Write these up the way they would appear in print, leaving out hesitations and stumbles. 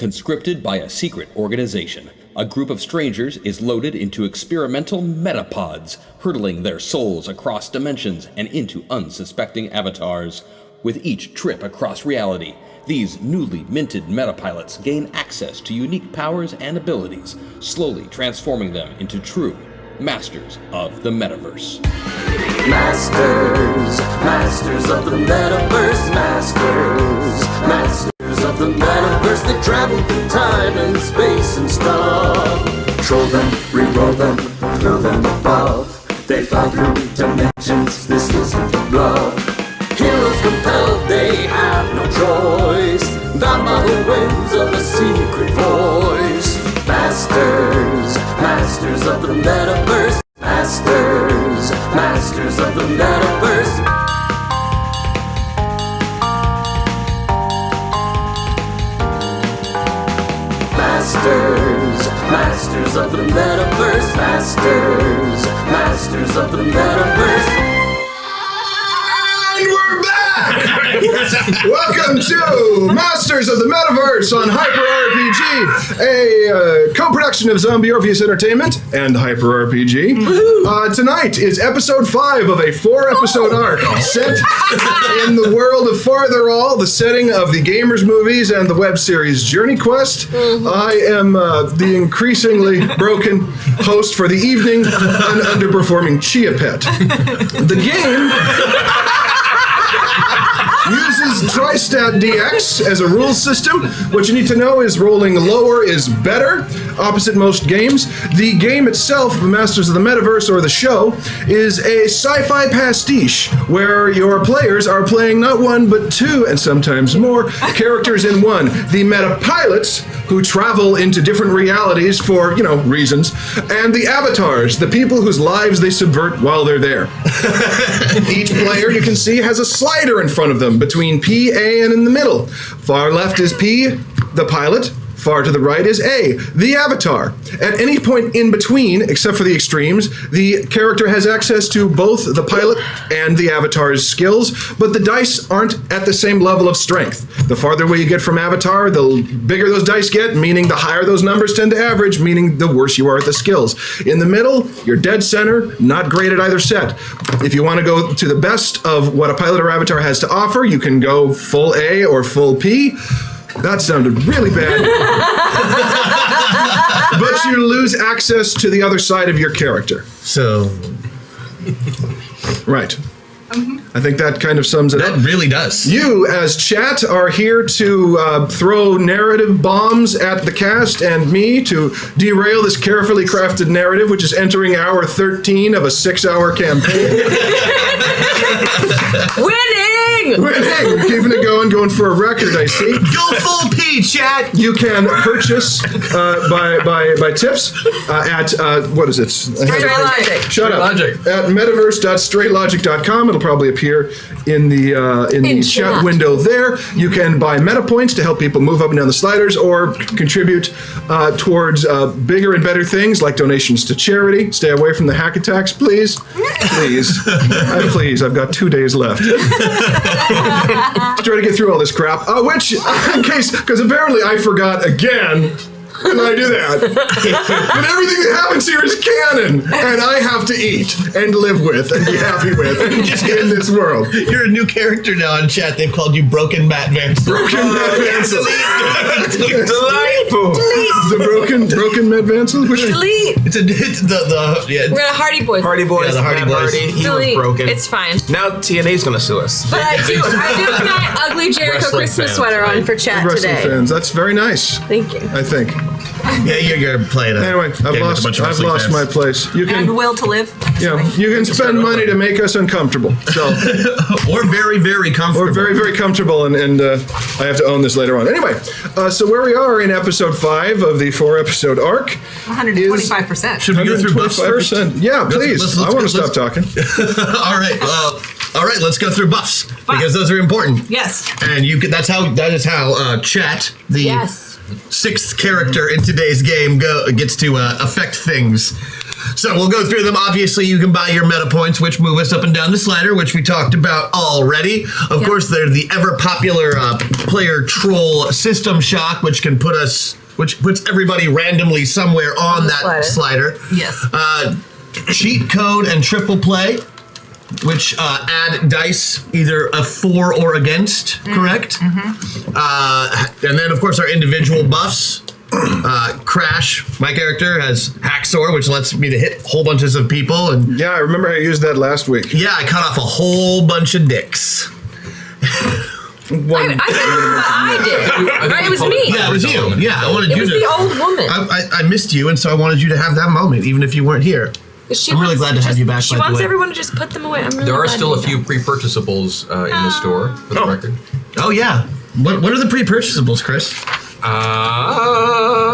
Conscripted by a secret organization, a group of strangers is loaded into experimental metapods, hurtling their souls across dimensions and into unsuspecting avatars. With each trip across reality, these newly minted metapilots gain access to unique powers and abilities, slowly transforming them into true masters of the Metaverse. Masters of the Metaverse, masters of the Metaverse. They travel through time and space and stuff. Control them, re-roll them, throw them above. They fly through dimensions, this isn't a bluff. Heroes compelled, they have no choice. Bound by the winds of a secret voice. Masters of the Metaverse. Masters of the Metaverse. Masters of the Metaverse. Masters of the Metaverse. And we're back! Welcome to Masters of the Metaverse on Hyper RPG, a co-production of Zombie Orpheus Entertainment and Hyper RPG. Tonight is episode 5 of a 4-episode arc set in the world of Fartherall, the setting of the Gamers movies and the web series Journey Quest. I am the increasingly broken host for the evening, an underperforming Chia Pet. The game uses Tristat DX as a rule system. What you need to know is rolling lower is better, opposite most games. The game itself, Masters of the Metaverse, or the show, is a sci-fi pastiche where your players are playing not one, but two, and sometimes more, characters in one. The meta-pilots, who travel into different realities for, reasons, and the avatars, the people whose lives they subvert while they're there. Each player, you can see, has a slider in front of them between P, A, and in the middle. Far left is P, the pilot. Far to the right is A, the avatar. At any point in between, except for the extremes, the character has access to both the pilot and the avatar's skills, but the dice aren't at the same level of strength. The farther away you get from avatar, the bigger those dice get, meaning the higher those numbers tend to average, meaning the worse you are at the skills. In the middle, you're dead center, not great at either set. If you want to go to the best of what a pilot or avatar has to offer, you can go full A or full P. That sounded really bad. But you lose access to the other side of your character. So... Right. I think that kind of sums it up. That really does. You, as chat, are here to throw narrative bombs at the cast and me to derail this carefully crafted narrative, which is entering hour 13 of a 6-hour campaign. Winning! Keeping it going for a record, I see. Go full P, chat! You can purchase by tips at, what is it? Straight Logic. Shut up. Logic. At metaverse.straightlogic.com. It'll probably appear in the chat window there. You can buy meta points to help people move up and down the sliders or contribute towards bigger and better things like donations to charity. Stay away from the hack attacks, please. Please. Please, I've got 2 days left. Try to get through all this crap. Because apparently I forgot again. When I do that. But everything that happens here is canon, and I have to eat and live with and be happy with just in this world. You're a new character now in chat. They've called you Broken Matt Vance. Broken Matt Vance. Delightful. The broken Matt Vance? Delete. It's We're gonna Hardy Boys. Hardy Boys. Yeah, the Hardy Matt Boys. Hardy, he Delete. was broken. It's fine. Now TNA's gonna sue us. But I do have my ugly Jericho Wrestling Christmas fans, sweater on right? for chat Wrestling today. fans. That's very nice. Thank you. I think. Yeah, you're playing it. Anyway, I've lost my place. You can, And will to live. you can spend money to make us uncomfortable. So, or very, very comfortable. or very, very comfortable, and I have to own this later on. Anyway, so where we are in episode 5 of the 4-episode arc 125%. Should we go through buffs first? 125%. Yeah, please. I want to stop talking. All right. All right. Let's go through buffs because those are important. Yes. And that is how chat, the sixth character in today's game gets to affect things. So we'll go through them. Obviously, you can buy your meta points, which move us up and down the slider, which we talked about already. Of course, there's the ever-popular player troll system shock, which puts everybody randomly somewhere on that slider. Yes. Cheat code and triple play, which add dice either a for or against, correct? Mm-hmm. And then, of course, our individual buffs. Crash, my character, has Hacksaw, which lets me to hit whole bunches of people. And Yeah, I remember I used that last week. yeah, I cut off a whole bunch of dicks. I did. Right, it was me. Yeah, it was you. Yeah, I wanted It you was to. the old woman. I missed you, and so I wanted you to have that moment, even if you weren't here. I'm really glad to have you back. She by the wants way. everyone to just put them away. I'm really There are glad still to a do few that. pre-purchasables in the store, for the record. Oh yeah. What are the pre-purchasables, Chris?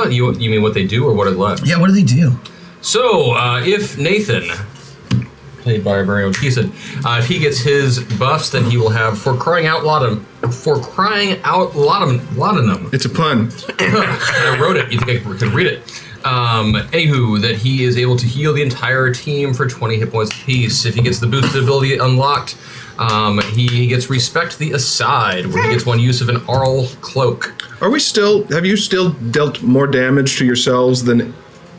You mean what they do or what it left? Yeah, what do they do? So, if Nathan, played by our very own Keeson, if he gets his buffs, then he will have for crying out laudanum. It's a pun. I wrote it. You think I could read it? Anywho, that he is able to heal the entire team for 20 hit points apiece. If he gets the boosted ability unlocked, he gets Respect the Aside, where he gets one use of an Arl Cloak. Have you still dealt more damage to yourselves than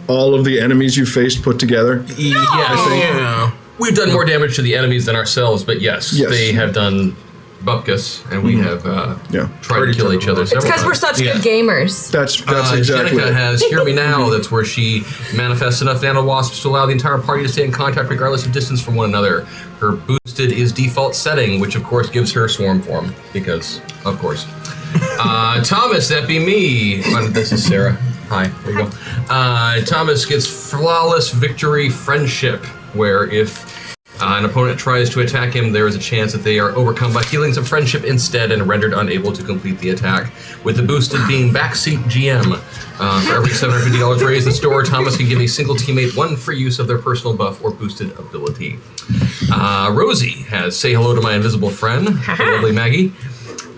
all of the enemies you faced put together? Yes. We've done more damage to the enemies than ourselves, but yes. They have done Bupkus, and we have tried to kill each other It's several because we're times. such good gamers. That's exactly Jenica it. has Hear Me Now. That's where she manifests enough nano-wasps to allow the entire party to stay in contact regardless of distance from one another. Her boosted is default setting, which of course gives her swarm form, because, of course. Thomas, that be me. This is Sarah. Hi, there you go. Thomas gets Flawless Victory Friendship, where if an opponent tries to attack him, there is a chance that they are overcome by feelings of friendship instead and rendered unable to complete the attack. With the boosted being Backseat GM. For every $750 raised in the store, Thomas can give a single teammate one free use of their personal buff or boosted ability. Rosie has Say Hello to My Invisible Friend, the lovely Maggie.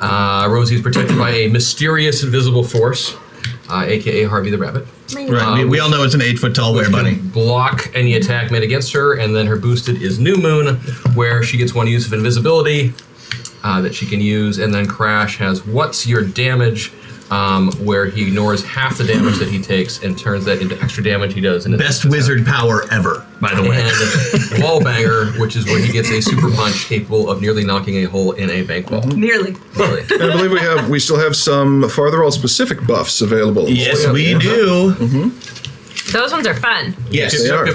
Rosie is protected by a mysterious invisible force, aka Harvey the Rabbit. Right, we all know it's an 8-foot tall bear bunny. Block any attack made against her, and then her boosted is New Moon, where she gets one use of invisibility that she can use, and then Crash has What's Your Damage, where he ignores half the damage that he takes and turns that into extra damage he does. In Best wizard power ever, by the way. And Wallbanger, which is where he gets a super punch capable of nearly knocking a hole in a bank wall. Nearly. And I believe we still have some Fartherall specific buffs available. Yes, we do. Those ones are fun. Yes, they are.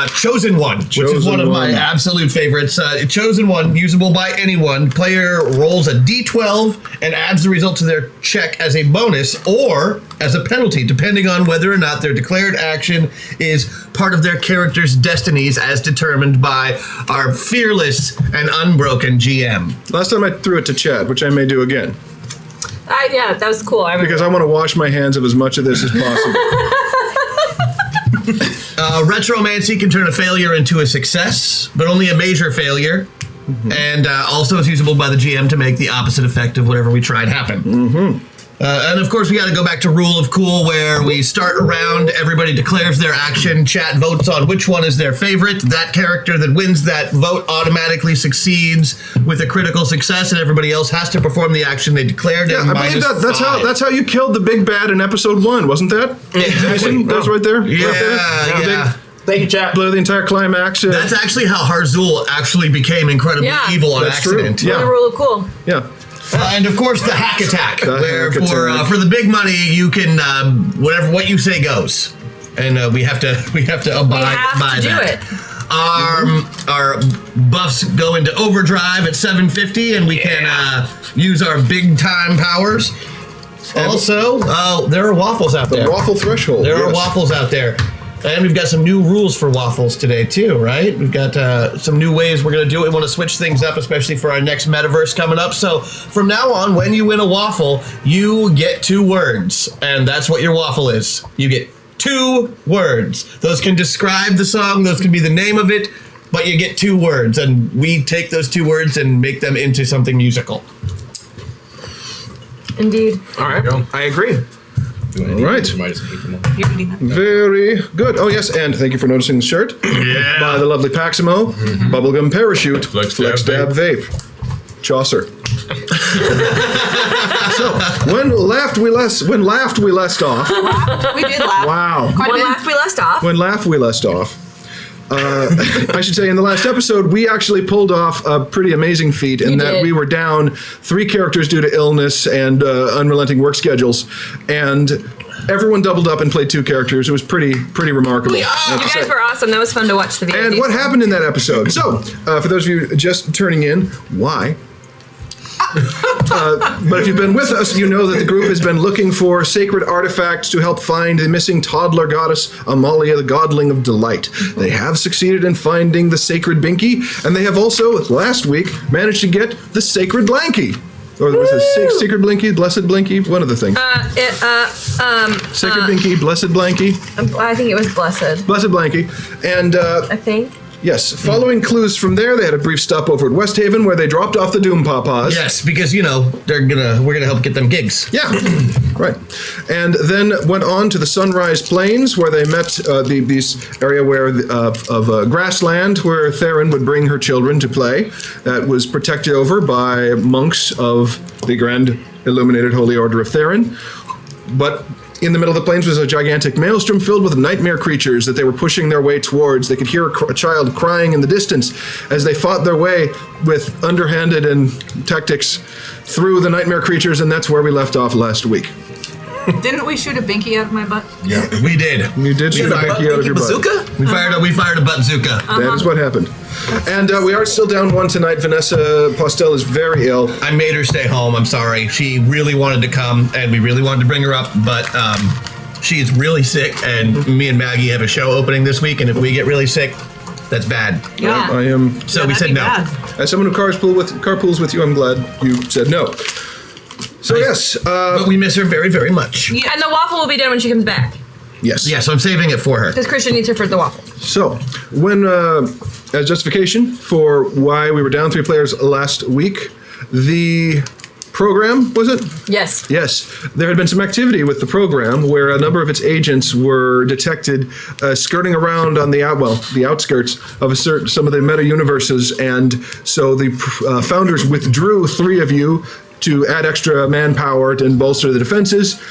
Chosen One, which is one of my absolute favorites. Chosen One, usable by anyone. Player rolls a d12 and adds the result to their check as a bonus or as a penalty, depending on whether or not their declared action is part of their character's destinies as determined by our fearless and unbroken GM. Last time I threw it to Chad, which I may do again. Yeah, that was cool. Because I want to wash my hands of as much of this as possible. Retromancy can turn a failure into a success, but only a major failure. And also is usable by the GM to make the opposite effect of whatever we tried happen. And of course, we got to go back to Rule of Cool, where we start a round, everybody declares their action, chat votes on which one is their favorite. That character that wins that vote automatically succeeds with a critical success, and everybody else has to perform the action they declared. Yeah, I believe that's how you killed the big bad in episode 1, wasn't that? Exactly. That's right there. Yeah. Thank you, chat. Blew the entire climax. That's actually how Harzul actually became incredibly evil on accident. True. The Rule of Cool. Yeah. And of course, the hack attack, where hack attack. for the big money, you can what you say goes, and we have to abide by that. Our buffs go into overdrive at 750, and we can use our big time powers. Also, there are waffles out there. The waffle threshold. There are waffles out there. And we've got some new rules for waffles today, too, right? We've got some new ways we're going to do it. We want to switch things up, especially for our next Metaverse coming up. So from now on, when you win a waffle, you get 2 words. And that's what your waffle is. You get 2 words. Those can describe the song. Those can be the name of it. But you get 2 words. And we take those 2 words and make them into something musical. Indeed. All right. I agree. All right. You might just hate them all. You're eating them. Very good. Oh, yes, and thank you for noticing the shirt. Yeah. By the lovely Paximo. Bubblegum Parachute. Flex Dab Vape. Chaucer. So, when laughed we left off. We did laugh. Wow. Quite a One bit. laugh we left off. When laughed we left off. I should say in the last episode, we actually pulled off a pretty amazing feat in You that did. we were down 3 characters due to illness and unrelenting work schedules. And everyone doubled up and played 2 characters. It was pretty remarkable. I have to You say. guys were awesome. That was fun to watch the video. And what happened in that episode? So, for those of you just turning in, why? But if you've been with us, you know that the group has been looking for sacred artifacts to help find the missing toddler goddess Amalia, the Godling of Delight. They have succeeded in finding the sacred Binky, and they have also, last week, managed to get the sacred Blanky. Or was it Sacred Blinky, Blessed Blinky? One of the things. Sacred Binky, Blessed Blanky, I think it was blessed. Blessed Blanky. And I think. yes, following clues from there, they had a brief stop over at West Haven where they dropped off the Doom Pawpaws. Yes, because we're gonna help get them gigs. Yeah, right. And then went on to the Sunrise Plains where they met this area where of grassland where Theron would bring her children to play. That was protected over by monks of the Grand Illuminated Holy Order of Theron. But in the middle of the plains was a gigantic maelstrom filled with nightmare creatures that they were pushing their way towards. They could hear a child crying in the distance as they fought their way with underhanded and tactics through the nightmare creatures, and that's where we left off last week. Didn't we shoot a binky out of my butt? Yeah, we did. You did shoot a Binky out of your butt. Bazooka? We fired a bazooka. That is what happened. And we are still down 1 tonight. Vanessa Postel is very ill. I made her stay home. I'm sorry. She really wanted to come, and we really wanted to bring her up, but she's really sick, and me and Maggie have a show opening this week, and if we get really sick, that's bad. Yeah. I am, So we said no. as someone who carpools with you, I'm glad you said no. So yes, But we miss her very, very much. Yeah. And the waffle will be done when she comes back. yes. Yeah, so I'm saving it for her. Because Christian needs her for the waffle. So, when, as justification for why we were down 3 players last week, the program, was it? Yes. Yes. There had been some activity with the program where a number of its agents were detected skirting around on the outskirts of some of the meta universes, and so the founders withdrew 3 of you to add extra manpower and bolster the defenses.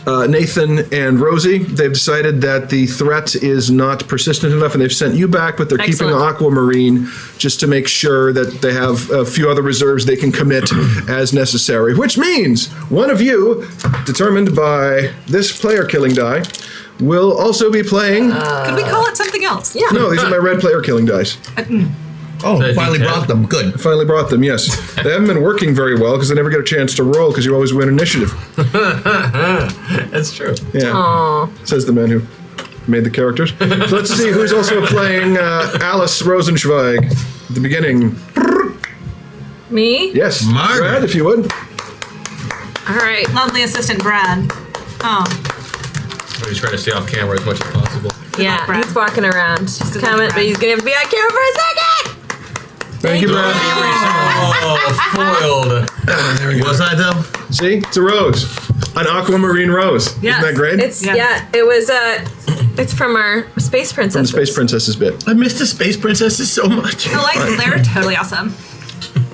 Nathan and Rosie, they've decided that the threat is not persistent enough, and they've sent you back, but they're keeping Excellent. Aquamarine just to make sure that they have a few other reserves they can commit as necessary, which means one of you, determined by this player killing die, will also be playing... Could we call it something else? Yeah. no, these are my red player killing dice. Oh, That finally D10? brought them. Good. Finally brought them, yes. They haven't been working very well because they never get a chance to roll because you always win initiative. That's true. Yeah. Says the man who made the characters. So let's see who's also playing Alice Rosenzweig at the beginning. Me? Yes, Margaret. Brad, if you would. All right. Lovely assistant Brad. Oh. He's trying to stay off camera as much as possible. Yeah, Brad. he's walking around. Just Good comment, luck, but he's going to have to be on camera for a second. Thank you, Brad. Oh, foiled. Was I, though? See, it's a rose, an aquamarine rose. Yes. Isn't that great? It's, Yeah. it was, it's from our Space From the Princess. Space Princess's bit. I missed the Space Princesses so much. I like them. They're totally awesome.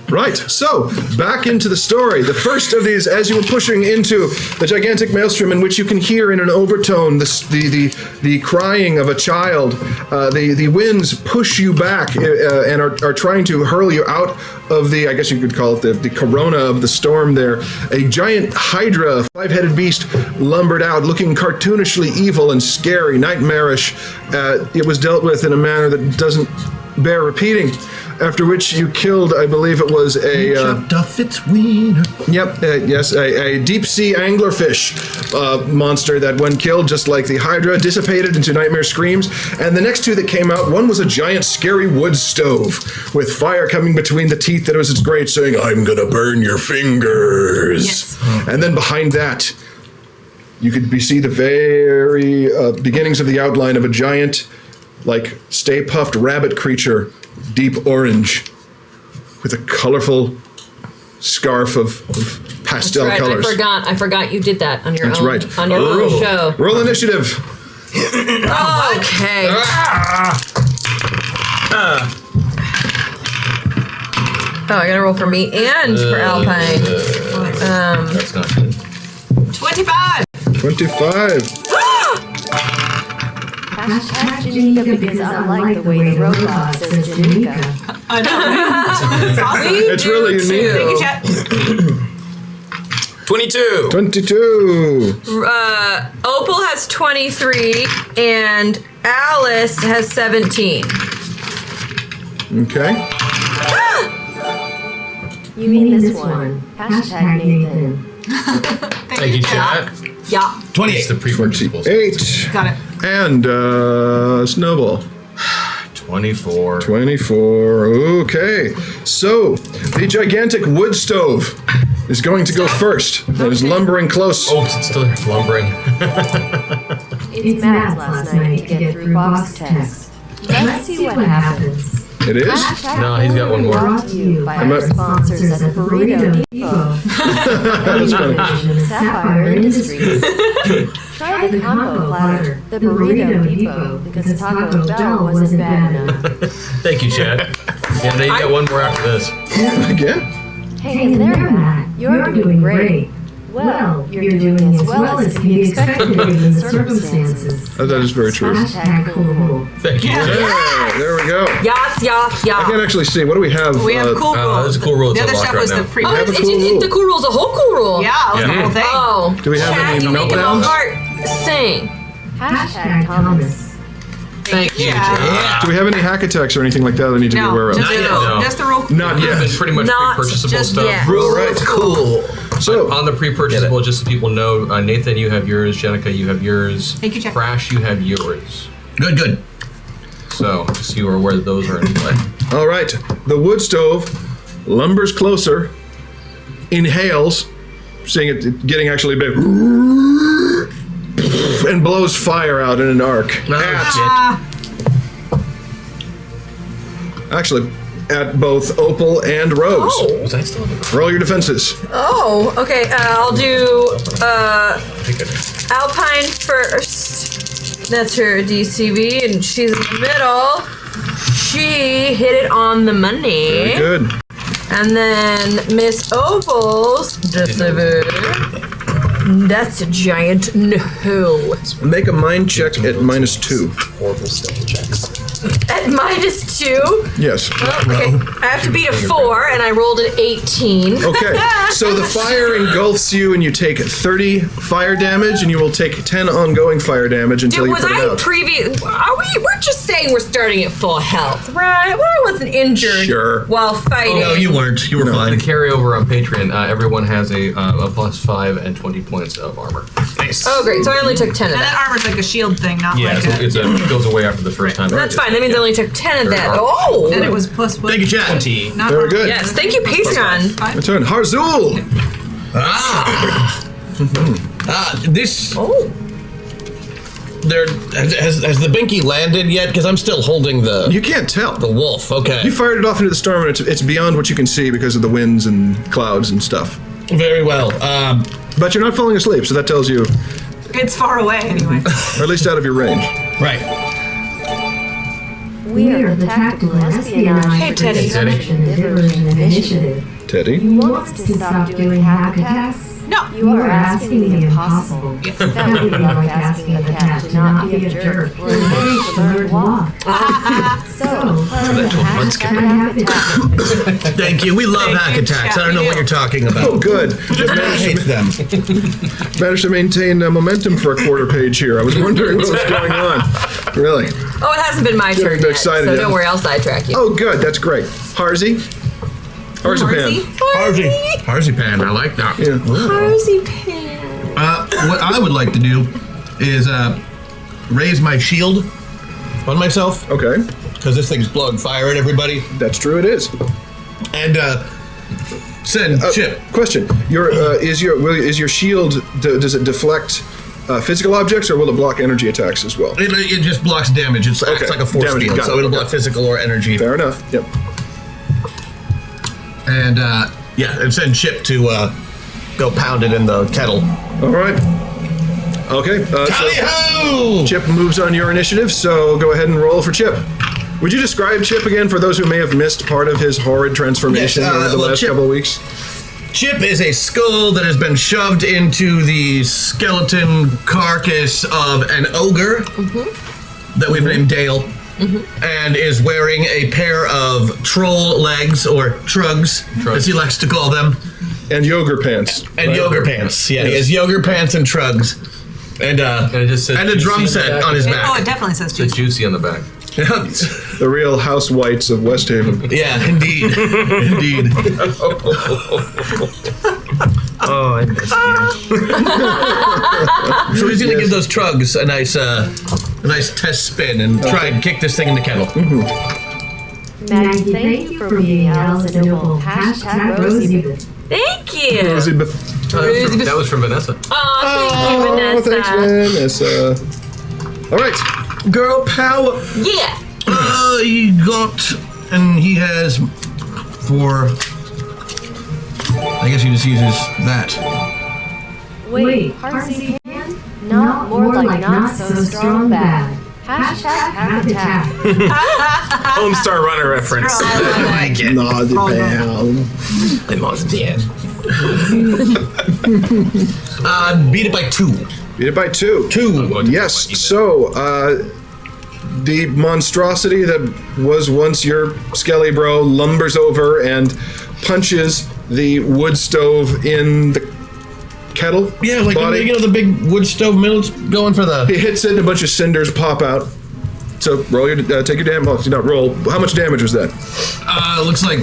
Right, so back into the story. The first of these, as you were pushing into the gigantic maelstrom, in which you can hear in an overtone the crying of a child, the winds push you back and are trying to hurl you out of the, I guess you could call it the corona of the storm there. A giant hydra, 5-headed beast, lumbered out, looking cartoonishly evil and scary, nightmarish. It was dealt with in a manner that doesn't bear repeating. After which you killed, I believe it was a... Chopped off its wiener. Yep, yes, a deep-sea anglerfish monster that, when killed, just like the Hydra, dissipated into nightmare screams. And the next 2 that came out, one was a giant, scary wood stove with fire coming between the teeth that was its great, saying, "I'm gonna burn your fingers." Yes. And then behind that, you could see the very beginnings of the outline of a giant, like, stay-puffed rabbit creature, deep orange, with a colorful scarf of pastel Right, colors. I forgot you did that on your That's own. right. On your own show. Roll initiative. Okay. Oh, I gotta roll for me and for Alpine. That's not good. 25. 25. Hashtag Janika because I like the way the robot says Janika. I know. It's awesome. It's really unique. Thank you, chat. 22. 22. Opal has 23 and Alice has 17. Okay. You mean this one. Hashtag Nathan. Thank you, chat. Yeah. 28. It's the pre-purchase. 8. Got it. And Snowball. 24. 24. Okay. So, the gigantic wood stove is going to go first. And is lumbering close. Oh, it's still there, lumbering. It's Matt's last night to get through box test. Let's see what happens. It is? No, he's got one more. Brought to you by our sponsors at the Burrito Depot. That's funny. Sapphire Industries. Try the combo platter, the Burrito Depot, because Taco Bell wasn't bad enough. Thank you, Chad. Yeah, now you got one more after this. Again? Hey there, Matt. You're doing great. Well, you're doing as well as can be expected given the circumstances. That is very true. Hashtag cool. Thank you. There we go. Yas. I can't actually see. What do we have? We have cool rule. There's a cool rule The that's other unlocked stuff right was now. the pre. Oh, have a it's cool rule. the cool rule's a whole cool rule. Yeah, it was the whole thing. Oh. Do we have Chad, any you make it all meltdowns? art. Sing. Hashtag Thomas. Thank you, Yeah. Chad. Do we have any hack attacks or anything like that I need to be aware No, of? just Not yet, the rule. no. Just the rule. Not It's yet. been pretty much Not pre-purchasable just stuff. yet. All right. Cool. So, On the pre-purchasable, just so people know, Nathan, you have yours. Jenica, you have yours. Thank you, Chad. Crash, you have yours. Good. So, just so you are aware that those are in play. all right. The wood stove lumbers closer, inhales, seeing it getting actually big, and blows fire out in an arc. Actually, at both Opal and Rose. Oh. Was I still have Roll your defenses. Oh, okay. I'll do Take it. Alpine first. That's her DCV, and she's in the middle. She hit it on the money. Very good. And then Miss Opal's DCV. That's a giant no. Make a mind check at -2. Horrible skill checks. At -2. Yes. Okay. I have to beat a 4, and I rolled an 18. Okay, so the fire engulfs you, and you take 30 fire damage, and you will take 10 ongoing fire damage until Dude, you was put it I out. we're just saying we're starting at full health, right? Well, I wasn't injured Sure. while fighting. No, you weren't. You were The fine. carryover on Patreon, everyone has a +5 and 20 points of armor. Nice. Oh, great. So I only took 10 of And that that. armor's like a shield thing, not Yeah, like it goes away after the first time. That's fine. That means I only took 10 of that. Very Oh! And it was plus what? Thank you, chat. 20. Not Very good. Yes, thank you, Patreon. My turn. Harzul! This. Oh. There has the Binky landed yet? Because I'm still holding the You can't tell. wolf. Okay. You fired it off into the storm, and it's beyond what you can see because of the winds and clouds and stuff. Very well. But you're not falling asleep, so that tells you, It's far away anyway. or at least out of your range. Right. We are the Tactical Espionage Hey, Teddy. Detection Diversion Initiative. Teddy? You want us to stop doing hack attacks? No. You are asking the impossible. That would be like asking a cat to not be a jerk or a fish to learn to walk. So, hashtag hack attack. Thank you. We love Thank hack you, attacks. chat. I don't know We what do. you're talking Oh, about. good. Matt hates them. Managed to maintain momentum for a quarter page here. I was wondering what was going on. Really? Oh, it hasn't been my turn too yet, excited so yet. don't worry, I'll sidetrack you. Oh, good. That's great. Harzy? Harzipan. Harzipan. I like that. Yeah. Marzipan. What I would like to do is raise my shield on myself Okay. because this thing's blowing fire at everybody, That's true. It is. and send chip. Question: is your shield? Does it deflect physical objects, or will it block energy attacks as well? It just blocks damage. It acts Okay. like a force Damage, field, got so it. it'll Okay. block physical or energy. Fair enough. Yep. And and send chip to go pound it in the kettle. All right. Okay. Tally-ho! Chip moves on your initiative, so go ahead and roll for Chip. Would you describe Chip again for those who may have missed part of his horrid transformation over the last couple of weeks? Chip is a skull that has been shoved into the skeleton carcass of an ogre that we've named Dale, and is wearing a pair of troll legs, or trugs, as he likes to call them. And yoga pants. And yoga pants, yeah. He has yoga pants and trugs. And it just says a drum juicy set on his back. Oh, it definitely says It says juicy on the back. The real house whites of West Haven. Yeah, indeed. Indeed. Oh, I missed you. So he's going to give those trugs a nice test spin and try and kick this thing in the kettle. Maggie, thank you for being Alice and Noble. Hashtag Rosie. Thank you. That was from Vanessa. Oh, thank you, Vanessa. Thanks, Vanessa. All right. Girl power. Yeah. He got, and he has 4. I guess he just uses that. Wait, Parsi can? Not more like not so strong bad. Hashtag hack attack. Homestar Runner reference. I like it. Not the pound. I'm almost dead. Beat it by 2. Beat it by 2. 2. Yes. So, the monstrosity that was once your Skelly Bro lumbers over and punches the wood stove in the kettle. Yeah, like body. the big wood stove middle's going for the. He hits it, and a bunch of cinders pop out. So roll your take your damage. Well, not roll. How much damage was that? Looks like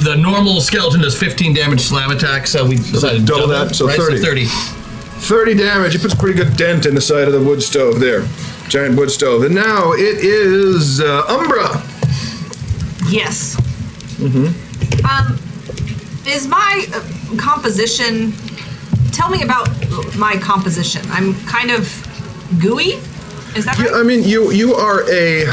the normal skeleton does 15 damage slam attack, so we decided to double that, so right? 30. So 30. 30 damage. He puts a pretty good dent in the side of the wood stove there. Giant wood stove. And now it is Umbra. Yes. Is my composition... Tell me about my composition. I'm kind of gooey. Is that right? I mean, you are a...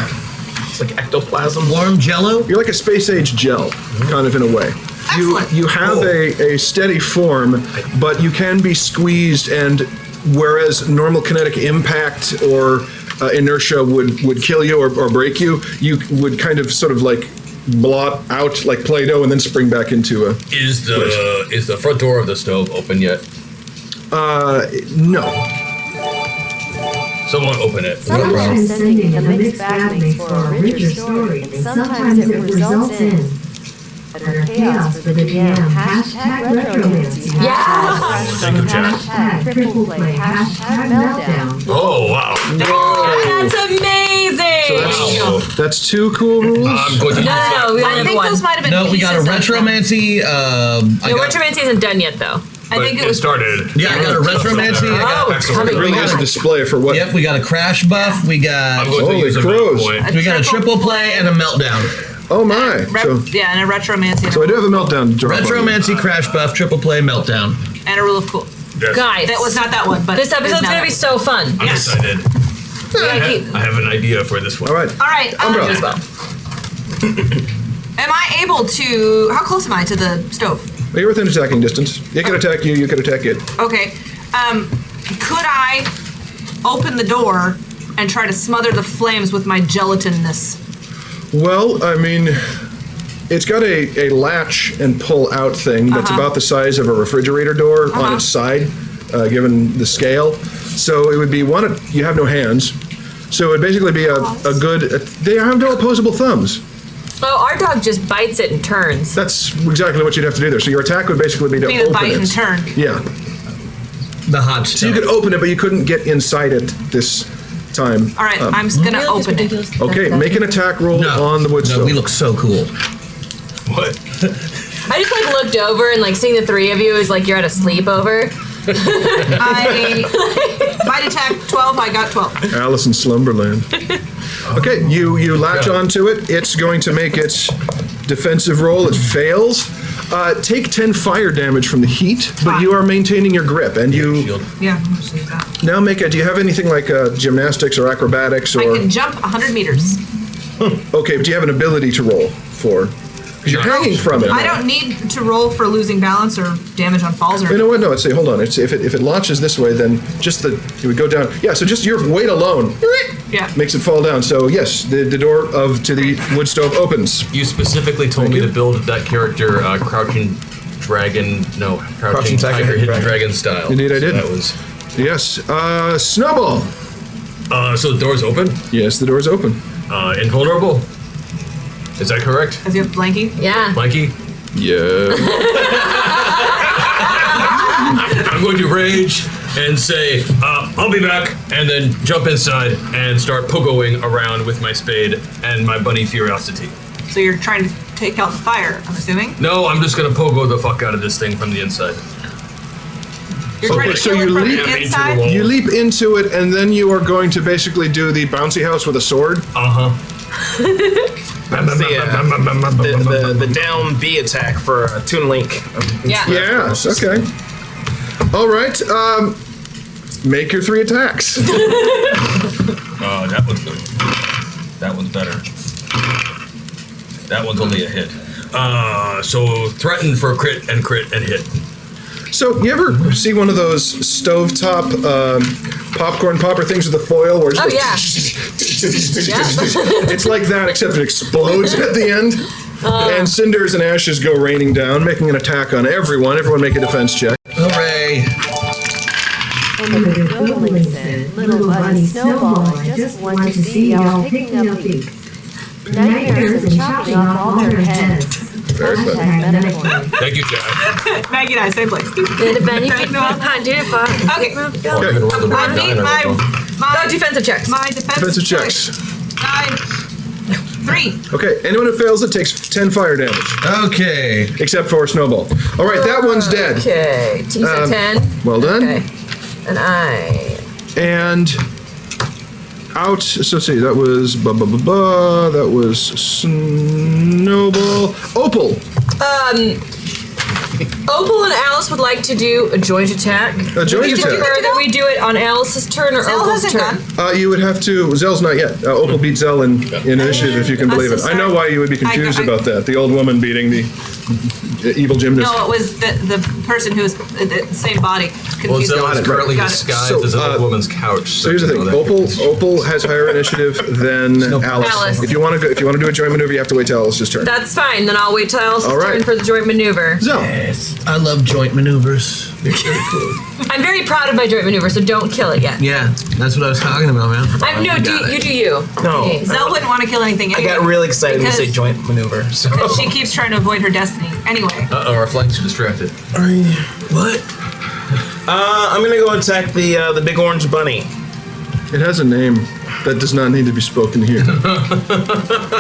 It's like ectoplasm. Warm jello? You're like a space-age gel, kind of in a way. Excellent. You have a steady form, but you can be squeezed, and whereas normal kinetic impact or inertia would kill you or break you, you would kind of sort of like blot out like Play-Doh and then spring back into a... Is the front door of the stove open yet? No. Someone open it. Sometimes sending a mixed bag makes for a richer story, and sometimes it results in utter chaos for the GM. Hashtag retromancy. Hashtag triple play. Hashtag meltdown. Oh, wow. That's amazing. That's 2 cool rules? I'm going to No, we only I have think one. those might have been No, we got a pieces of them. retromancy. Retromancy isn't done yet, though. I think it was... started. Yeah, I got a retromancy. I got, it's coming. It really is a display for what... Yep, we got a crash buff. We got I'm going to Holy use a crows. point. we got a triple play and a meltdown. Oh my. and a retromancy. So I do have a meltdown. to drop on you. Retromancy, crash buff, triple play, meltdown. And a rule of cool. Yes. Guys, That was not that one, but... this episode's it's going now to be that so fun. I'm excited. I have an idea for this one. All right. one. All right. Umbra. As well. Am I able to... How close am I to the stove? Well, you're within attacking distance. It can attack you, you can attack it. Okay. Could I open the door and try to smother the flames with my gelatinness? Well, I mean, it's got a latch and pull out thing that's about the size of a refrigerator door on its side, given the scale. So it would be you have no hands. So it would basically be a good, they have no opposable thumbs. Oh, our dog just bites it and turns. That's exactly what you'd have to do there. So your attack would basically be to Be open the bite it. and turn. Yeah. The hot So you could open it, but you couldn't get inside it this time. All right, I'm just gonna open it. Okay, make an attack roll on the wood stove. No, we look so cool. What? I just like looked over and like seeing the three of you is like you're at a sleepover. Bite attack 12, I got 12. Alice in Slumberland. Okay, you latch onto it. It's going to make its defensive roll. It fails. Take 10 fire damage from the heat, but you are maintaining your grip. And you Yeah, I'm gonna save that. now do you have anything like gymnastics or acrobatics I or... can jump 100 meters. Okay, but do you have an ability to roll for... Because you're hanging from it. I don't need to roll for losing balance or damage on falls or. You know what? No, hold on. If it launches this way, then just it would go down. Yeah, so just your weight alone makes it fall down. So yes, the door to the wood stove opens. You specifically told me to build that character crouching tiger, hidden dragon style. Indeed, I did. So that was. Yes. Snowball. So the door's open? Yes, the door's open. Invulnerable. Is that correct? Does he have Blanky? Yeah. Blanky? Yeah. I'm going to rage and say, I'll be back, and then jump inside and start pogoing around with my spade and my bunny Furiosity. So you're trying to take out the fire, I'm assuming? No, I'm just going to pogo the fuck out of this thing from the inside. You're trying to kill it from the inside? You leap into it, and then you are going to basically do the bouncy house with a sword. The down B attack for a Toon Link. Yes, okay. All right, make your 3 attacks. That one's good. That one's better. That one's only a hit. So threaten for crit and hit. So you ever see one of those stovetop popcorn popper things with the foil where it's like that, except it explodes at the end, and cinders and ashes go raining down, making an attack on everyone. Everyone make a defense check. Hooray! Godling said, "Little buddy Snowball, I just want to see y'all picking up the nightmares and chopping off all their heads." Thank you, Jack. Maggie and I, same place. Okay. Okay. Defensive checks. My defensive checks. 3. Okay, anyone who fails it takes 10 fire damage. Okay. Except for Snowball. All right, that one's dead. Okay. T said 10. Well done. Okay. And out. So let's see. That was that was Snowball. Opal. Opal and Alice would like to do a joint attack. A joint we attack. prefer that we do it on Alice's turn or Opal's turn. You would have to. Zell's not yet. Opal beat Zell in initiative, if you can believe it. I know why you would be confused about that. The old woman beating the evil gymnast. No, it was the person who was the same body. Well, Zell is currently Got it. disguised as an old woman's couch. So here's the thing. Opal has higher initiative than Alice. If you want to do a joint maneuver, you have to wait till Alice's turn. That's fine. Then I'll wait till Alice's turn for the joint maneuver. Zell. Yes, I love joint maneuvers. They're really cool. I'm very proud of my joint maneuver, so don't kill it yet. Yeah, that's what I was talking about, man. You do you. No. Okay. Zell wouldn't want to kill anything anyway. I got really excited when you say joint maneuver. So. Because she keeps trying to avoid her destiny. Anyway. Our flanks are distracted. What? I'm gonna go attack the big orange bunny. It has a name that does not need to be spoken here.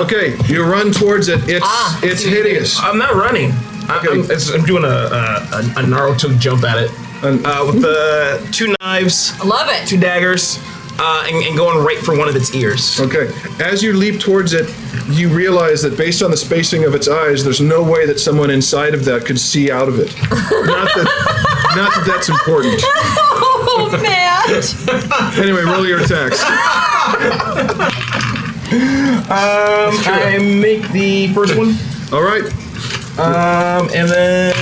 Okay, you run towards it. It's hideous. I'm not running. I'm doing a Naruto jump at it with the 2 knives. I love it. 2 daggers. And going right for one of its ears. Okay. As you leap towards it, you realize that based on the spacing of its eyes, there's no way that someone inside of that could see out of it. Not that that's important. Oh, man. Anyway, roll your attacks. I make the first one. All right. And then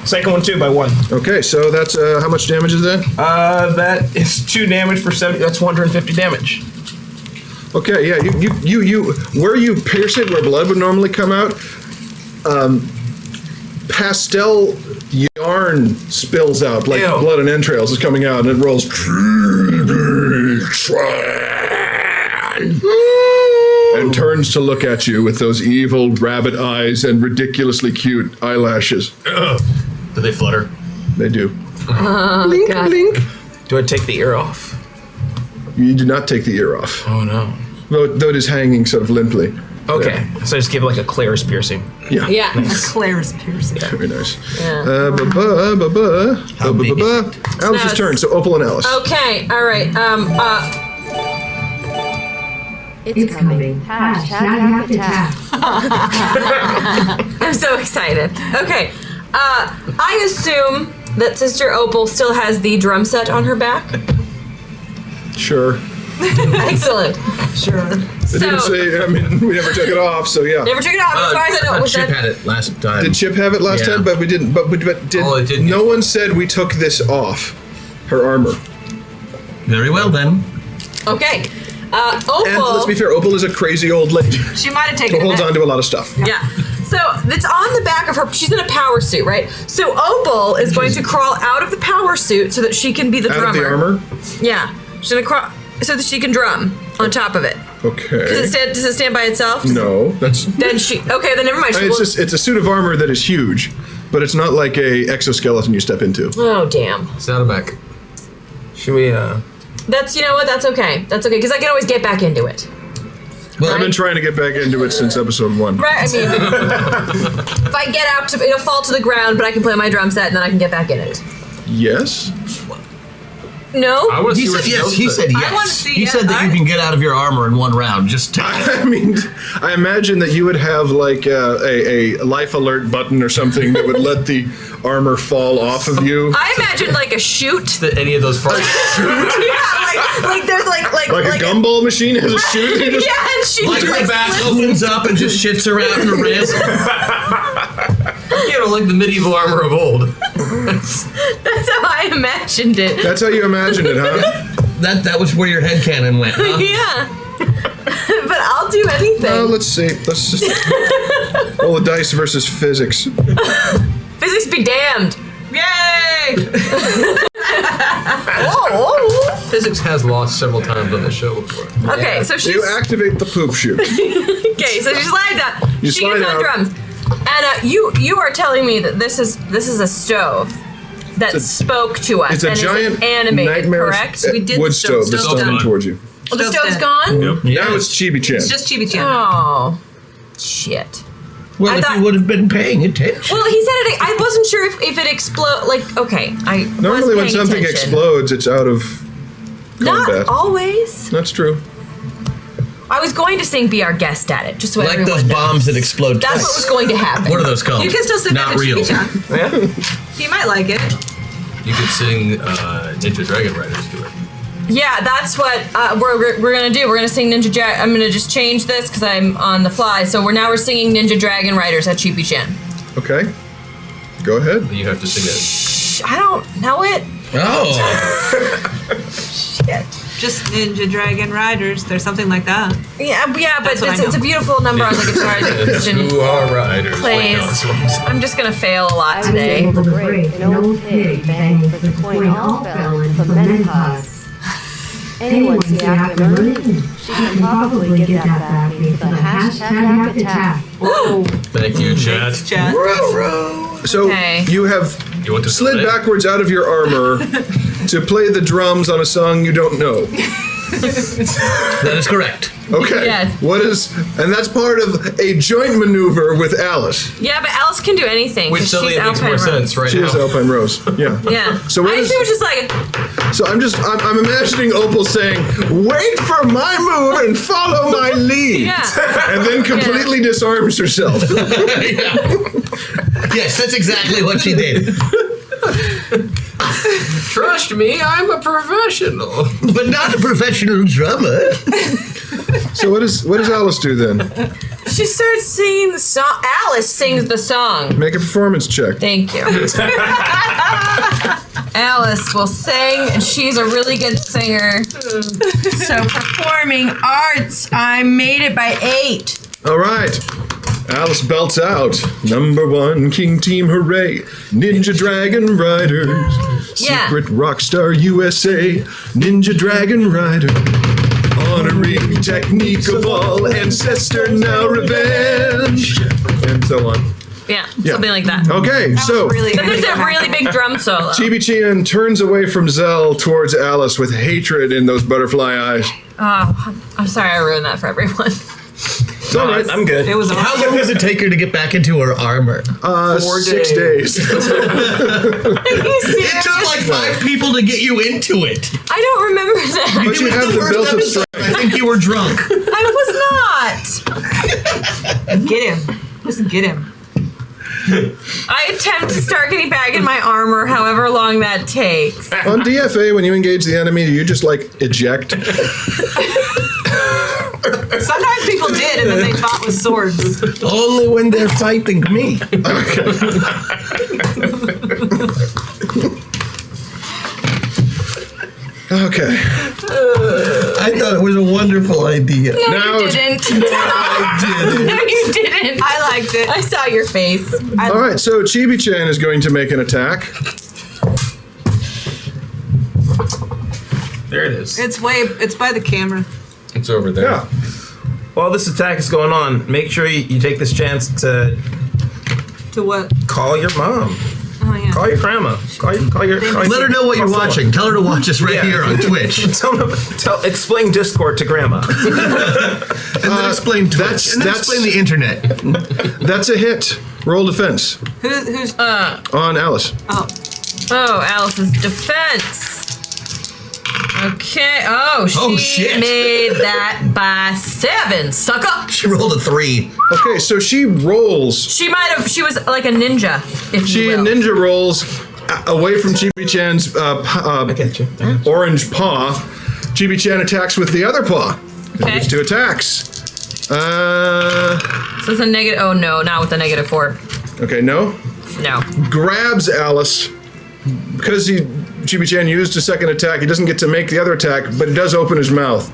second one too by 1. Okay, so that's how much damage is that? That is 2 damage for 70. That's 150 damage. Okay, yeah, you where you pierce it, where blood would normally come out, pastel yarn spills out, like blood and entrails is coming out, and it rolls. And turns to look at you with those evil rabbit eyes and ridiculously cute eyelashes. Do they flutter? They do. Blink, blink. Do I take the ear off? You do not take the ear off. Oh no. Though it is hanging sort of limply. Okay, so I just give it like a Claire's piercing. Yeah. Yeah. Nice. Claire's piercing. Very nice. Yeah. Alice's turn. So Opal and Alice. Okay. All right. It's coming. Hashtag attack. I'm so excited. Okay. I assume that Sister Opal still has the drum set on her back. Sure. Excellent. Sure. They didn't say, I mean, we never took it off, so yeah. Never took it off, as far as I know. Was Chip that? had it last time. Did Chip have it last time? But we didn't. But did Oh, it didn't. no one said we took this off her armor? Very well then. Okay. Opal. And let's be fair, Opal is a crazy old lady She might have taken who holds it. on to a lot of stuff. Yeah. So it's on the back of her. She's in a power suit, right? So Opal is going to crawl out of the power suit so that she can be the Out drummer. of the armor? Yeah. She's gonna crawl so that she can drum on top of it. Okay. Does it stand by itself? No, that's. Then she. Okay, then never mind. She will- It's a suit of armor that is huge, but it's not like a exoskeleton you step into. Oh damn. Stand back. Should we? That's, you know what? That's okay. That's okay because I can always get back into it. Well, I've been trying to get back into it since episode 1. Right. I mean, if I get out, it'll fall to the ground, but I can play my drum set and then I can get back in it. Yes. No. I want to He see what said yes. He said yes. I wanna see he it. said that you can get out of your armor in one round. Just take it. I mean, I imagine that you would have like a life alert button or something that would let the armor fall off of you. I imagine like a chute. that any of those falls. Yeah, like there's like Like a gumball machine has a chute. You just- Yeah, and she Like just her back slips. opens up and just shits around her wrist. You know, like the medieval armor of old. That's how I imagined it. That's how you imagined it, huh? That was where your headcanon went, huh? Yeah. But I'll do anything. Well, let's see. Let's just roll the dice versus physics. Physics be damned. Yay! Oh. Physics has lost several times on the show before. Okay, so she's You activate the poop chute. okay. So she slides out. You she slide gets on out. drums. And you are telling me that this is a stove that spoke to us It's a and giant is animated, nightmare correct? We did wood the stove that's stove's coming done. towards you. Oh, the Stove's stove's dead. gone. Now it's Chibi-chan. It's just Chibi-chan. Oh, shit. Well, I if thought- you would have been paying attention. Well, he said it. I wasn't sure if it explode. Like, okay, I Normally, was when paying something attention. explodes, it's out of combat. Not always. That's true. I was going to sing "Be Our Guest" at it, just so Like everyone those knows. bombs that explode That's twice. what was going to happen. What are those called? You can still sit Not down real. with Chibi-chan. He might like it. You could sing Ninja Dragon Riders to it. Yeah, that's what we're gonna do. We're gonna sing Ninja Dragon. I'm gonna just change this because I'm on the fly. So we're singing Ninja Dragon Riders at Chibi-chan. Okay. Go ahead. You have to sing it. I don't know it. Oh. Shit. Just Ninja Dragon Riders. There's something like that. Yeah, but That's what I it's a know. beautiful number on the guitar that Christian Who are riders? plays. I'm just gonna fail a lot I was today. able to break an old pig banging for the point all fell into the menopause. Anyone see after Merlin? She can probably get that back into the hashtag attack. Thank you, Chad. Chat. So Okay. you have You want to slid play? backwards out of your armor to play the drums on a song you don't know. That is correct. Okay. Yeah. And that's part of a joint maneuver with Alice. Yeah, but Alice can do anything. Which 'cause suddenly she's it makes more Alpine Rose. sense right She now. is Alpine Rose. Yeah. Yeah. So what I is- assume just like So I'm imagining Opal saying, "Wait for my move and follow my lead," Yeah. and then completely disarms herself. Yes, that's exactly what she did. Trust me, I'm a professional. But not a professional drummer. So what does Alice do then? she starts singing the song. Alice sings the song. Make a performance check. Thank you. Alice will sing, and she's a really good singer. So performing arts, I made it by 8. All right. Alice belts out. #1 King Team Hooray. Ninja Dragon Riders. Yeah. Secret Rockstar USA. Ninja Dragon Rider. Honoring technique of all ancestor, now revenge. And so on. Yeah, something like that. Okay, so Then there's a really big drum solo. Chibi-chan turns away from Zell towards Alice with hatred in those butterfly eyes. Oh, I'm sorry I ruined that for everyone. It's all right. I'm good. It was How awesome. long does it take her to get back into her armor? 6 days. Are you It serious? took like 5 people to get you into it. I don't remember that. But you It was have the first belt of episode. I think you were drunk. I was not. Get him. Just get him. I attempt to start getting back in my armor, however long that takes. On DFA, when you engage the enemy, do you just like eject? Sometimes people did, and then they fought with swords. Only when they're fighting me. Okay. I thought it was a wonderful idea. No, Now you it's- didn't. I did it. No, you didn't. I liked it. I saw your face. All right, so Chibi-chan is going to make an attack. There it is. It's by the camera. It's over there. Yeah. While this attack is going on, make sure you take this chance to To what? call your mom. Oh, yeah. Call your grandma. Call your Let her know what you're someone. watching. Tell her to watch us right Yeah. here on Twitch. Explain Discord to grandma. And then explain Twitch. And then explain the internet. That's a hit. Roll defense Who's? on Alice. Oh. Oh, Alice's defense. Okay. Oh, she shit. made that by 7, sucker. She rolled a 3. Okay, so she rolls. She was like a ninja, if She you will. ninja rolls away from Chibi-chan's orange paw. Chibi-chan attacks with the other paw. Okay. It's 2 attacks. So it's a negative. Oh no, not with a -4. Okay, no. No. Grabs Alice. Because Chibi-chan used a second attack, he doesn't get to make the other attack, but he does open his mouth.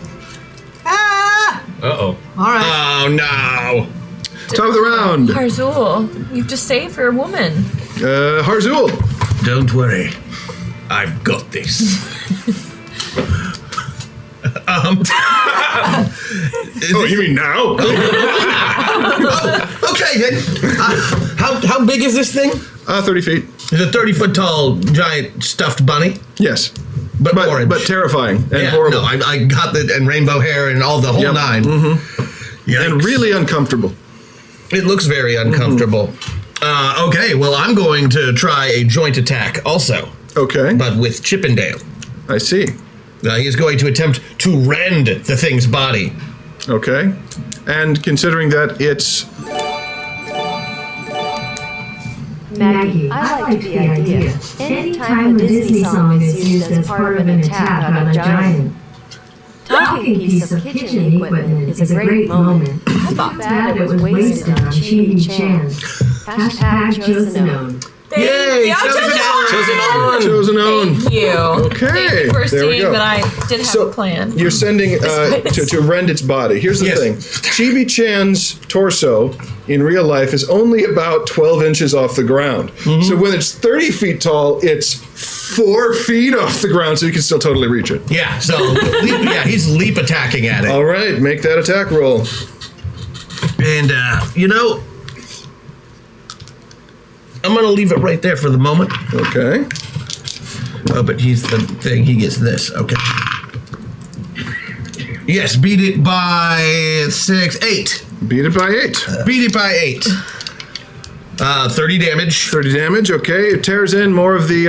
Ah! Uh-oh. All right. Oh, no. Top of the round. Harzul, you've just saved your woman. Harzul. Don't worry. I've got this. Oh, you mean now? Okay, then. How big is this thing? 30 feet. It's a 30-foot tall, giant stuffed bunny. Yes. But orange. But terrifying and horrible. No, I got the and rainbow hair and all the whole Yep. 9. And Yikes. really uncomfortable. It looks very uncomfortable. Okay, well, I'm going to try a joint attack also, Okay. but with Chippendale. I see. He is going to attempt to rend the thing's body. Okay. And considering that it's... Maggie, I like the idea. Anytime a Disney song is used as part of an attack on a giant, talking piece of kitchen equipment is a great moment. Too bad it was wasted on Chibi-chan. Hashtag chosen own. Yay! Chosen own. Thank you. Okay, Thank you for there we seeing go. that I did have a plan. You're sending to rend its body. Here's the Yes. thing. Chibi-chan's torso in real life is only about 12 inches off the ground. So when it's 30 feet tall, it's 4 feet off the ground, so you can still totally reach it. Yeah, so he's leap attacking at it. All right, make that attack roll. And, I'm going to leave it right there for the moment. Okay. Oh, but he's the thing. He gets this. Okay. Yes, beat it by 8. Beat it by 8. Beat it by 8. 30 damage. 30 damage, okay. It tears in, more of the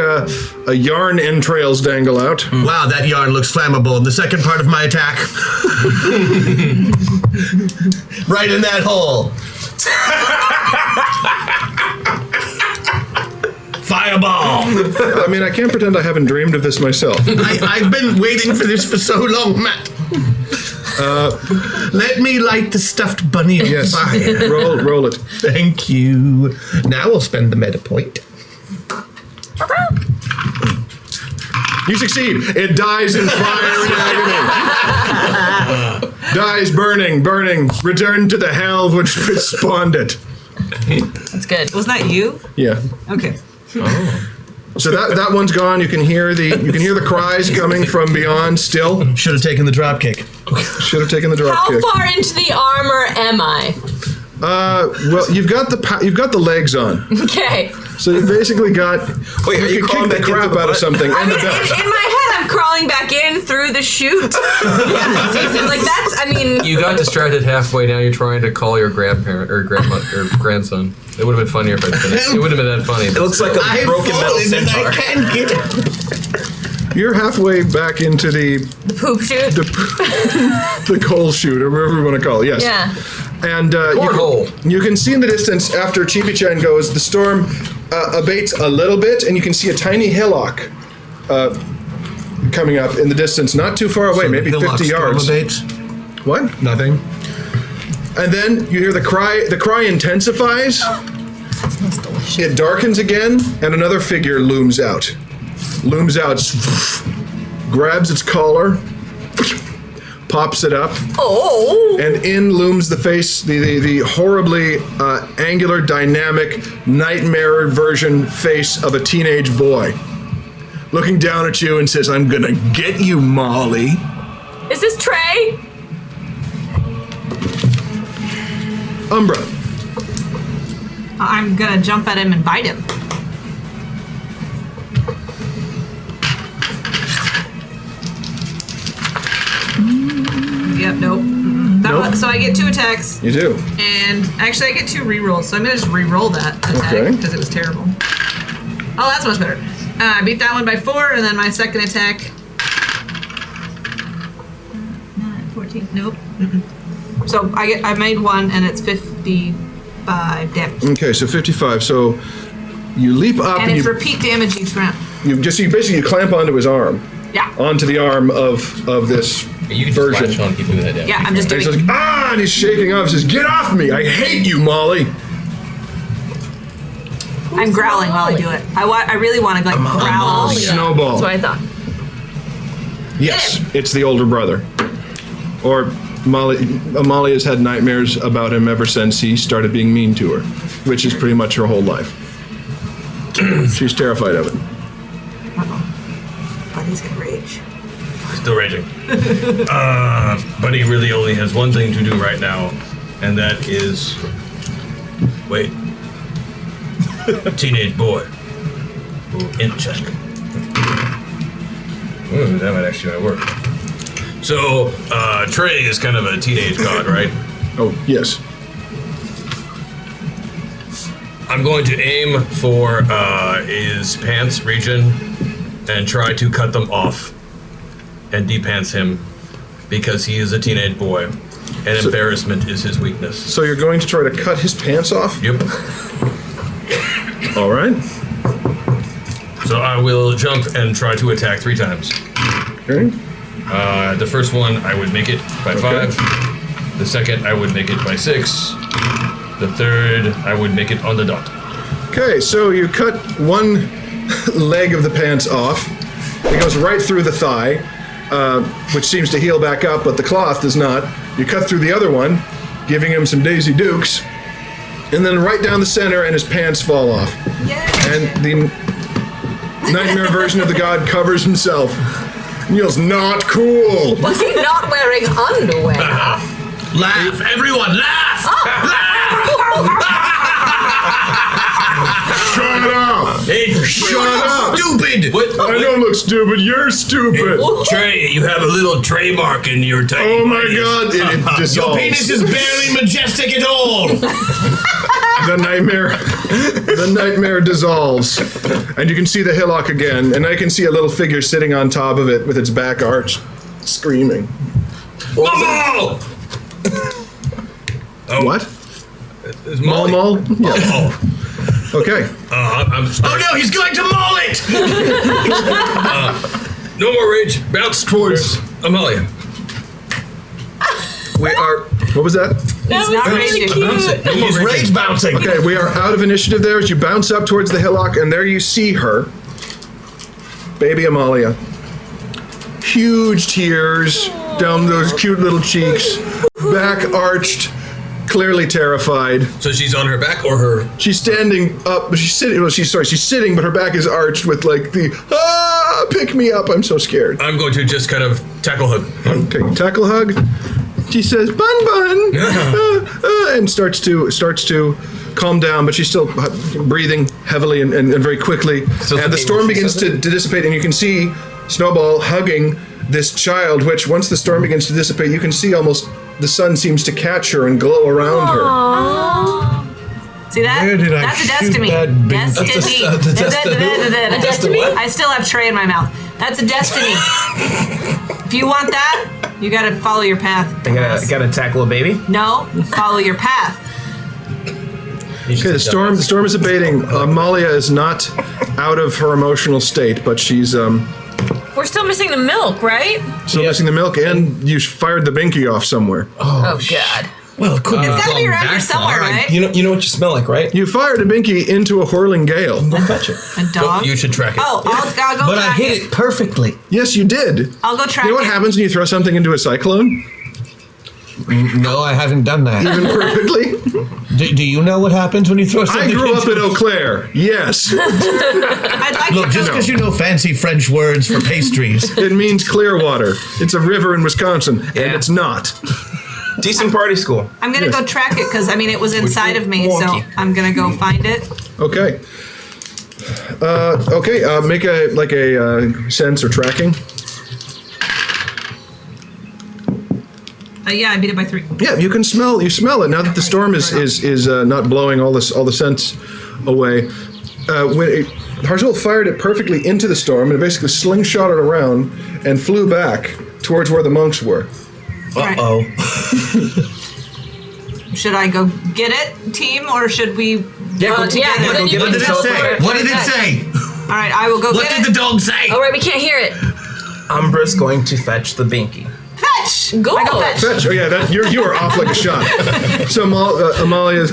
yarn entrails dangle out. Wow, that yarn looks flammable. And the second part of my attack. Right in that hole. Fireball! I mean, I can't pretend I haven't dreamed of this myself. I've been waiting for this for so long, Matt. Let me light the stuffed bunny on Yes, fire. roll it. Thank you. Now we'll spend the meta point. You succeed. It dies in fire and agony. Dies burning. Return to the hell which spawned it. That's good. Wasn't that you? Yeah. Okay. So that one's gone. You can hear the cries coming from beyond. Still, Should have taken the drop kick. should have taken the drop How kick. far into the armor am I? Well, you've got the legs on, Okay. so you basically got. Wait, are you could crawling kick the back into crap the out of butt? something I and the mean, belt. in my head, I'm crawling back in through the chute. So, like that's. I mean, You got distracted halfway. Now you're trying to call your grandparent or grandma or grandson. It would have been funnier if I finished. It would have been that funny. It looks like a broken metal centaur. I can't get it. You're halfway back into the poop chute. the coal chute or whatever you want to call it. Yes. Yeah. And you can see in the distance, after Chibi-chan goes, the storm abates a little bit, and you can see a tiny hillock coming up in the distance, not too far away, maybe 50 yards. What? Nothing. And then you hear the cry. The cry intensifies. It darkens again, and another figure looms out. Grabs its collar, pops it up, and in looms the face, the horribly angular, dynamic, nightmare version face of a teenage boy, looking down at you and says, "I'm gonna get you, Molly." Is this Trey? Umbra. I'm gonna jump at him and bite him. Yep, nope. So I get 2 attacks. You do. And actually I get 2 rerolls, so I'm gonna just reroll that attack because it was terrible. Oh, that's much better. I beat that one by 4, and then my second attack. 9, 14, nope. So I made 1, and it's 55 damage. Okay, so 55. So you leap up, And it's repeat damage each round. you basically clamp onto his arm. Yeah. Onto the arm of this You can version. just latch on people with that down. Yeah, I'm just And doing. he's like, and he's shaking off. He says, "Get off me! I hate you, Molly." I'm growling while I do it. I really want to growl. Snowball. That's what I thought. Yes, it's the older brother. Or Amalia's had nightmares about him ever since he started being mean to her, which is pretty much her whole life. She's terrified of it. But he's gonna rage. Still raging. Buddy really only has one thing to do right now, and that is wait. Teenage boy. Ooh, int check. Ooh, that might actually might work. So, Trey is kind of a teenage god, right? Oh, yes. I'm going to aim for his pants region and try to cut them off and depants him because he is a teenage boy and embarrassment is his weakness. So you're going to try to cut his pants off? Yep. All right. So I will jump and try to attack 3 times. Okay. The first one, I would make it by 5. The second, I would make it by 6. The third, I would make it on the dot. Okay, so you cut one leg of the pants off. It goes right through the thigh, which seems to heal back up, but the cloth does not. You cut through the other one, giving him some Daisy Dukes, and then right down the center, and his pants fall off. And the nightmare version of the god covers himself. Neil's not cool. Was he not wearing underwear? Laugh, everyone, laugh! Shut up! Hey, Shut up! Stupid! What? I don't look stupid. You're stupid. Trey, you have a little Trey mark in your tiny Oh my penis. god! It Your dissolves. penis is barely majestic at all! The nightmare dissolves, and you can see the hillock again, and I can see a little figure sitting on top of it with its back arched, screaming. Momo! What? It's Molly. Mol? Yeah. Oh, Okay. I'm Oh sorry. no, he's going to maul it! No more rage. Bounce towards Amalia. We are. What was that? That was not really raging. Bounce cute. it. No more He's raging. rage bouncing. Okay, we are out of initiative there as you bounce up towards the hillock, and there you see her. Baby Amalia. Huge tears down those cute little cheeks, back arched, clearly terrified. So she's on her back or her? She's standing up, but she's sitting. Well, she's sitting, but her back is arched with like the pick me up. I'm so scared. I'm going to just kind of tackle hug. Okay, tackle hug. She says bun bun, and starts to calm down, but she's still breathing heavily and very quickly. So And the okay, storm when she begins says to dissipate, and you can see Snowball hugging this child. Which once the storm begins to dissipate, you can see almost the sun seems to catch her and glow around her. See that? Where did I That's a shoot destiny. that big- Destiny. A destiny? I still have Trey in my mouth. That's a destiny. If you want that, You gotta follow your path. I gotta tackle a baby? No, follow your path. Okay, the storm is abating. Amalia is not out of her emotional state, but she's We're still missing the milk, right? still missing the milk, and you fired the Binky off somewhere. Oh God. Well, it couldn't It's have gotta be gone around that here somewhere, far. right? You know what you smell like, right? You fired a Binky into a whirling gale. Go fetch it. A dog. You should track it. Oh, I'll go But I track hit it perfectly. Yes, you did. I'll go track You know what it. happens when you throw something into a cyclone? No, I haven't done that. Even perfectly? Do you know what happens when you throw something I grew up into in Eau Claire. Yes. I'd like Look, to just go. because you know fancy French words for pastries. It means clear water. It's a river in Wisconsin, and it's not. Decent party school. I'm gonna go track it because it was inside of me, so Wonky. I'm gonna go find it. Okay. Make a sense or tracking. Yeah, I beat it by 3. Yeah, you can smell. You smell it now that the storm is not blowing all the scents away. When Harzul fired it perfectly into the storm, and it basically slingshotted around and flew back towards where the monks were. Uh-oh. Should I go get it, team, or should we go together? yeah, go get What it. did it say? What did it say? All right, I will go What get did it. the dog say? Oh right, we can't hear it. Umbra's going to fetch the Binky. Fetch! Go. I go fetch. Fetch. Oh yeah, you are off like a shot. So Amalia's.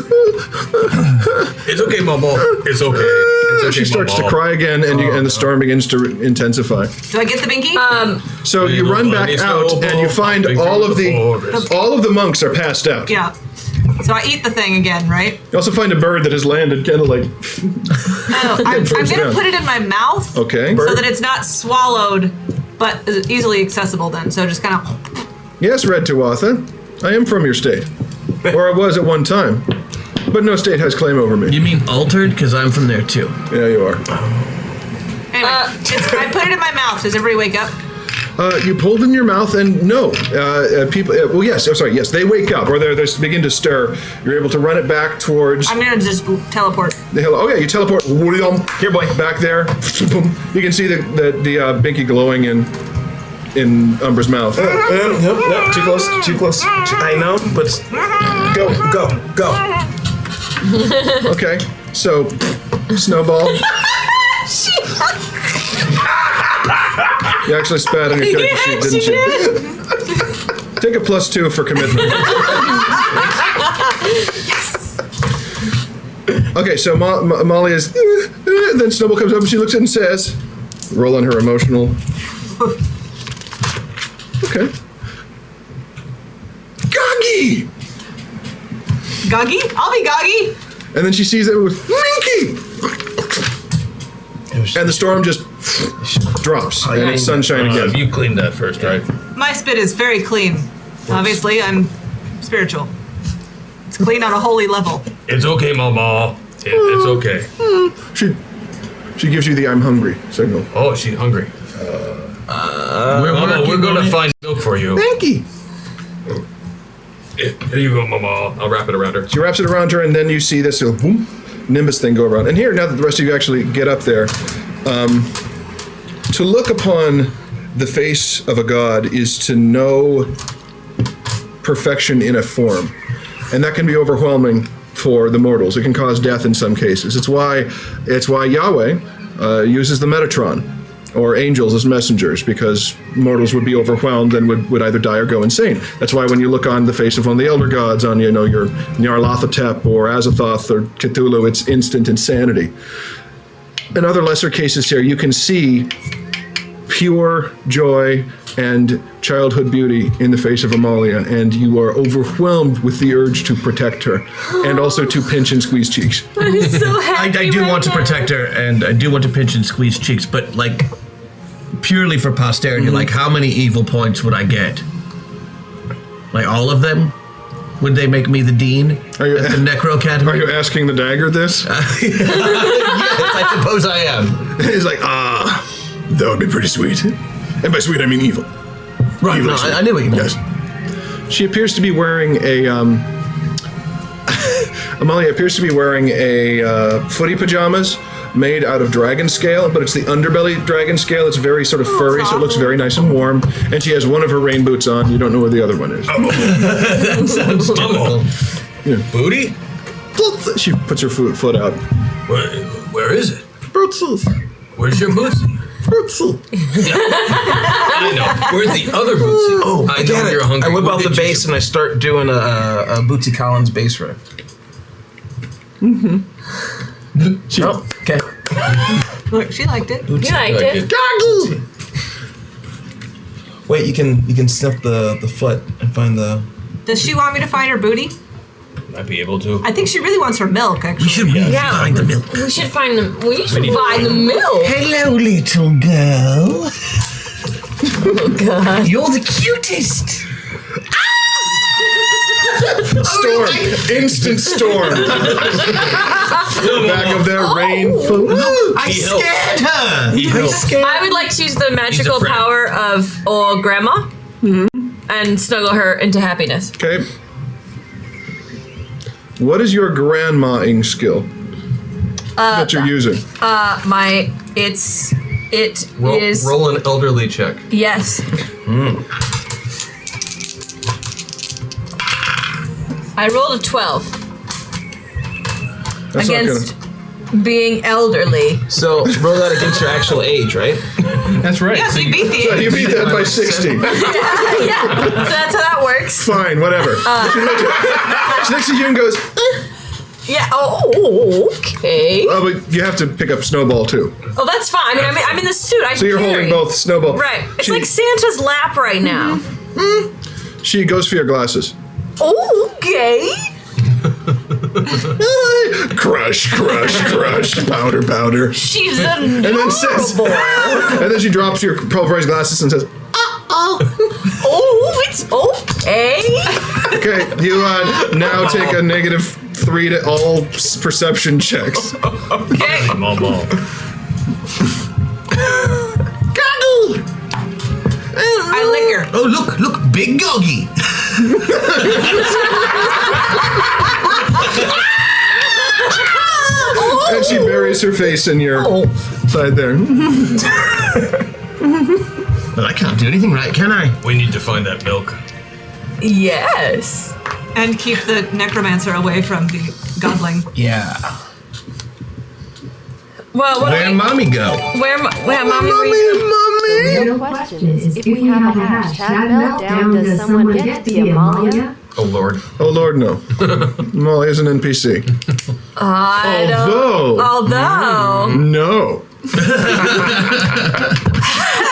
It's okay, Momo. It's okay. It's okay, She starts to Momo. cry again, and the storm begins to intensify. Do I get the Binky? So you run back out, and you find all of the monks are passed out. Yeah. So I eat the thing again, right? You also find a bird that has landed, kind of like. No, I'm First gonna down. put it in my mouth Okay. so that it's not swallowed, but is easily accessible then. So just kind of. Yes, Red Tuatha. I am from your state, or I was at one time, but no state has claim over me. You mean altered? Because I'm from there too. Yeah, you are. Anyway, I put it in my mouth. Does everybody wake up? You pulled in your mouth, and no, people. Well, yes. I'm sorry. Yes, they wake up, or they begin to stir. You're able to run it back towards I'm gonna just teleport. the hill. Oh yeah, you teleport. Here, boy, back there. You can see the Binky glowing in Umbra's mouth. No, too close, too close. I know, but go. Okay, so snowball. You actually spat on your character sheet, didn't you? Take a +2 for commitment. Okay, so Amalia's. Then Snowball comes up and she looks at it and says, roll on her emotional. Okay. Goggy! Goggy? I'll be Goggy. And then she sees it with Minky! And the storm just drops, and it's sunshine again. You cleaned that first, right? My spit is very clean. Obviously, I'm spiritual. It's clean on a holy level. It's okay, Momo. It's okay. She gives you the I'm hungry signal. Oh, she's hungry. Momo, we're gonna find milk for you. Binky! Here you go, Momo. I'll wrap it around her. She wraps it around her, and then you see this little boom, nimbus thing go around. And here, now that the rest of you actually get up there, to look upon the face of a god is to know perfection in a form. And that can be overwhelming for the mortals. It can cause death in some cases. It's why Yahweh uses the Metatron, or angels as messengers, because mortals would be overwhelmed and would either die or go insane. That's why when you look on the face of one of the elder gods, on your Nyarlathotep or Azathoth or Cthulhu, it's instant insanity. In other lesser cases here, you can see pure joy and childhood beauty in the face of Amalia, and you are overwhelmed with the urge to protect her, and also to pinch and squeeze cheeks. I'm so happy. I do right want to now. protect her, and I do want to pinch and squeeze cheeks, but like purely for posterity. Like, how many evil points would I get? Like all of them? Would they make me the dean at the Necro Academy? Are you asking the dagger this? Yes, I suppose I am. He's like, that would be pretty sweet. And by sweet, I mean evil. Right, Evil no, sweet. I knew what you meant. Yes. She appears to be wearing a, Amalia appears to be wearing a footy pajamas, made out of dragon scale, but it's the underbelly dragon scale. It's very sort of furry, so it looks very nice and warm. And she has one of her rain boots on. You don't know where the other one is. That sounds typical. Yeah. Booty? She puts her foot out. Where is it? Brutzels. Where's your bootsy? Brutzel. I know. Where's the other bootsy? Oh, I know you're hungry. I whip We'll out the get you bass some- and I start doing a Bootsy Collins bass riff. Oh, okay. Look, she liked it. You liked it. Goggle! Wait, you can sniff the foot and find the. Does she want me to find her booty? Might be able to. I think she really wants her milk, actually. Yeah. Find the milk. We should find the. We should find the milk. Hello, little girl. Oh God. You're the cutest. Storm. Instant storm. Back of their rain. I scared her. He helped. I would like to use the magical friend. power of Grandma and snuggle her into happiness. Okay. What is your grandma-ing skill that you're using? It is Roll an elderly check. yes. I rolled a 12 That's not against being elderly. So roll that against your actual age, right? That's right. Yes, you beat the gonna. You age. beat that by 60. Yeah, so that's how that works. Fine, whatever. She looks at you and goes, Yeah. Oh, okay. oh, but you have to pick up Snowball too. Oh, that's fine. I mean, I'm in the suit. I So you're carry. holding both Snowball. Right. It's She- like Santa's lap right now. She goes for your glasses. Okay. Crush, crush, crush, powder, powder. She's And then says, adorable. and then she drops your pulverized glasses and says, Oh, it's okay. okay, you now take a -3 to all perception checks. Okay. Momo. I lick her. Oh, look, big goggy. And she buries her face in your side there. Well, I can't do anything right, can I? We need to find that milk. Yes. And keep the necromancer away from the godling. Yeah. Well, what Where'd do we, mommy go? where, mommy, where you go? The real question is, if we have a hashtag meltdown, does someone get to be Amalia? Oh Lord. Oh Lord, no. Molly is an NPC. Although. No.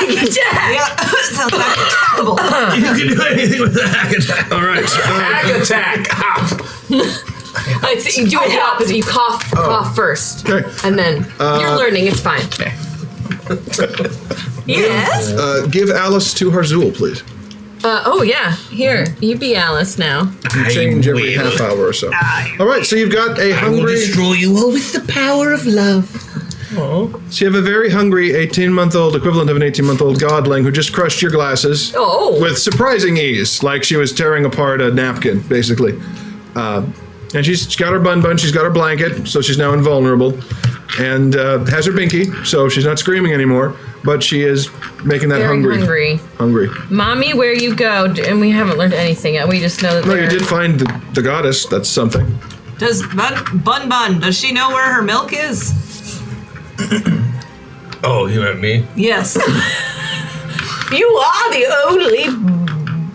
Yeah, sounds like attackable. You can do anything with the hack attack. All right. Hack attack. Like, so you do it the opposite. You cough first. Okay. And then you're learning. It's fine. Yes? Give Alice to Harzul, please. Oh, yeah. Here. You be Alice now. You change every half hour or so. All right, so you've got a I will hungry... destroy you all with the power of love. So you have a very hungry 18-month-old, equivalent of an 18-month-old godling who just crushed your glasses Oh. with surprising ease, like she was tearing apart a napkin, basically. And she's got her bun, she's got her blanket, so she's now invulnerable, and has her binky, so she's not screaming anymore, but she is making that Very hungry. hungry. Mommy, where you go? And we haven't learned anything yet. We just know that No, they're... you did find the goddess, that's something. Does Bun, does she know where her milk is? Oh, you meant me? Yes. You are the only...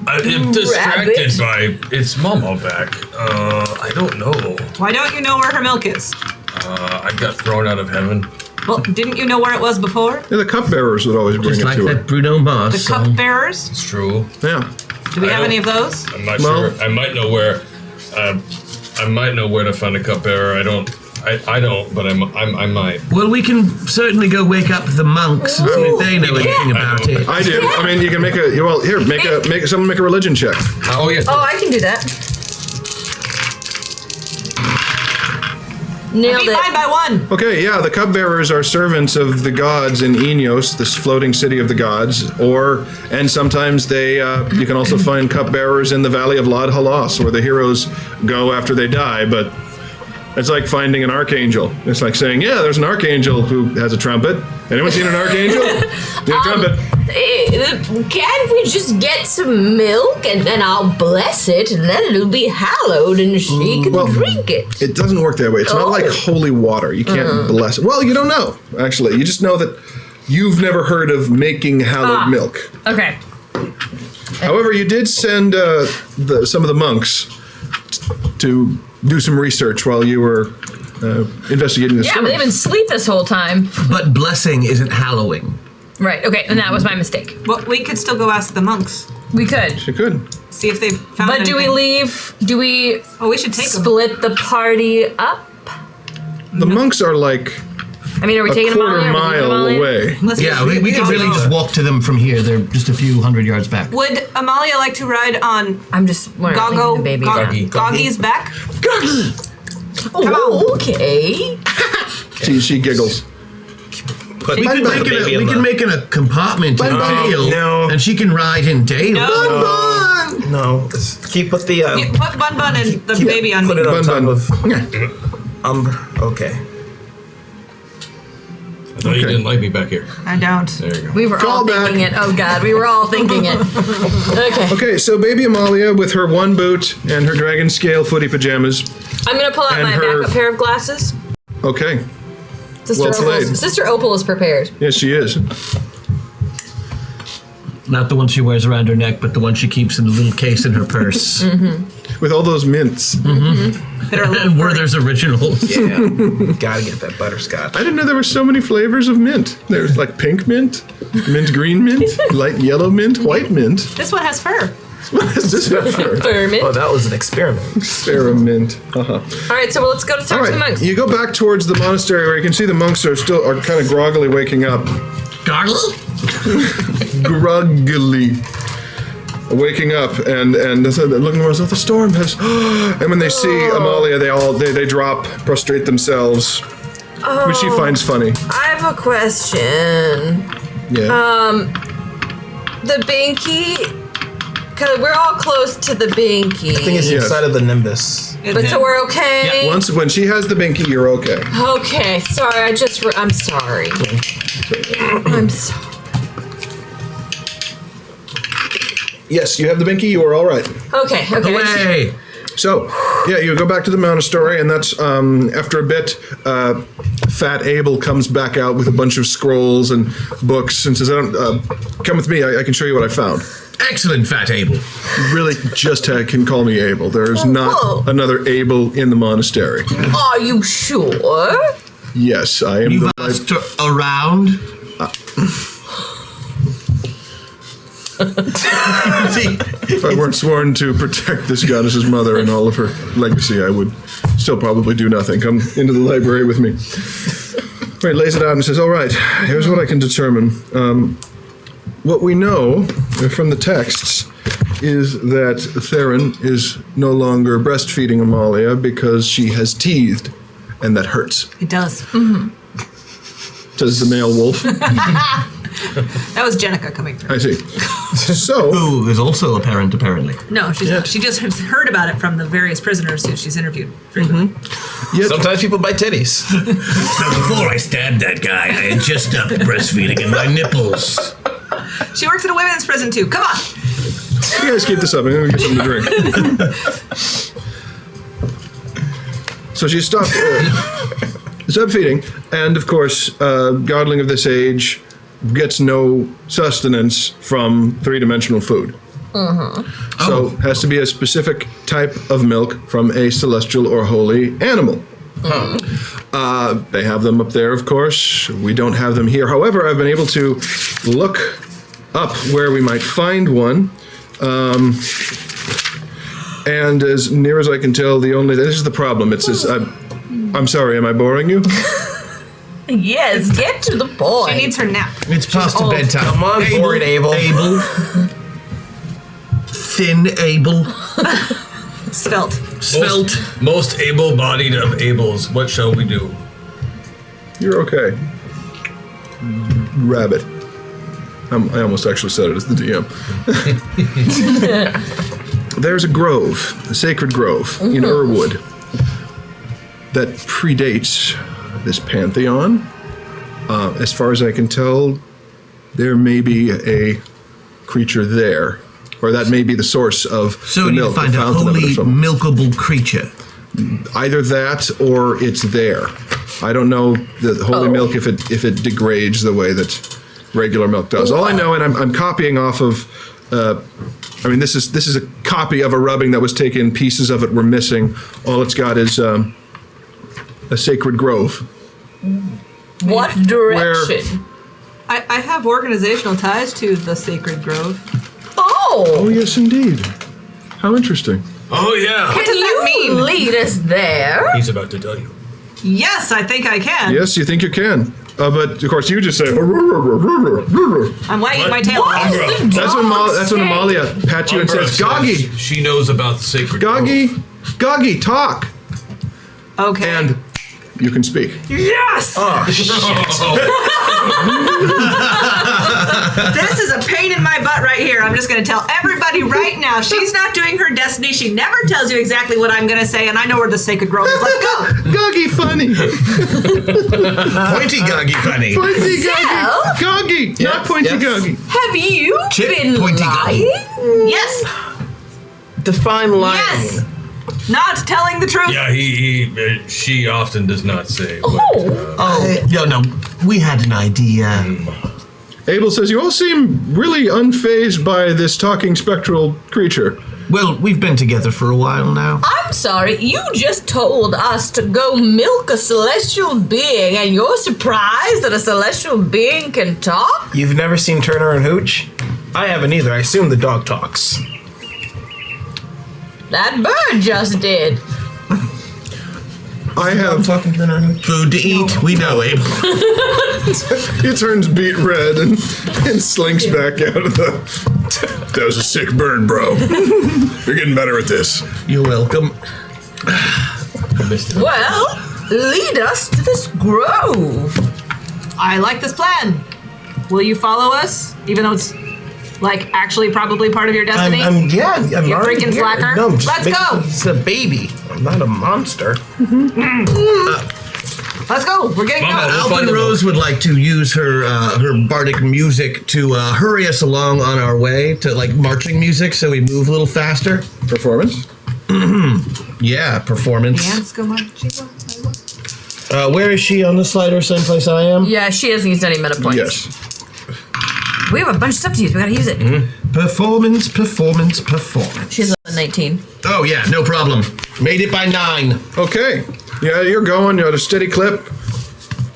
I'm distracted by it's Momo back. I don't know. Why don't you know where her milk is? I got thrown out of heaven. Well, didn't you know where it was before? Yeah, the cupbearers would always bring Just it like to her. that Bruno Mars The song. cupbearers? It's true. Yeah. Do we I have don't- any of those? I'm not Well- sure. I might know where. I might know where to find a cupbearer. I don't, but I might. Well, we can certainly go wake up the monks and see if they know anything about it. I do. I mean, you can make a, well, here, someone make a religion check. Oh yeah. Oh, I can do that. Nailed Beat mine it. by 1. Okay, yeah, the cupbearers are servants of the gods in Enos, this floating city of the gods, and sometimes they, you can also find cupbearers in the Valley of Lod Halas, where the heroes go after they die, but It's like finding an archangel. It's like saying, yeah, there's an archangel who has a trumpet. Anyone seen an archangel? Need a trumpet. Can't we just get some milk and then I'll bless it and then it'll be hallowed and she can drink it? It doesn't work that way. It's not like holy water. You can't bless it. Well, you don't know, actually. You just know that you've never heard of making hallowed milk. Okay. However, you did send some of the monks to do some research while you were investigating the Yeah, story. but they've been asleep this whole time. But blessing isn't hallowing. Right, okay, and that was my mistake. Well, we could still go ask the monks. We could. You could. See if they've found But do we anything. leave? Do we Oh, we should take them. split the party up? The monks are like I mean, are we a taking quarter Amalia? mile away. Yeah, we could really just walk to them from here. They're just a few hundred yards back. Would Amalia like to ride on I'm just Goggo, the baby. Goggy's back? Oh, okay. She giggles. We can make it a compartment in Dale, No. and she can ride in Dale. No, keep with the. You put Bun Bun and the baby on Put me. it on Bun top Bun. of. Okay. I thought you didn't like me back here. I don't. There you go. We were all Call thinking back. it. Oh, God, we were all thinking it. Okay. Okay, so baby Amalia with her one boot and her dragon scale footy pajamas. I'm going to pull out And my her- backup pair of glasses. Okay, Sister, Well played. Sister Opal is prepared. yes, she is. Not the one she wears around her neck, but the one she keeps in a little case in her purse. With all those mints. And Werther's originals. Yeah. Gotta get that butterscotch. I didn't know there were so many flavors of mint. There's like pink mint, mint green mint, light yellow mint, white mint. This one has fur. What is this for? Vermin. Oh, that was an experiment. Experiment. Uh-huh. All right, so let's go to talk All to the right, monks. you go back towards the monastery where you can see the monks are kind of groggily waking up. Gargle? Groggily waking up and so they're looking around. Oh, the storm has. And when they see Amalia, they drop, prostrate themselves, which she finds funny. I have a question. Yeah. The Binky, because we're all close to the Binky. I think it's Yes. inside of the nimbus. But so we're okay? When she has the binky, you're okay. Okay, sorry, I'm sorry. I'm sorry. Yes, you have the binky. You are all right. Okay. Away! So, yeah, you go back to the monastery, and that's after a bit. Fat Abel comes back out with a bunch of scrolls and books and says, "Come with me. I can show you what I found." Excellent, Fat Abel. You really just can call me Abel. There is not another Abel in the monastery. Are you sure? Yes, I am. You've asked around? If I weren't sworn to protect this goddess's mother and all of her legacy, I would still probably do nothing. Come into the library with me. Right, lays it out and says, "All right, here's what I can determine. What we know from the texts is that Theron is no longer breastfeeding Amalia because she has teethed, and that hurts," It does. says the male wolf. That was Jenica coming through. I see. So, Who is also a parent, apparently. No, she's not. She just has heard about it from the various prisoners who she's interviewed. yet Sometimes people bite titties. So before I stabbed that guy, I had just stopped breastfeeding and my nipples. She works in a women's prison too. Come on. you guys keep this up. I'm going to get something to drink. So she stopped feeding, and of course, Godling of this age gets no sustenance from three-dimensional food. So has to be a specific type of milk from a celestial or holy animal. They have them up there, of course. We don't have them here. However, I've been able to look up where we might find one. And as near as I can tell, this is the problem. It's this. I'm sorry, am I boring you? Yes, get to the point. She needs her nap. It's past the bedtime. Come on, bored Abel. Thin Abel. Svelte. Most able-bodied of Abels. What shall we do? You're okay. Rabbit. I almost actually said it as the DM. There's a grove, a sacred grove in Irwood. that predates this pantheon. As far as I can tell, there may be a creature there, or that may be the source of So the we need milk. to find the a fountain of it or holy, something. milkable creature. Either that or it's there. I don't know the holy milk if it degrades the way that regular milk does. All I know, and I'm copying off of. This is a copy of a rubbing that was taken. Pieces of it were missing. All it's got is a sacred grove. What direction? I have organizational ties to the Sacred Grove. Oh yes, indeed. How interesting. Oh yeah. What does that mean? Lead us there. He's about to tell you. Yes, I think I can. Yes, you think you can. But of course, you just say. I'm wagging my tail. That's when Amalia pats you and Umbra says, "Goggy, she knows about the sacred. Goggy, talk." Okay. And you can speak. Yes! Oh, This is a pain in my butt right here. I'm just going to tell everybody right now. She's not doing her destiny. She never tells you exactly what I'm going to say, and I know where the Sacred Grove is. Let's go. Goggy funny. Pointy Goggy funny. Pointy Well? Goggy. Not pointy Goggy. Have you Chip, been pointy lying? Yes. Define lying. Yes. Not telling the truth. Yeah, she often does not say. No, we had an idea. Abel says, "You all seem really unfazed by this talking spectral creature." Well, we've been together for a while now. I'm sorry, you just told us to go milk a celestial being, and you're surprised that a celestial being can talk? You've never seen Turner and Hooch? I haven't either. I assume the dog talks. That bird just did. I have fucking Turner and Hooch. Food to eat, we know, Abel. He turns beet red and slinks back out of the. That was a sick bird, bro. You're getting better at this. You're welcome. Well, lead us to this grove. I like this plan. Will you follow us? Even though it's, like, actually probably part of your destiny? I'm You already freaking here. slacker. No, I'm just Let's making- go. It's a baby. I'm not a monster. Let's go. We're getting Mama, going. we'll Alvin find the Rose would like to use her bardic music to hurry us along on our way to like marching music, so we move a little faster. Performance. Yeah, performance. Dance, go marching. Where is she on the slider? Same place I am? Yeah, she hasn't used any meta points. Yes. We have a bunch of stuff to use. We gotta use it. Performance. She's a 19. Oh yeah, no problem. Made it by 9. Okay. Yeah, you're going. You're at a steady clip.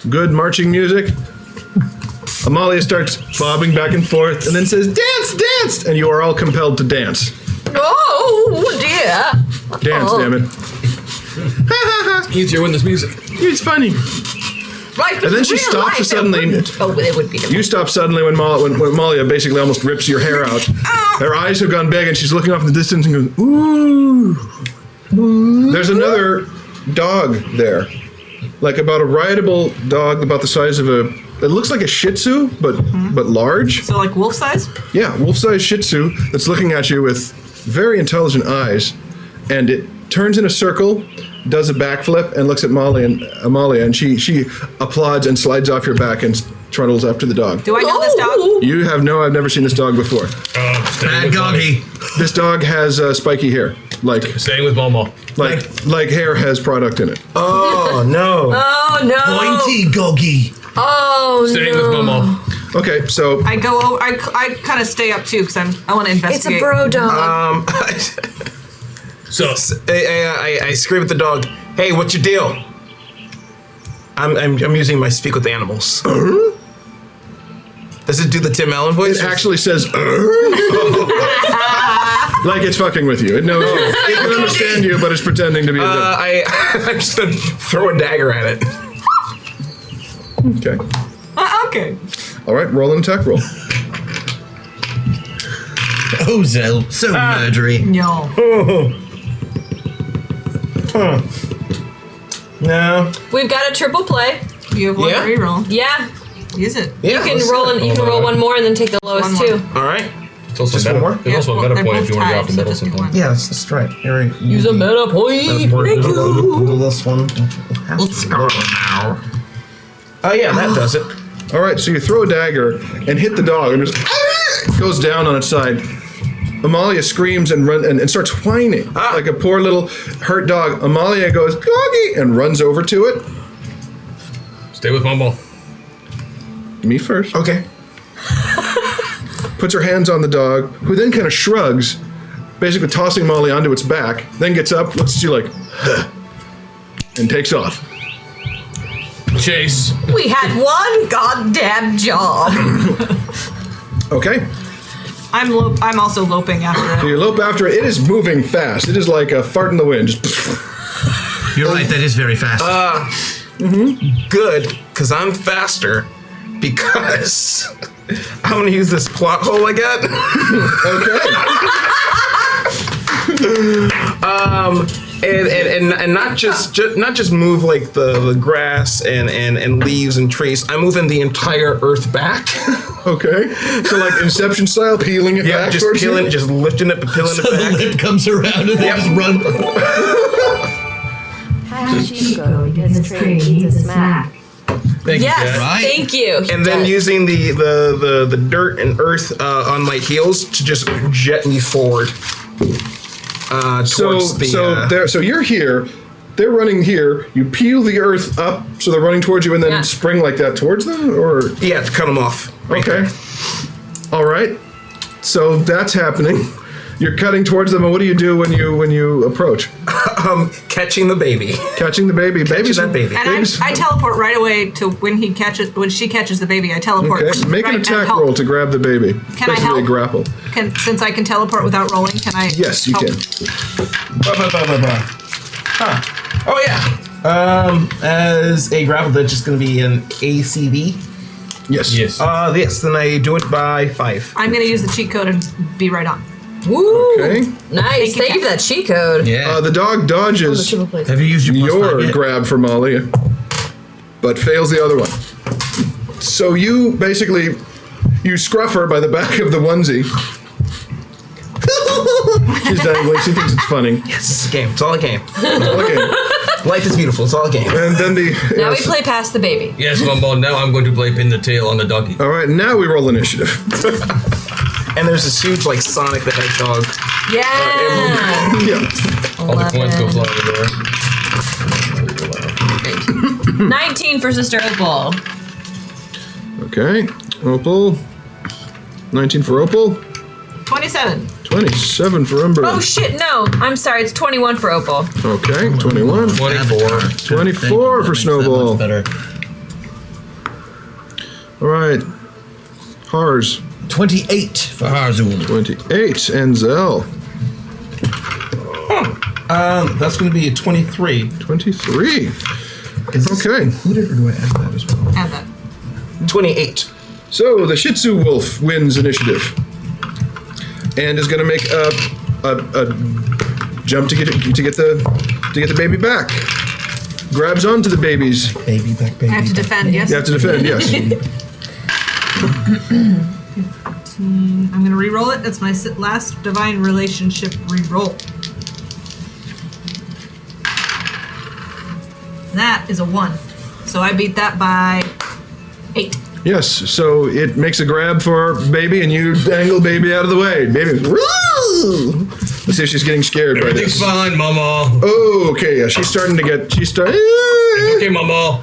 Good marching music. Amalia starts bobbing back and forth and then says, "Dance, dance!" And you are all compelled to dance. Oh dear. Dance, damn it. Easier when there's music. It's funny. Right, And then she real stops life, suddenly. it would be. You stop suddenly when Amalia basically almost rips your hair out. Her eyes have gone big and she's looking off in the distance and goes, "Ooh." There's another dog there. Like about a rideable dog about the size of a... It looks like a Shih Tzu, but large. So, like, wolf size? Yeah, wolf-sized Shih Tzu that's looking at you with very intelligent eyes. And it turns in a circle, does a backflip, and looks at Amalia, and she applauds and slides off your back and trundles after the dog. Do I know this dog? I've never seen this dog before. Bad Goggy. This dog has spiky hair. Staying with Momo. Like hair has product in it. Oh, no. Oh no. Pointy Goggy. Oh Staying with Momo. Okay, so I go over, I kind of stay up too because I want to It's a investigate. bro dog. So I scream at the dog, "Hey, what's your deal?" I'm using my speak with animals. Does it do the Tim Allen voice? it actually says, like it's fucking with you. It knows you. It can understand you, but it's pretending to be a dog. I'm just gonna throw a dagger at it. Okay. Okay. All right, roll an attack roll. Oh, Zell, so murdery. No. No. We've got a triple play. You have one Yeah? reroll. Yeah. Use it. Yeah, You can roll one more and then take the lowest One two. more. All right. It's also Just meta, one more? there's also a meta they're point both if you want to drop tied, the so middle just do sometime. one. Yeah, that's right. Here, Use a meta point. Thank you. Do this one. Let's go now. Oh yeah, that does it. All right, so you throw a dagger and hit the dog, and it just goes down on its side. Amalia screams and starts whining like a poor little hurt dog. Amalia goes "Goggy" and runs over to it. Stay with Mumble. Me first. Okay. Puts her hands on the dog, who then kind of shrugs, basically tossing Molly onto its back. Then gets up, looks at you like, huh, and takes off. Chase. We had one goddamn job. Okay. I'm also loping after So it. you lope after it. It is moving fast. It is like a fart in the wind. Just You're right, that is very fast. Good, because I'm faster. Because I'm gonna use this plot hole I got. and not just move like the grass and leaves and trees. I'm moving the entire earth back. Okay. So like Inception style, peeling it back. Just peeling, just lifting it, peeling it back. The lip comes around and they just run. Hachiko, because the train needs a smack. Thank Yes, you, Jack. Right. thank you. And then using the dirt and earth on my heels to just jet me forward. So you're here. They're running here. You peel the earth up, so they're running towards you, and then Yeah. spring like that towards them, or Yeah, to cut them off. okay. All right. So that's happening. You're cutting towards them, and what do you do when you approach? Catching the baby. Catching the baby. Babies. that baby. And babies- I teleport right away to when she catches the baby. I teleport. Okay. Make right an and attack help. roll to grab the baby. Can I Basically help? a grapple. Since I can teleport without rolling, can I? Yes, you help? can. Oh yeah. As a grapple, that's just going to be an ACV. Yes. Yes. Yes. Then I do it by 5. I'm gonna use the cheat code and be right on. Woo! Okay. Nice. Thank you for that cheat code. Yeah. The dog dodges Have you used your plus 5 yet? grab for Molly, but fails the other one. So you basically scruff her by the back of the onesie. She's dangling. She thinks it's funny. Yes, it's a game. It's all a game. Okay. Life is beautiful. It's all a game. And then Now we play past the baby. Yes, Mumble. Now I'm going to play pin the tail on the doggy. All right, now we roll initiative. And there's this huge like Sonic the Hedgehog. Yeah. Yeah. All the coins go flying in there. 19 for Sister Opal. Okay. Opal. 19 for Opal. 27. 27 for Umber. Oh shit, no. I'm sorry, it's 21 for Opal. Okay. 21. 24. 24 for Snowball. Better. All right. Hars. 28 for Harzul. 28. And Zell. That's going to be a 23. 23. Okay. Included, or do I add that as well? Add that. 28. So the Shih Tzu Wolf wins initiative, and is going to make a jump to get the baby back. Grabs onto the baby's. Baby back, baby. I have to defend. Yes. You have to defend. Yes. I'm gonna re-roll it. That's my last divine relationship re-roll. That is a 1. So I beat that by 8. Yes. So it makes a grab for baby, and you dangle baby out of the way. Baby. Woo! Let's see if she's getting scared by Everything's this. fine, Mama. Oh, okay. Yeah, she's starting to get. It's okay, Mama.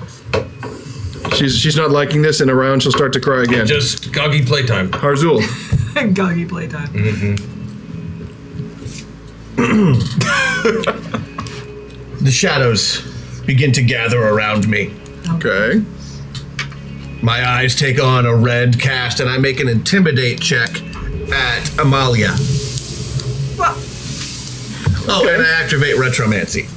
She's not liking this, and around she'll start to cry again. Just goggy playtime. Harzul. Goggy playtime. The shadows begin to gather around me. Okay. My eyes take on a red cast, and I make an intimidate check at Amalia. Well, Oh, and I activate retromancy.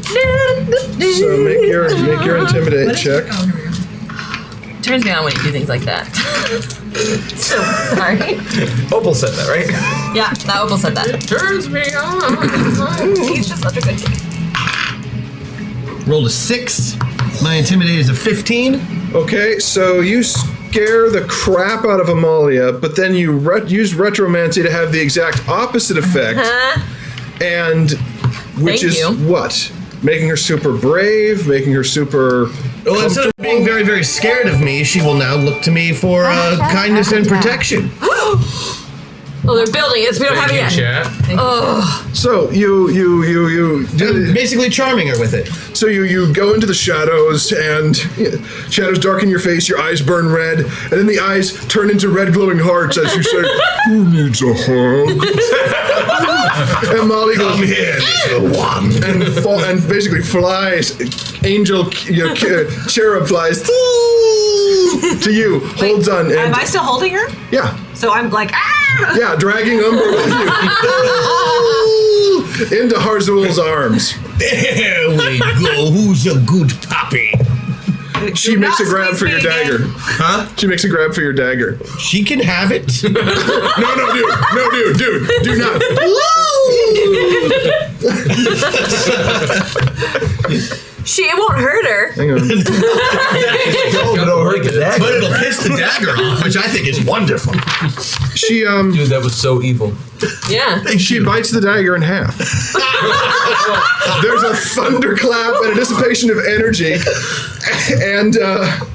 So make your intimidate check. oh, here we go. Turns me on when you do things like that. So sorry. Opal said that, right? Yeah, that Opal said that. Turns me on. He's just such a good kid. Rolled a 6. My intimidate is a 15. Okay, so you scare the crap out of Amalia, but then you use retromancy to have the exact opposite effect. And which Thank is you. what? Making her super brave, making her super. Well, instead of being very, very scared of me, she will now look to me for kindness and protection. Oh, they're building it. So we don't have it yet. Chat. So you Basically charming her with it. So you go into the shadows, and shadows darken your face, your eyes burn red, and then the eyes turn into red glowing hearts as you say, "Who needs a hug?" And Molly goes, "Come here, little one," and basically flies, angel cherub flies to you, holds on. And, Am I still holding her? yeah. So I'm like, ah! Yeah, dragging Umbra with you into Harzul's arms. There we go. Who's a good puppy? She makes a grab for your dagger. Huh? She makes a grab for your dagger. She can have it. No, dude, do not. It won't hurt her. Hang on. But it'll piss the dagger off, which I think is wonderful. She Dude, that was so evil. Yeah. she bites the dagger in half. There's a thunderclap and a dissipation of energy, and That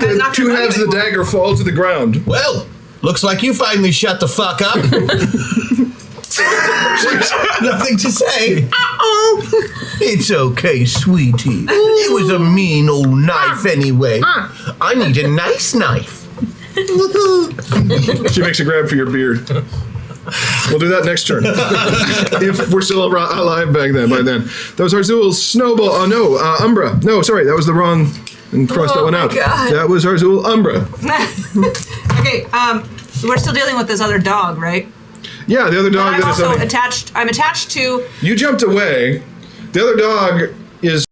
guy's not two gonna halves of the anymore. dagger fall to the ground. Well, looks like you finally shut the fuck up. Nothing to say. It's okay, sweetie. It was a mean old knife anyway. I need a nice knife. She makes a grab for your beard. We'll do that next turn. If we're still alive by then. That was Harzul's snowball. Oh no, Umbra. No, sorry, that was the wrong. And cross that one out. God. That was Harzul Umbra. Okay, we're still dealing with this other dog, right? Yeah, the other dog I'm that is also on. attached. I'm attached to. You jumped away. The other dog is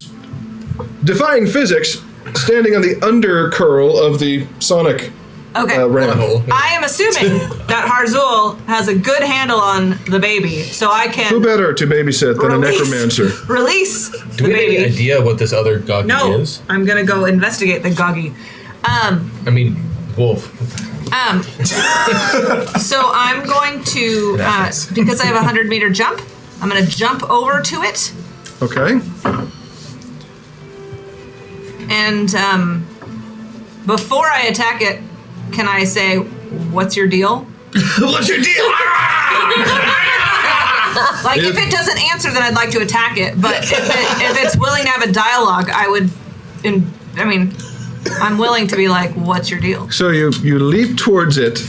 defying physics, standing on the under curl of the sonic Okay. ram. I am assuming that Harzul has a good handle on the baby, so I can Who better to babysit than a Release. necromancer? release Do the we have any baby. idea what this other Goggy No, is? I'm gonna go investigate the Goggy. I mean, wolf. So I'm going to, because I have a 100-meter jump, I'm going to jump over to it, Okay. and before I attack it, can I say, "What's your deal?" What's your deal? Like, if it doesn't answer, then I'd like to attack it. But if it's willing to have a dialogue, I'm willing to be like, "What's your deal?" So you leap towards it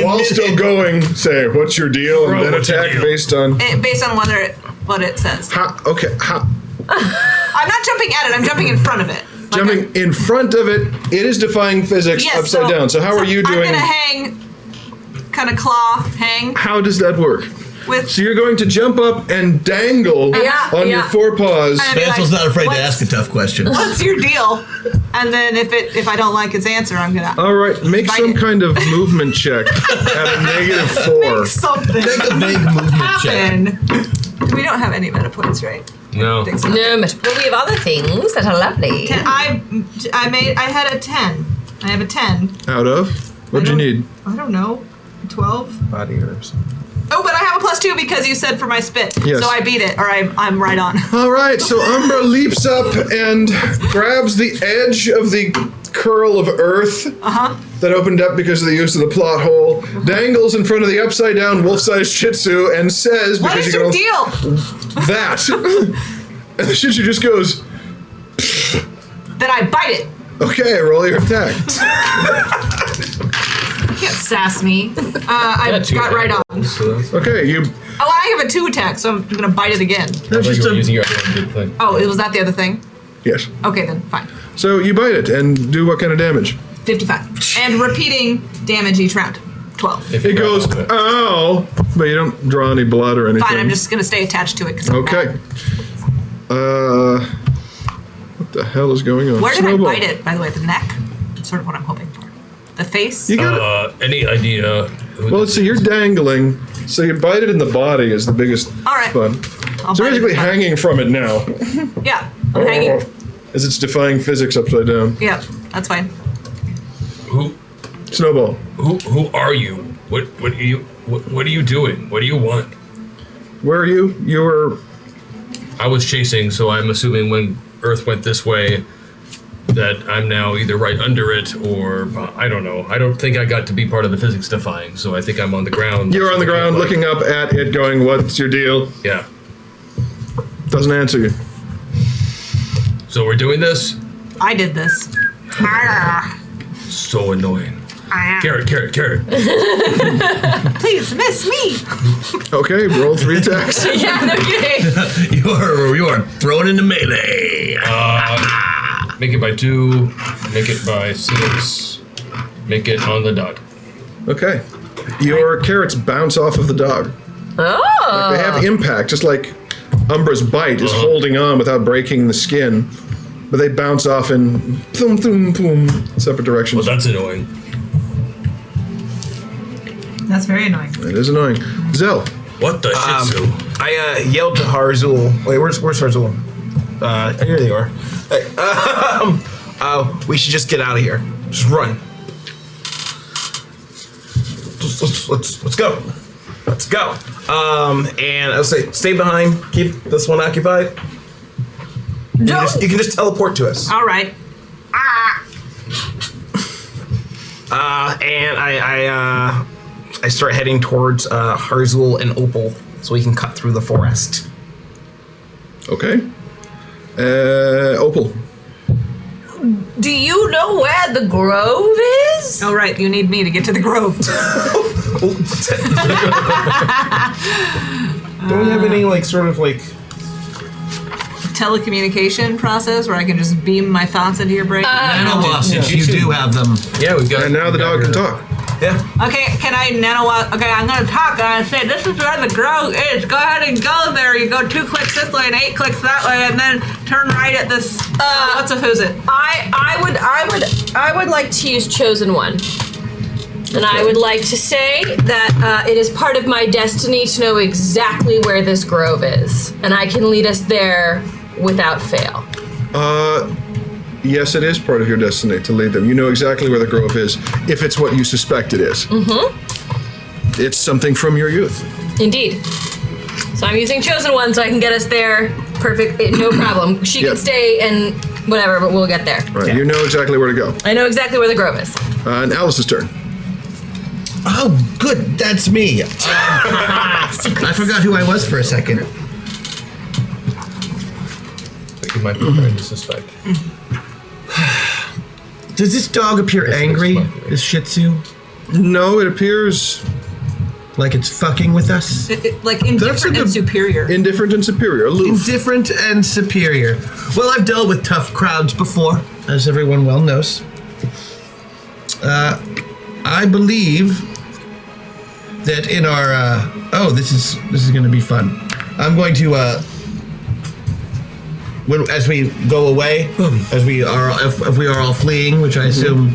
while still going. Say, "What's your deal?" and then what's your attack deal? based on. Based on what it says. Okay. I'm not jumping at it. I'm jumping in front of it. Like Jumping in front of it, it is defying physics Yes, upside down. So how are you doing? I'm gonna hang, kind of claw, hang How does that work? with. So you're going to jump up and dangle on your forepaws. And be Vansel's like, not afraid to "What's- ask a tough question. What's your deal?" And then if I don't like its answer, I'm gonna All right, make Bite some it. kind of movement check at a -4. something Make a vague movement check. happen. We don't have any meta points, right? No. Think so. No, but we have other things that are lovely. I had a 10. I have a 10. Out of? What'd you need? I don't know. 12. Body herbs. Oh, but I have a +2 because you said for my spit. Yes. So I beat it, or I'm right on. All right, so Umbra leaps up and grabs the edge of the curl of earth that opened up because of the use of the plot hole, dangles in front of the upside down wolf-sized Shih Tzu, and says, What because is you your can deal? that. And the Shih Tzu just goes, Then I bite it. okay, roll your attack. You can't sass me. I got right on. Okay, you. Oh, I have a 2 attack, so I'm gonna bite it again. That's just a. using your other good thing. Oh, was that the other thing? Yes. Okay, then fine. So you bite it and do what kind of damage? 55. And repeating damage each round. 12. It goes, ow, but you don't draw any blood or anything. Fine, I'm just gonna stay attached to it. 'Cause I'm Okay. mad. What the hell is going on? Where did Snowball. I bite it, by the way? The neck? That's sort of what I'm hoping for. The face? You got Any idea? Who Well, let's see, you're dangling, so you bite it in the body is the biggest All right. fun. I'll So bite it basically in the body. hanging from it now. Yeah. I'm hanging. As it's defying physics upside down. Yep, that's fine. Who? Snowball. Who are you? What are you? What are you doing? What do you want? Where are you? You're. I was chasing, so I'm assuming when Earth went this way, that I'm now either right under it or I don't know. I don't think I got to be part of the physics defying, so I think I'm on the ground. You're on the ground looking up at it going, what's your deal? Yeah. Doesn't answer you. So we're doing this? I did this. So annoying. Carrot. Please miss me. Okay, roll 3 attacks. Yeah, no kidding. You are thrown into melee. Make it by 2, make it by 6, make it on the dot. Okay. Your carrots bounce off of the dog. Oh. They have impact, just like Umbra's bite is holding on without breaking the skin. But they bounce off in boom, boom, boom, separate directions. Well, that's annoying. That's very annoying. It is annoying. Zell. What the shih tzu? I yelled to Harzul. Wait, where's Harzul? Here they are. Hey, we should just get out of here. Just run. Let's go. Let's go. And I'll say, stay behind. Keep this one occupied. You can just teleport to us. All right. And I start heading towards Harzul and Opal so we can cut through the forest. Okay. Opal. Do you know where the grove is? Oh, right. You need me to get to the grove. Don't we have any sort of telecommunication process where I can just beam my thoughts into your brain? Nanowalks, if you do have them. Yeah, we've got. And now the dog can talk. Yeah. Okay, can I nanowalk? Okay, I'm gonna talk and I say, this is where the grove is. Go ahead and go there. You go 2 clicks this way and 8 clicks that way, and then turn right at this. Who's it? I would like to use Chosen One. And I would like to say that it is part of my destiny to know exactly where this grove is. And I can lead us there without fail. Yes, it is part of your destiny to lead them. You know exactly where the grove is, if it's what you suspect it is. Mm-hmm. It's something from your youth. Indeed. So I'm using Chosen One so I can get us there. Perfect. No problem. She can stay and whatever, but we'll get there. Right, you know exactly where to go. I know exactly where the grove is. And Alice's turn. Oh, good. That's me. I forgot who I was for a second. You might be trying to suspect. Does this dog appear angry, this Shih Tzu? No, it appears like it's fucking with us. Like indifferent and superior. Indifferent and superior. Aloof. Indifferent and superior. Well, I've dealt with tough crowds before, as everyone well knows. I believe that in our this is going to be fun. I'm going to as we go away, as we are if we are all fleeing, which I assume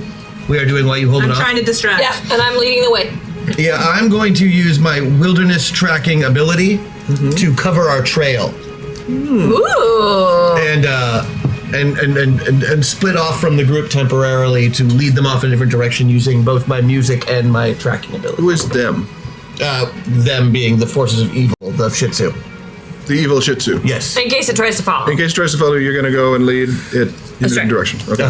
we are doing while you hold it off. I'm trying to distract. Yeah, and I'm leading the way. Yeah, I'm going to use my wilderness tracking ability to cover our trail. Ooh. And split off from the group temporarily to lead them off in a different direction using both my music and my tracking ability. Who is them? Them being the forces of evil, the Shih Tzu. The evil Shih Tzu. Yes. In case it tries to follow. In case it tries to follow you, you're going to go and lead it in a different direction. Okay.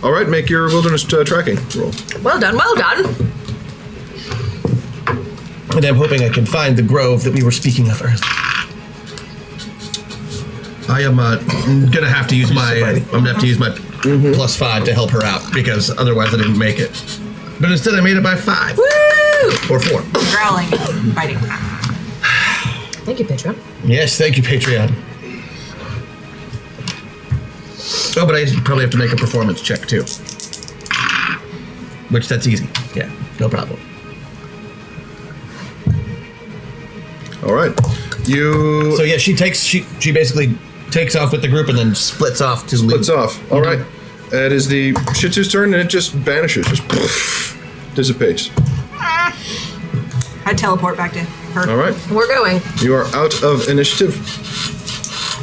All right, make your wilderness tracking roll. Well done, well done. And I'm hoping I can find the grove that we were speaking of earlier. I am gonna have to use my +5 to help her out because otherwise I didn't make it. But instead I made it by 5. Woo! Or 4. Growling and biting. Thank you, Patreon. Yes, thank you, Patreon. Oh, but I probably have to make a performance check too. Which that's easy. Yeah, no problem. All right. So yeah, she basically takes off with the group and then splits off to leave. Splits off. All right. It is the Shih Tzu's turn, and it just vanishes, just poof, dissipates. I teleport back to her. All right. We're going. You are out of initiative.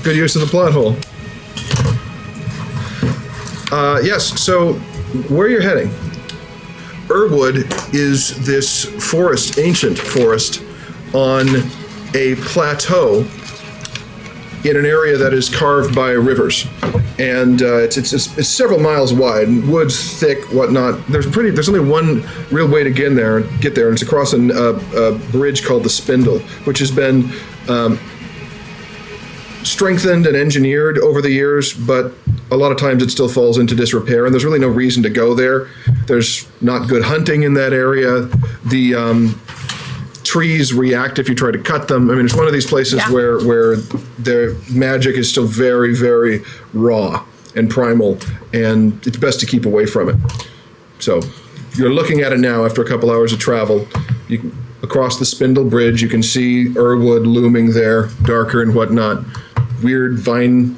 Good use of the plot hole. Yes, so where you're heading, Irwood is this forest, ancient forest, on a plateau in an area that is carved by rivers, and it's several miles wide, and woods thick, whatnot. There's only one real way to get there, and it's across a bridge called the Spindle, which has been strengthened and engineered over the years, but a lot of times it still falls into disrepair, and there's really no reason to go there. There's not good hunting in that area. The trees react if you try to cut them. I mean, it's one of these places where their magic is still very, very raw and primal, and it's best to keep away from it. So you're looking at it now after a couple hours of travel. Across the Spindle Bridge, you can see Irwood looming there, darker and whatnot. Weird viney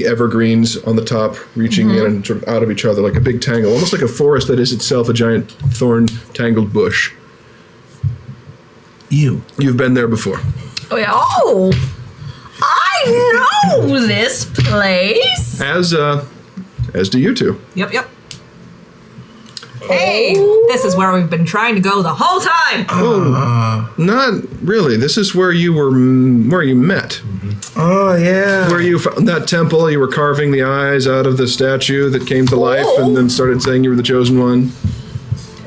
evergreens on the top, reaching in and sort of out of each other like a big tangle, almost like a forest that is itself a giant thorn-tangled bush. You've been there before. Oh, yeah. Oh, I know this place. As do you two. Yep. Hey, this is where we've been trying to go the whole time. Not really. This is where you met. Oh, yeah. Where you found that temple, you were carving the eyes out of the statue that came to life and then started saying you were the chosen one.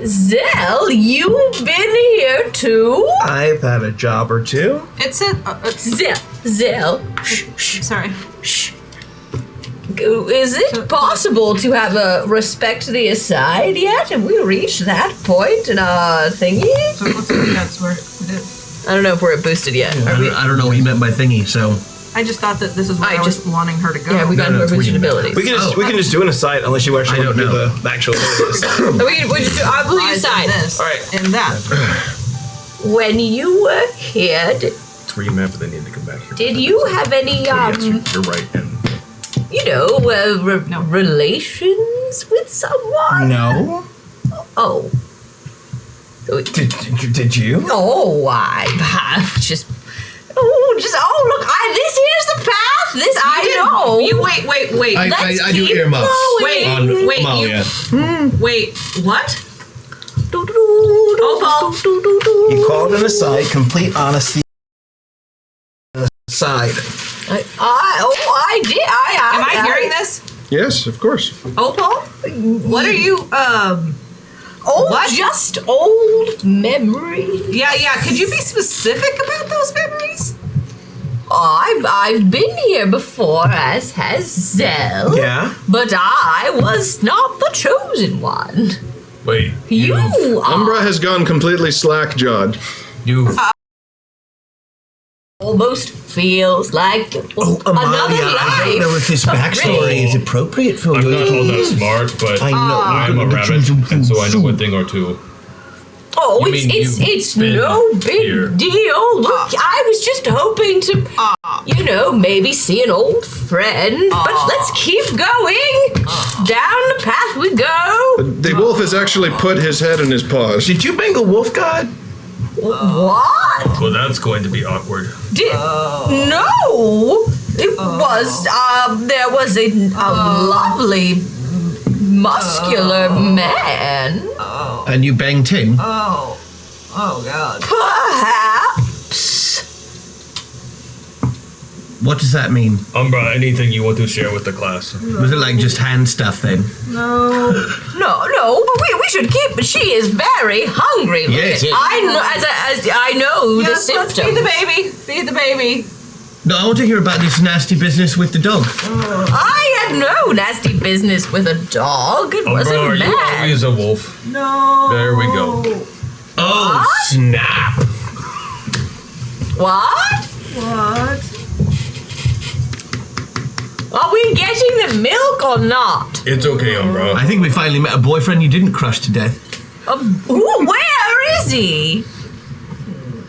Zell, you've been here too? I've had a job or two. It's a... Zell. Sorry. Is it possible to have a respect the aside yet? Have we reached that point in our thingy? So it looks like that's where it is. I don't know if we're boosted yet. I don't know what you meant by thingy, so... I just thought that this is where I was wanting her to go. Yeah, we got into our boosted abilities. We can just do an aside unless you actually want to do the actual abilities. we just do I will do aside. This all right. And that. When you were here, It's where you met, but they need to come back here. did you have any Yes, you're right. And relations with someone? No. Oh. Did you? Oh, I've just. Look, this here's the path. This I know. You wait. I do earmuffs on Amalia. Wait, what? You called an aside, complete honesty. Aside. I did. Am I hearing this? Yes, of course. Opal? What are you, what? Just old memories. Yeah. Could you be specific about those memories? I've been here before, as has Zell. Yeah. But I was not the chosen one. Wait. You Umbra has gone completely slack-jawed. almost feels like Amalia, another life. I don't know if this backstory is appropriate for I'm you. not all that smart, but I know. I'm a rabbit, and so I know a thing or two. Oh, You mean it's you've no been big here? deal. Look, I was just hoping to, maybe see an old friend. But let's keep going. Down the path we go. The wolf has actually put his head in his paws. Did you bang a wolf god? What? Well, that's going to be awkward. No. It was. There was a lovely, muscular man. And you banged him? Oh God. Perhaps. What does that mean? Umbra, anything you want to share with the class? Was it like just hand stuff then? No, but we should keep. She is very hungry. Yes, yes. I know. As I know the symptoms. Let's feed the baby. Feed the baby. No, I want to hear about this nasty business with the dog. I had no nasty business with a dog. It was Umbra, a are you man. always a wolf? No. There we go. Oh, snap. What? Are we getting the milk or not? It's okay, Umbra. I think we finally met a boyfriend you didn't crush to death. Where is he?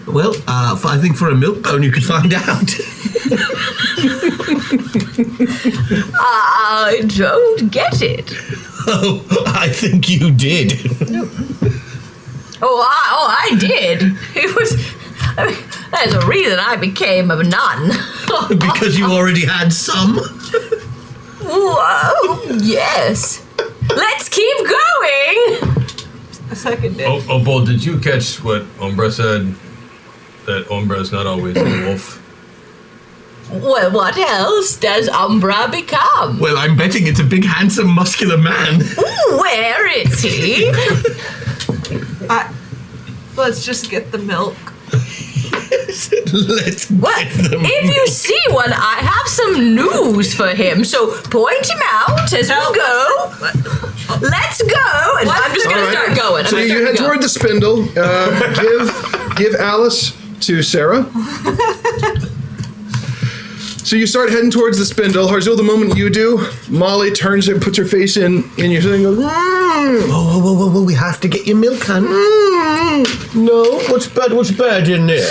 Well, I think for a milk bone you could find out. I don't get it. Oh, I think you did. I did. It was. There's a reason I became a nun. Because you already had some. Whoa, yes. Let's keep going. A second. Opal, did you catch what Umbra said? That Umbra is not always a wolf. Well, what else does Umbra become? Well, I'm betting it's a big, handsome, muscular man. Where is he? Let's just get the milk. If you see one, I have some news for him. So point him out as we go. Let's go. And I'm just going to start going. So you head toward the spindle. Give Alice to Sarah. So you start heading towards the spindle. Harzul, the moment you do, Molly turns and puts her face in your thing and goes, Whoa, we have to get your milk, hon. No, what's bad in there?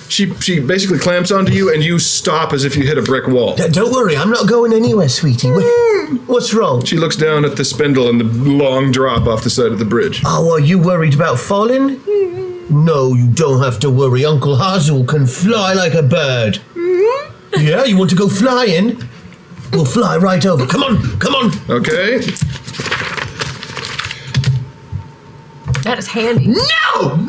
She basically clamps onto you and you stop as if you hit a brick wall. Don't worry, I'm not going anywhere, sweetie. What's wrong? She looks down at the spindle and the long drop off the side of the bridge. Oh, are you worried about falling? No, you don't have to worry. Uncle Hazel can fly like a bird. Yeah, you want to go flying? We'll fly right over. Come on. Okay. That is handy. No!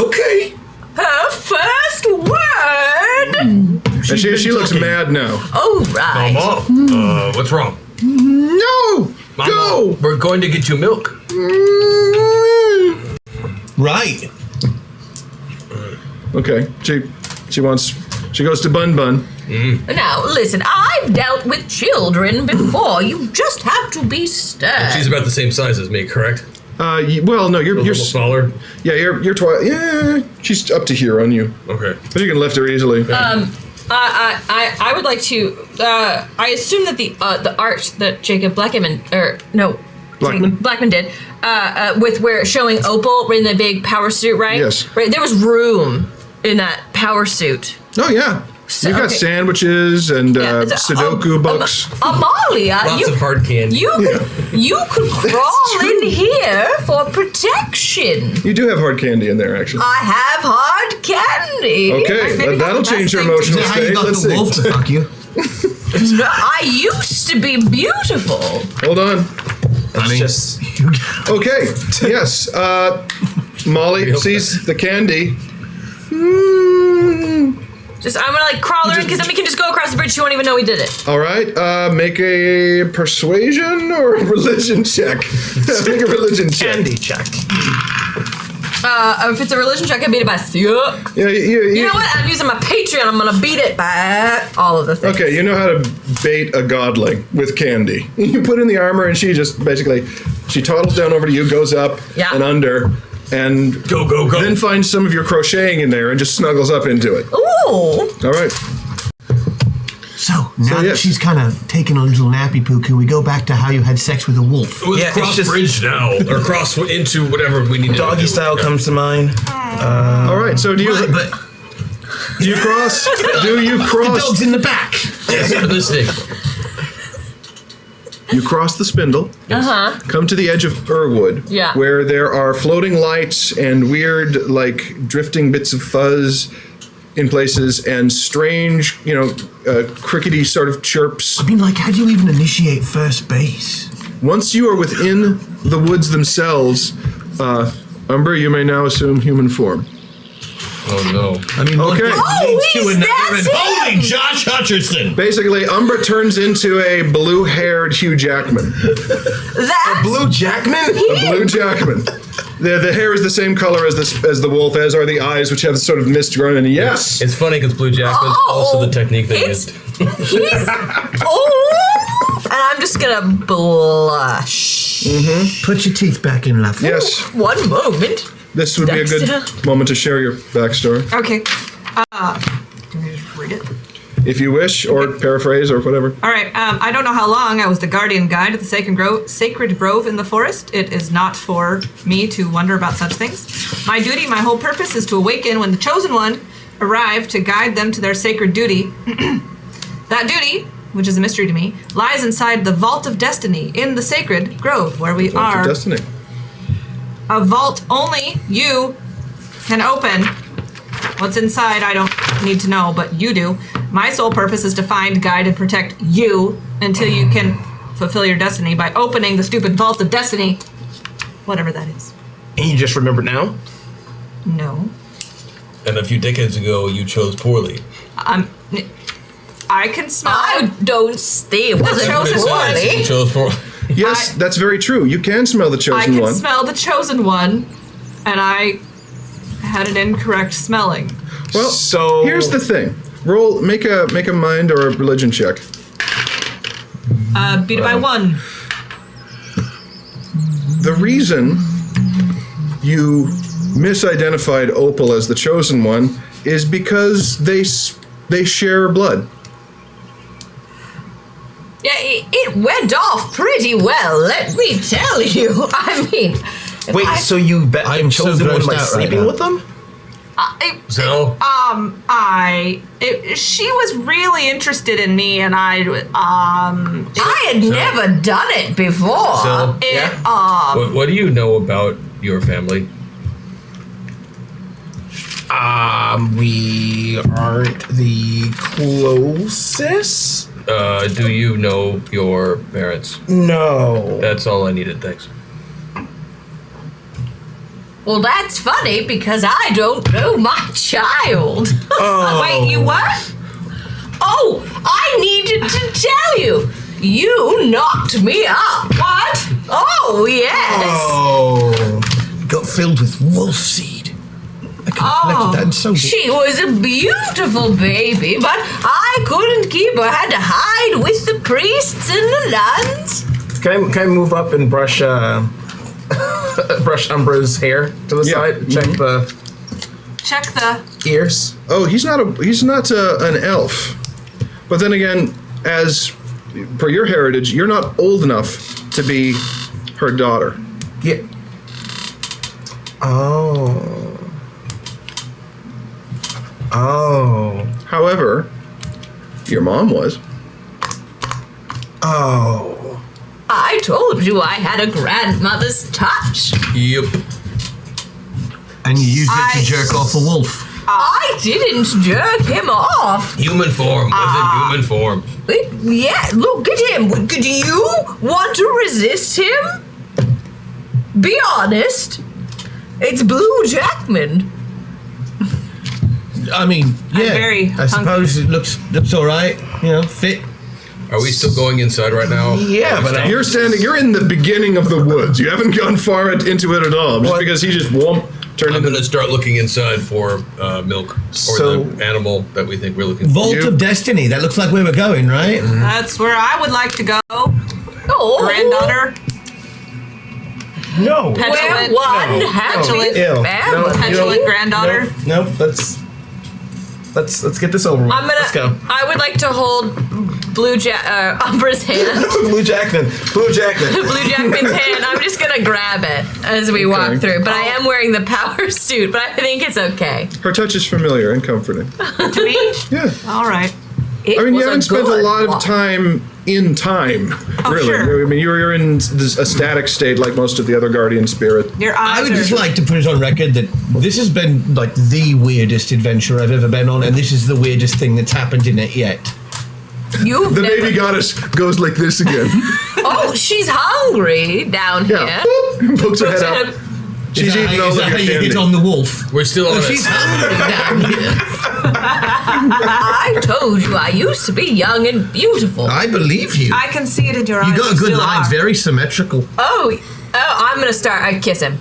Okay. Her first word! And she looks mad now. Oh, right. Mom, what's wrong? No! Mama, Go! We're going to get you milk. Right. Okay. She goes to Bun Bun. Now, listen, I've dealt with children before. You just have to be stern. She's about the same size as me, correct? Well, no, you're smaller. Yeah, you're twice. Yeah, she's up to here on you. Okay. But you can lift her easily. I would like to. I assume that the art that Jacob Blackman did, with where showing Opal in the big power suit, right? Yes. Right. There was room in that power suit. Oh yeah. So, You've got sandwiches and Sudoku books. Amalia, Lots of hard candy. You could crawl in here for protection. You do have hard candy in there, actually. I have hard candy. Okay, that'll change your emotional Is that how you state. got Let's the see. wolf to fuck you? No, I used to be beautiful. Hold on. Honey. Okay. Yes. Molly sees the candy. I'm gonna crawl her in because then we can just go across the bridge. She won't even know we did it. All right. Make a persuasion or a religion check. Make a religion check. Candy check. If it's a religion check, I beat it by 6. Yeah, You know what? I'm using my Patreon. I'm gonna beat it by all of the things. Okay, you know how to bait a godling with candy. You put in the armor, and she just basically she toddles down over to you, goes up and under, and go. Then finds some of your crocheting in there and just snuggles up into it. Ooh. All right. So now that she's kind of taken a little nappy poo, can we go back to how you had sex with a wolf? Let's cross bridge now, or cross into whatever we need to do. Doggy style comes to mind. All right. So do you cross? Do you cross? The dog's in the back. Yes, for this thing. You cross the spindle. Come to the edge of Irwood. Yeah. Where there are floating lights and weird, drifting bits of fuzz in places and strange, crickety sort of chirps. I mean, how do you even initiate first base? Once you are within the woods themselves, Umbra, you may now assume human form. Oh no. I mean, okay. Holy Josh Hutcherson! Basically, Umbra turns into a blue-haired Hugh Jackman. A blue Jackman? A blue Jackman. The hair is the same color as the wolf, as are the eyes, which have a sort of mist growing. And yes, it's funny because Blue Jackman's also the technique they used. And I'm just gonna blush. Put your teeth back in, love. Yes. One moment. This would be a good moment to share your backstory. Okay. Can we just read it? If you wish, or paraphrase, or whatever. All right. I don't know how long I was the guardian guide of the sacred grove in the forest. It is not for me to wonder about such things. My duty, my whole purpose, is to awaken when the chosen one arrive to guide them to their sacred duty. That duty, which is a mystery to me, lies inside the vault of destiny in the sacred grove, where we Vault are. of Destiny. A vault only you can open. What's inside, I don't need to know, but you do. My sole purpose is to find, guide, and protect you until you can fulfill your destiny by opening the stupid vault of destiny. Whatever that is. And you just remember now? No. And a few decades ago, you chose poorly. I can smell. I don't stay with the chosen You one. chose poorly. Yes, that's very true. You can smell the I chosen can one. smell the chosen one, and I had an incorrect smelling. Well, So- here's the thing. Roll, make a mind or a religion check. Beat it by 1. The reason you misidentified Opal as the chosen one is because they share blood. Yeah, it went off pretty well, let me tell you. I mean... Wait, so you bet I'm I'm so chosen one grossed by out right sleeping now. with them? So? She was really interested in me, and I had never done it before. So, what do you know about your family? We aren't the closest. Do you know your parents? No. That's all I needed, thanks. Well, that's funny because I don't know my child. Oh. Wait, you what? Oh, I needed to tell you. You knocked me up. What? Oh, yes. Oh. Got filled with wolf seed. I could have collected that and sold it. She was a beautiful baby, but I couldn't keep her. I had to hide with the priests and the nuns. Can I move up and brush brush Umbra's hair to the side? Check the ears. Oh, he's not an elf. But then again, as per your heritage, you're not old enough to be her daughter. Yeah. Oh. However, your mom was. Oh. I told you I had a grandmother's touch. Yep. And you used it to jerk off a wolf. I didn't jerk him off. Human form. Was it human form? Yeah, look at him. Do you want to resist him? Be honest. It's Blue Jackman. I mean, yeah. very I suppose it looks all right. You know, fit. Are we still going inside right now? Yeah, but You're in the beginning of the woods. You haven't gone far into it at all. Just because he just turned I'm into... going to start looking inside for milk or the animal that we think we're looking for. Vault of Destiny. That looks like where we're going, right? That's where I would like to go. Oh. Granddaughter. No. Petulant. We're one happy Ew. family. Petulant granddaughter. Nope. Let's get this over with. Let's go. I would like to hold Umbra's hand. Blue Jackman. Blue Jackman's hand. I'm just gonna grab it as we walk through. But I am wearing the power suit. But I think it's okay. Her touch is familiar and comforting. To me? Yeah. All right. I mean, you haven't spent a lot of time in time, really. Sure. I mean, you're in a static state like most of the other guardian spirit. Your eyes I would are just like to put it on record that this has been like the weirdest adventure I've ever been on, and this is the weirdest thing that's happened in it yet. You've The never... baby goddess goes like this again. Oh, she's hungry down here. Boop, pokes her head up. She's eating all of your how you candy. hit on the wolf? We're still on it. She's hungry down here. I told you I used to be young and beautiful. I believe you. I can see it in your eyes. You got a You good still line, are. very symmetrical. Oh, I'm gonna start. I kiss him.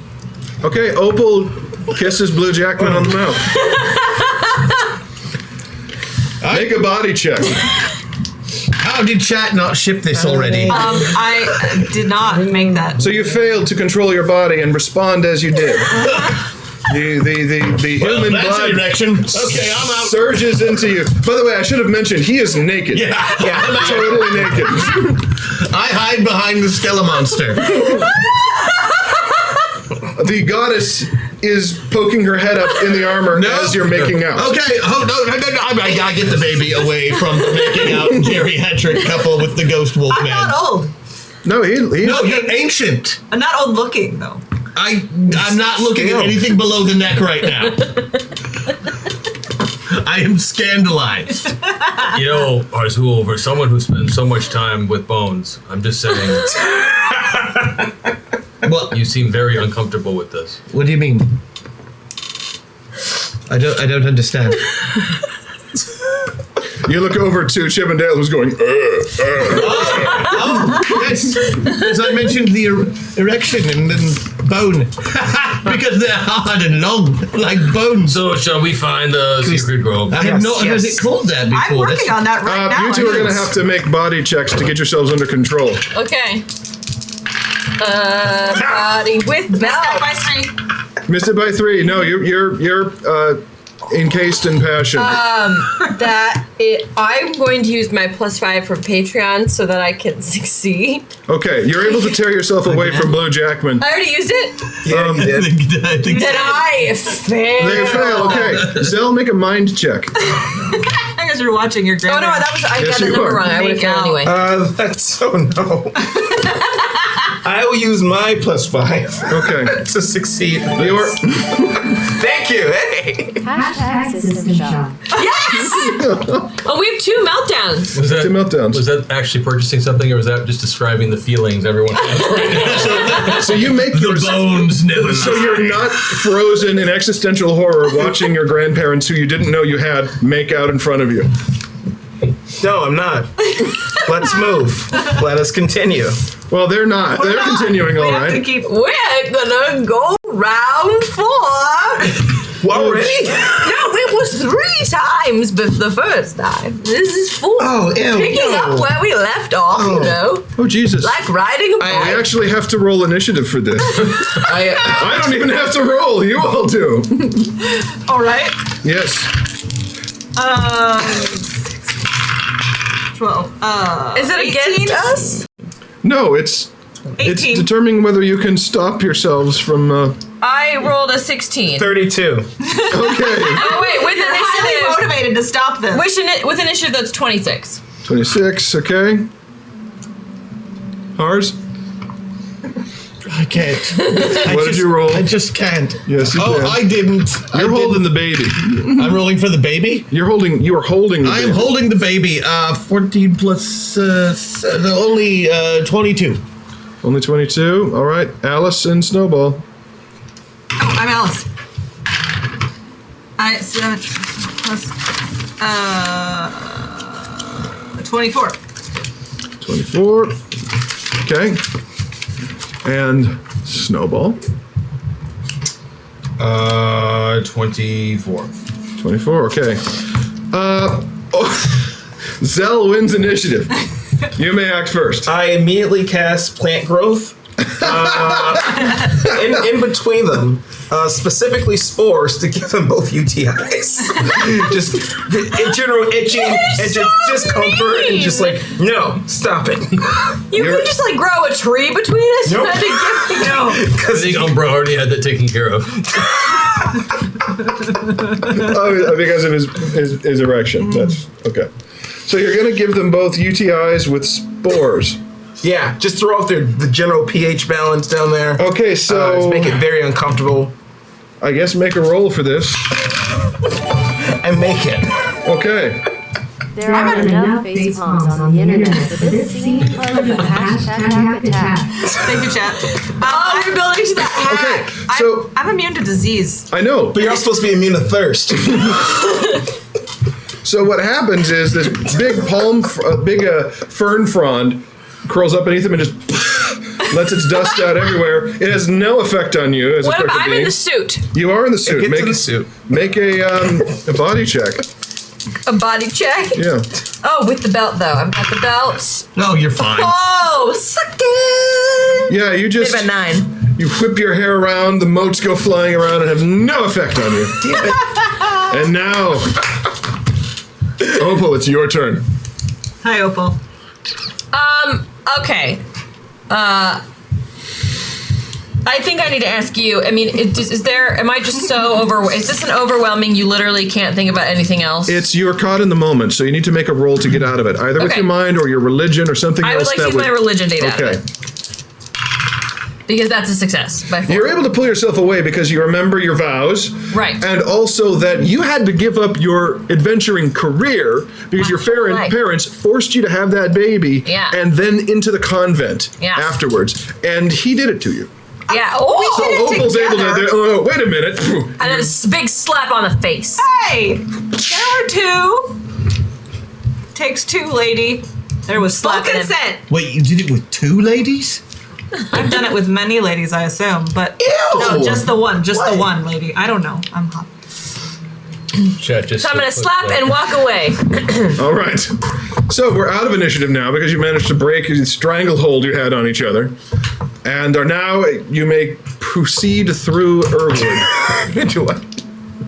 Okay, Opal kisses Blue Jackman on the mouth. Make a body check. How did chat not ship this already? I did not make that. So you failed to control your body and respond as you did. The human blood erection. Okay, I'm out. surges into you. By the way, I should have mentioned he is naked. Yeah. Totally naked. I hide behind the Stella monster. The goddess is poking her head up in the armor as you're making out. Okay, no, I gotta get the baby away from the making out geriatric couple with the ghost wolf I'm man. not old. No, he's No, you're ancient. I'm not old looking though. I'm not looking at anything below the neck right now. I am scandalized. You know, Arzul, for someone who spends so much time with bones, I'm just saying. Well, you seem very uncomfortable with this. What do you mean? I don't understand. You look over to Chip and Dale, who's going, Yes, as I mentioned, the erection and then bone. Because they're hard and long, like bones. So shall we find the secret grove? I have not heard it called that before. I'm working on that right now. you two are going to have to make body checks to get yourselves under control. Okay. Body with belt. By 3. Missed it by 3. No, you're encased in passion. I'm going to use my +5 from Patreon so that I can succeed. Okay, you're able to tear yourself away from Blue Jackman. I already used it. Yeah, you did. I think Did I fail? They fail. Okay, Zell, make a mind check. I guess you're watching your Oh no, grandma. that was I Yes, got the you number are. wrong. I would have Make failed out. anyway. That's so no. I will use my +5 Okay. to succeed. You're Thank you. Hey. Hashtag system shock. Yes! Oh, we have 2 meltdowns. Was that, 2 meltdowns. was that actually purchasing something, or was that just describing the feelings everyone has right now? So you make the bones never So you're not frozen in existential horror watching your grandparents, who you didn't know you had, make out in front of you. No, I'm not. Let's move. Let us continue. Well, they're not. They're continuing all We have to right. keep. We're gonna go round 4. Already? No, it was 3 times the first time. This is 4. Oh, ew, Picking no. up where we left off, you know? Oh, Jesus. Like riding a I bike. actually have to roll initiative for this. I don't even have to roll. You all do. All right. Yes. 12. Is it 18? against us? No, it's 18. determining whether you can stop yourselves from. I rolled a 16. 32. Okay. Oh, wait, with You're highly initiative. motivated to stop this. With initiative, that's 26. 26. Okay. Hars. I can't. What did you roll? I just can't. Yes, you Oh, can. I didn't. You're holding the baby. I'm rolling for the baby? You are holding the I baby. am holding the baby. 14 plus only 22. Only 22. All right. Alice and Snowball. Oh, I'm Alice. 7 plus 24. 24. Okay. And Snowball. 24. 24. Okay. Zell wins initiative. You may act first. I immediately cast plant growth. In between them, specifically spores to give them both UTIs. Just general itching and just discomfort and just like, no, stop it. You could just like grow a tree between us. Nope. And No, I because think Umbra already had that taken care of. Oh, because of his erection. That's okay. So you're going to give them both UTIs with spores. yeah, just throw off the general pH balance down there. Okay, so Just make it very uncomfortable I guess make a roll for this. and make it. Okay. There are enough face palms on the internet for this seems like a hashtag attack. Thank you, chat. Oh, you're building to that. Okay. So I'm immune to disease. I know. But you're not supposed to be immune to thirst. So what happens is this big fern frond curls up beneath him and just lets its dust out everywhere. It has no effect on you as What a if spectre I'm being. in the suit? You are in the suit. Get to the suit. Make a body check. A body check? Yeah. Oh, with the belt though. I've got the belt. No, you're fine. Oh, suck it! Yeah, you just Did about 9. you whip your hair around, the motes go flying around and have no effect on you. Damn it. And now, Opal, it's your turn. Hi, Opal. Okay. I think I need to ask you. I mean, am I just so is this an overwhelming, you literally can't think about anything else? You're caught in the moment, so you need to make a roll to get out of it, either with Okay. your mind or your religion or something I else. would like to use my religion to get out of it. Because that's a success. By 4. You're able to pull yourself away because you remember your vows. Right. And also that you had to give up your adventuring career because your parents forced you to have that baby and then into the convent afterwards. And he did it to you. Yeah. So Opal's able to. Oh, wait a minute. And then a big slap on the face. Hey, there were 2. Takes 2, lady. There was full consent. Wait, you did it with 2 ladies? I've done it with many ladies, I assume, but no, just the one, the one lady. I don't know. I'm hot. So I'm gonna slap and walk away. All right. So we're out of initiative now because you managed to break the stranglehold you had on each other, and are now you may proceed through Irwood. Into what?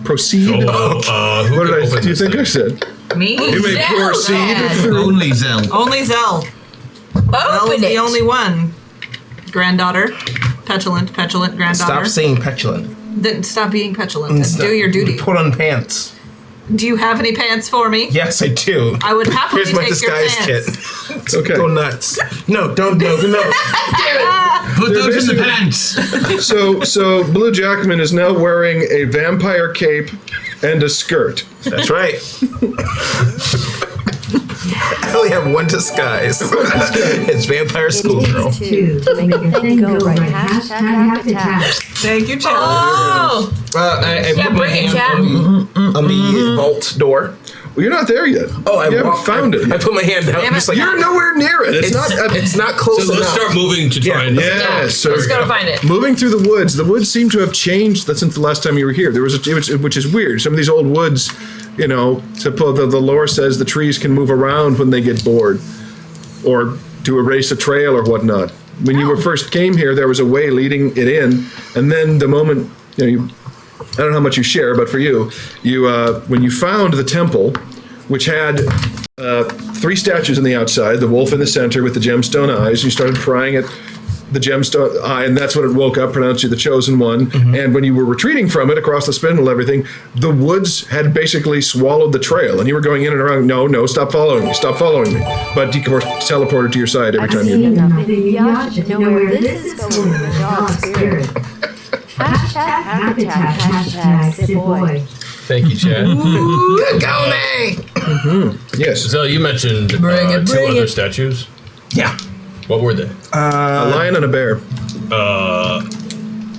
Proceed. What did I? Do you think I said? Me? You may proceed through. Only Zell. Only Zell. Zell is the only one. Granddaughter. Petulant granddaughter. Stop saying petulant. Then stop being petulant and do your duty. Put on pants. Do you have any pants for me? Yes, I do. I would happily Here's my take your disguise pants. kit. Okay. Go nuts. No, don't. No. Put those in the pants. So Blue Jackman is now wearing a vampire cape and a skirt. That's right. I only have one disguise. It's vampire schoolgirl. Thank you, Chad. Oh! I put my hand on the vault door. Well, you're not there yet. Oh, I haven't found it. I put my hand out. Just like, you're nowhere near it. It's not. It's not close So enough. let's start moving to try and. Yeah, so Let's go find it. moving through the woods. The woods seem to have changed since the last time you were here. There was which is weird. Some of these old woods, the lore says the trees can move around when they get bored, or to erase a trail or whatnot. When you were first came here, there was a way leading it in, and then the moment I don't know how much you share, but for you when you found the temple, which had 3 statues on the outside, the wolf in the center with the gemstone eyes, you started prying at the gemstone eye, and that's when it woke up, pronounced you the chosen one. Mm-hmm. And when you were retreating from it across the spindle, everything, the woods had basically swallowed the trail, and you were going in and around. No, stop following me, But you were teleported to your side every time you. Y'all should know where this is going in the dog spirit. Hashtag Sid Boy. Thank you, Chad. Good going. Mm-hmm. Yes. So you mentioned 2 other statues. Yeah. What were they? A lion and a bear.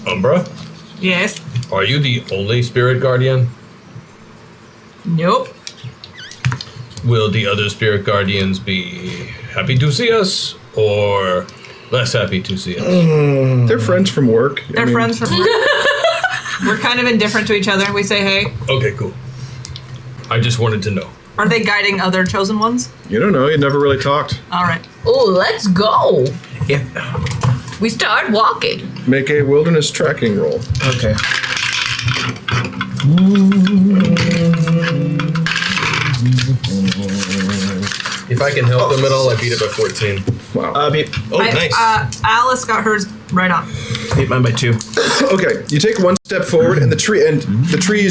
Umbra? Yes. Are you the only spirit guardian? Nope. Will the other spirit guardians be happy to see us or less happy to see us? They're friends from work. They're friends from work. We're kind of indifferent to each other, and we say, hey. Okay, cool. I just wanted to know. Are they guiding other chosen ones? You don't know. You never really talked. All right. Oh, let's go. Yeah. We start walking. Make a wilderness tracking roll. Okay. If I can help them at all, I beat it by 14. Wow. Nice. Alice got hers right on. Beat mine by 2. Okay, you take one step forward, and the trees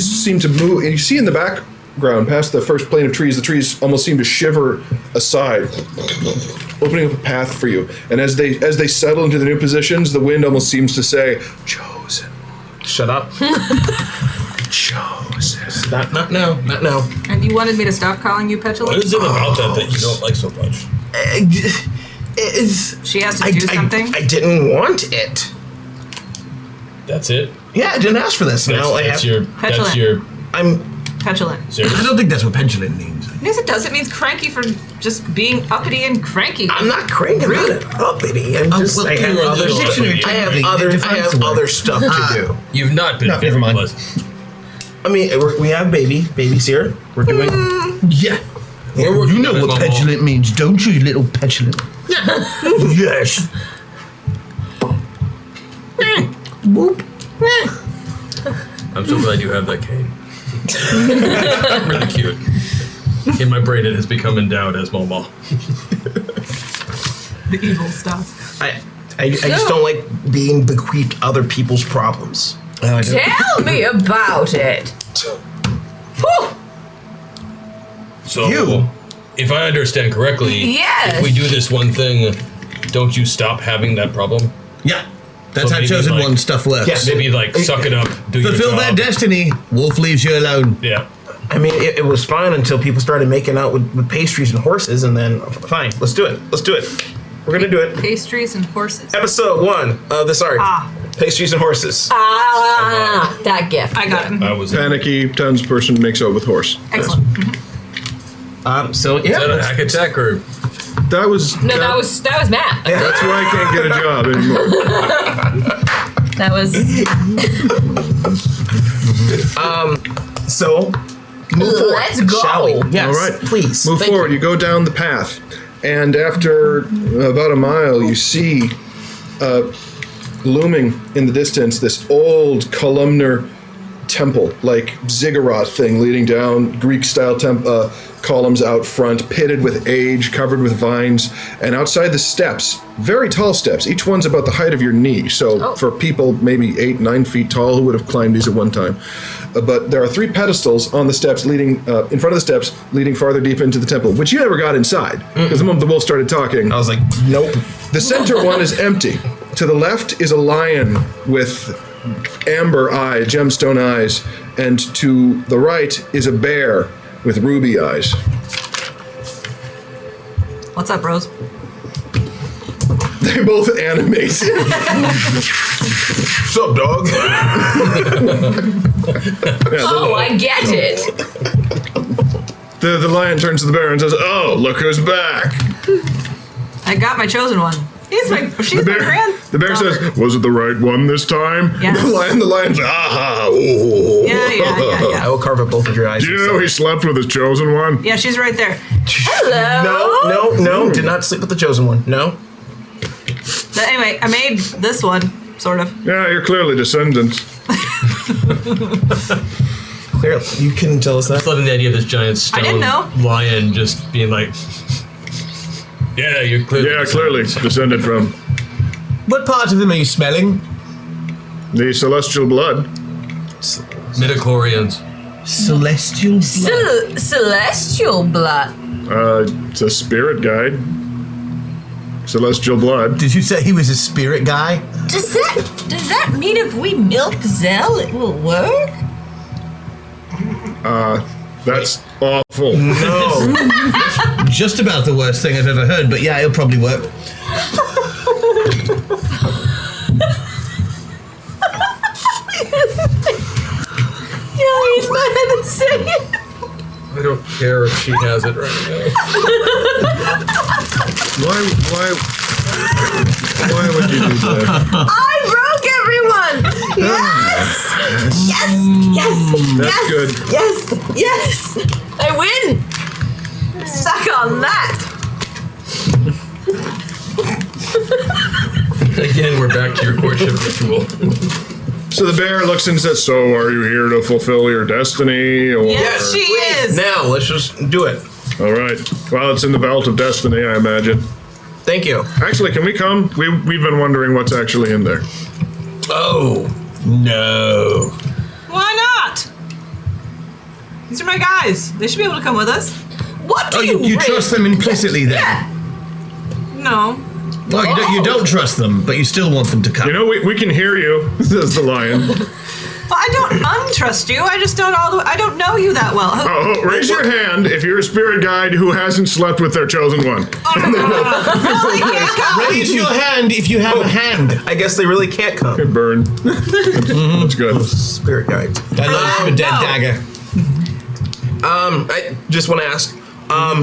seem to move, and you see in the background, past the first plane of trees, the trees almost seem to shiver aside, opening up a path for you. And as they settle into the new positions, the wind almost seems to say, "Chosen." Shut up. Chosen. Not now. And you wanted me to stop calling you petulant? What is it about that you don't like so much? She has to do something? I didn't want it. That's it? Yeah, I didn't ask for this. That's your. I'm petulant. Serious? I don't think that's what petulant means. Yes, it does. It means cranky for just being uppity and cranky. I'm not cranky. I'm not uppity. I'm just. I have other stuff to do. You've not been. Never mind. I mean, we have babies here. We're doing. Yeah. You know what petulant means, don't you, little petulant? Yes. Boop. I'm so glad you have that cane. Really cute. In my brain, it has become endowed as Momo. The evil stuff. I just don't like being bequeathed other people's problems. Tell me about it. Whew. So, if I understand correctly, Yes. if we do this one thing, don't you stop having that problem? Yeah. That's how Chosen One stuff works. Yeah, maybe like suck it up, do your Fulfill job. their destiny. Wolf leaves you alone. Yeah. I mean, it was fine until people started making out with pastries and horses, and then fine, let's do it. Let's do it. We're gonna do it. Pastries and horses. Episode 1 of Pastries and Horses. That gift. I got it. I was Panicky townsperson makes out with horse. Excellent. So Is that a hack attack or? That was That was Matt. That's why I can't get a job anymore. That was. So move forward. Let's go. Shall we? Yes. All right, Please. move Thank forward. You go down the path, and after about a mile, you see looming in the distance this old columnar temple, like ziggurat thing leading down, Greek-style columns out front, pitted with age, covered with vines, and outside the steps, very tall steps. Each one's about the height of your knee. So for people maybe 8-9 feet tall who would have climbed these at one time. But there are 3 pedestals on the steps leading, in front of the steps, leading farther deep into the temple, which you never got inside. Because the moment the wolf started talking, I was like, nope. the center one is empty. To the left is a lion with amber eye, gemstone eyes, and to the right is a bear with ruby eyes. What's up, Rose? They both animate. What's up, dog? Oh, I get it. The lion turns to the bear and says, "Oh, look who's back." I got my chosen one. She's my grand. The bear says, "Was it the right one this time?" Yes. The lion's aha. Ooh. Yeah. I will carve up both of your eyes. Do you know he slept with his chosen one? Yeah, she's right there. Hello. No. Did not sleep with the chosen one. No. But anyway, I made this one, sort of. Yeah, you're clearly descendants. Clearly, you couldn't tell us that. I love the idea of this giant stone didn't know. lion just being like, yeah, you're clearly. Yeah, clearly descended from What part of him are you smelling? the celestial blood. Midichlorians. Celestial blood. Celestial blood. It's a spirit guide. Celestial blood. Did you say he was a spirit guy? Does that mean if we milk Zell, it will work? That's awful. No. Just about the worst thing I've ever heard, but yeah, it'll probably work. Yeah, he's not even saying it. I don't care if she has it right now. Why would you do that? I broke everyone. Yes. That's good. Yes. I win. Suck on that. Again, we're back to your courtship ritual. So the bear looks and says, "So are you here to fulfill your destiny?" Or... Yes, she is. Now, let's just do it. All right. Well, it's in the belt of destiny, I imagine. Thank you. Actually, can we come? We've been wondering what's actually in there. Oh, no. Why not? These are my guys. They should be able to come with us. What do Oh, you trust them implicitly then? Yeah. No. Well, you don't trust them, but you still want them to come. You know, we can hear you, says the lion. Well, I don't untrust you. I just don't I don't know you that well. Oh, raise your hand if you're a spirit guide who hasn't slept with their chosen one. Raise your hand if you have a hand. I guess they really can't come. Good burn. That's good. Spirit guide. I learned from a dead dagger. I just want to ask.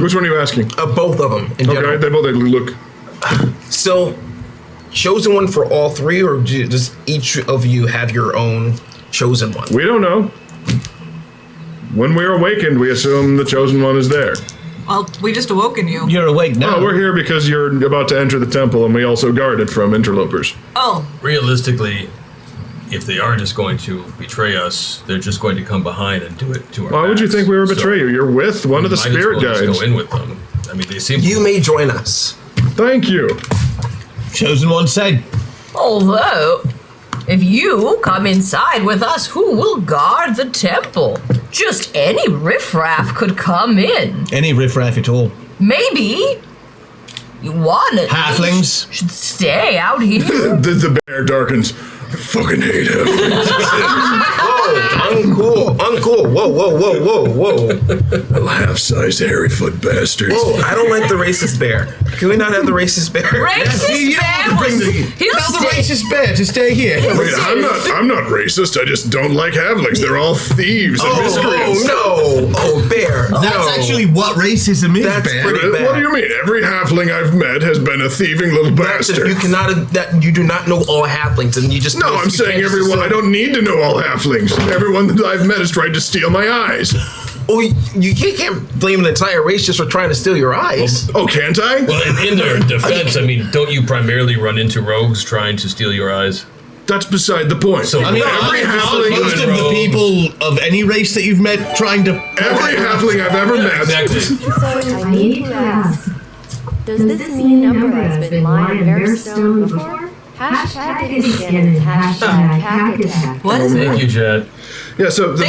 Which one are you asking? Both of them. In general. Okay, they both look. So, chosen one for all 3, or does each of you have your own chosen one? We don't know. When we're awakened, we assume the chosen one is there. Well, we just awoken you. You're awake now. Oh, we're here because you're about to enter the temple, and we also guard it from interlopers. Oh. Realistically, if they are just going to betray us, they're just going to come behind and do it to our Why would you backs. think we would betray you? You're with one of the Might as spirit well just guides. go in with them. I mean, they seem. You may join us. Thank you. Chosen one said. Although, if you come inside with us, who will guard the temple? Just any riffraff could come in. Any riffraff at all. Maybe you want it. Halflings should stay out here. the bear darkens. I fucking hate him. Uncool. Whoa. Half-sized hairy-foot bastards. Whoa, I don't like the racist bear. Can we not have the racist bear? Racist bear Tell the racist bear to stay here. Wait, I'm not racist. I just don't like halflings. They're all thieves and miscreants. Oh, bear. That's actually what racism is, That's Bear. pretty bad. What do you mean? Every halfling I've met has been a thieving little bastard. You do not know all halflings, and you just. No, I'm saying everyone. I don't need to know all halflings. Everyone that I've met has tried to steal my eyes. Oh, you can't blame an entire race just for trying to steal your eyes. Oh, can't I? Well, in their defense, I mean, don't you primarily run into rogues trying to steal your eyes? That's beside the point. So every halfling, most of the people of any race that you've met trying to. Every halfling I've ever met. Exactly. So I need to ask, does this mean number has been lying very stone before? Hashtag Indian and hashtag hack attack. What is it? Thank you, Jet. Yeah, so the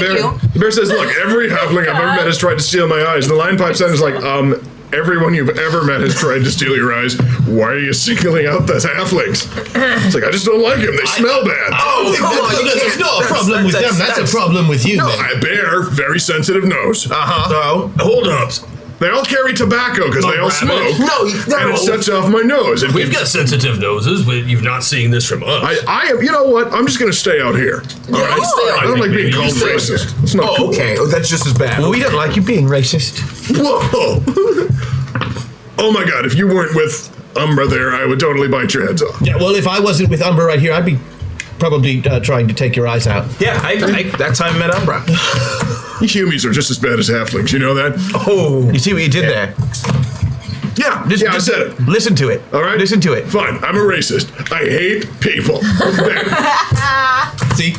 bear says, look, every halfling I've ever met has tried to steal my eyes. And the lion pipes in is like, everyone you've ever met has tried to steal your eyes. Why are you singling out the halflings? It's like, I just don't like them. They smell bad. Oh, come on. It's not a problem with them. That's a problem with you. No, then. a bear, very sensitive nose. No. Hold up. They all carry tobacco because they all smoke. No. And it sets off my nose. We've got sensitive noses, but you've not seen this from us. I am. You know what? I'm just going to stay out here. All right. I don't like being called racist. It's not cool. Okay. Oh, that's just as bad. Well, we don't like you being racist. Whoa. Oh my God! If you weren't with Umbra there, I would totally bite your heads off. Yeah, well, if I wasn't with Umbra right here, I'd be probably trying to take your eyes out. Yeah, that's how I met Umbra. Humies are just as bad as halflings. You know that? Oh, you see what you did there? Yeah, I said it. Listen to it. All right? Listen to it. Fine, I'm a racist. I hate people. See?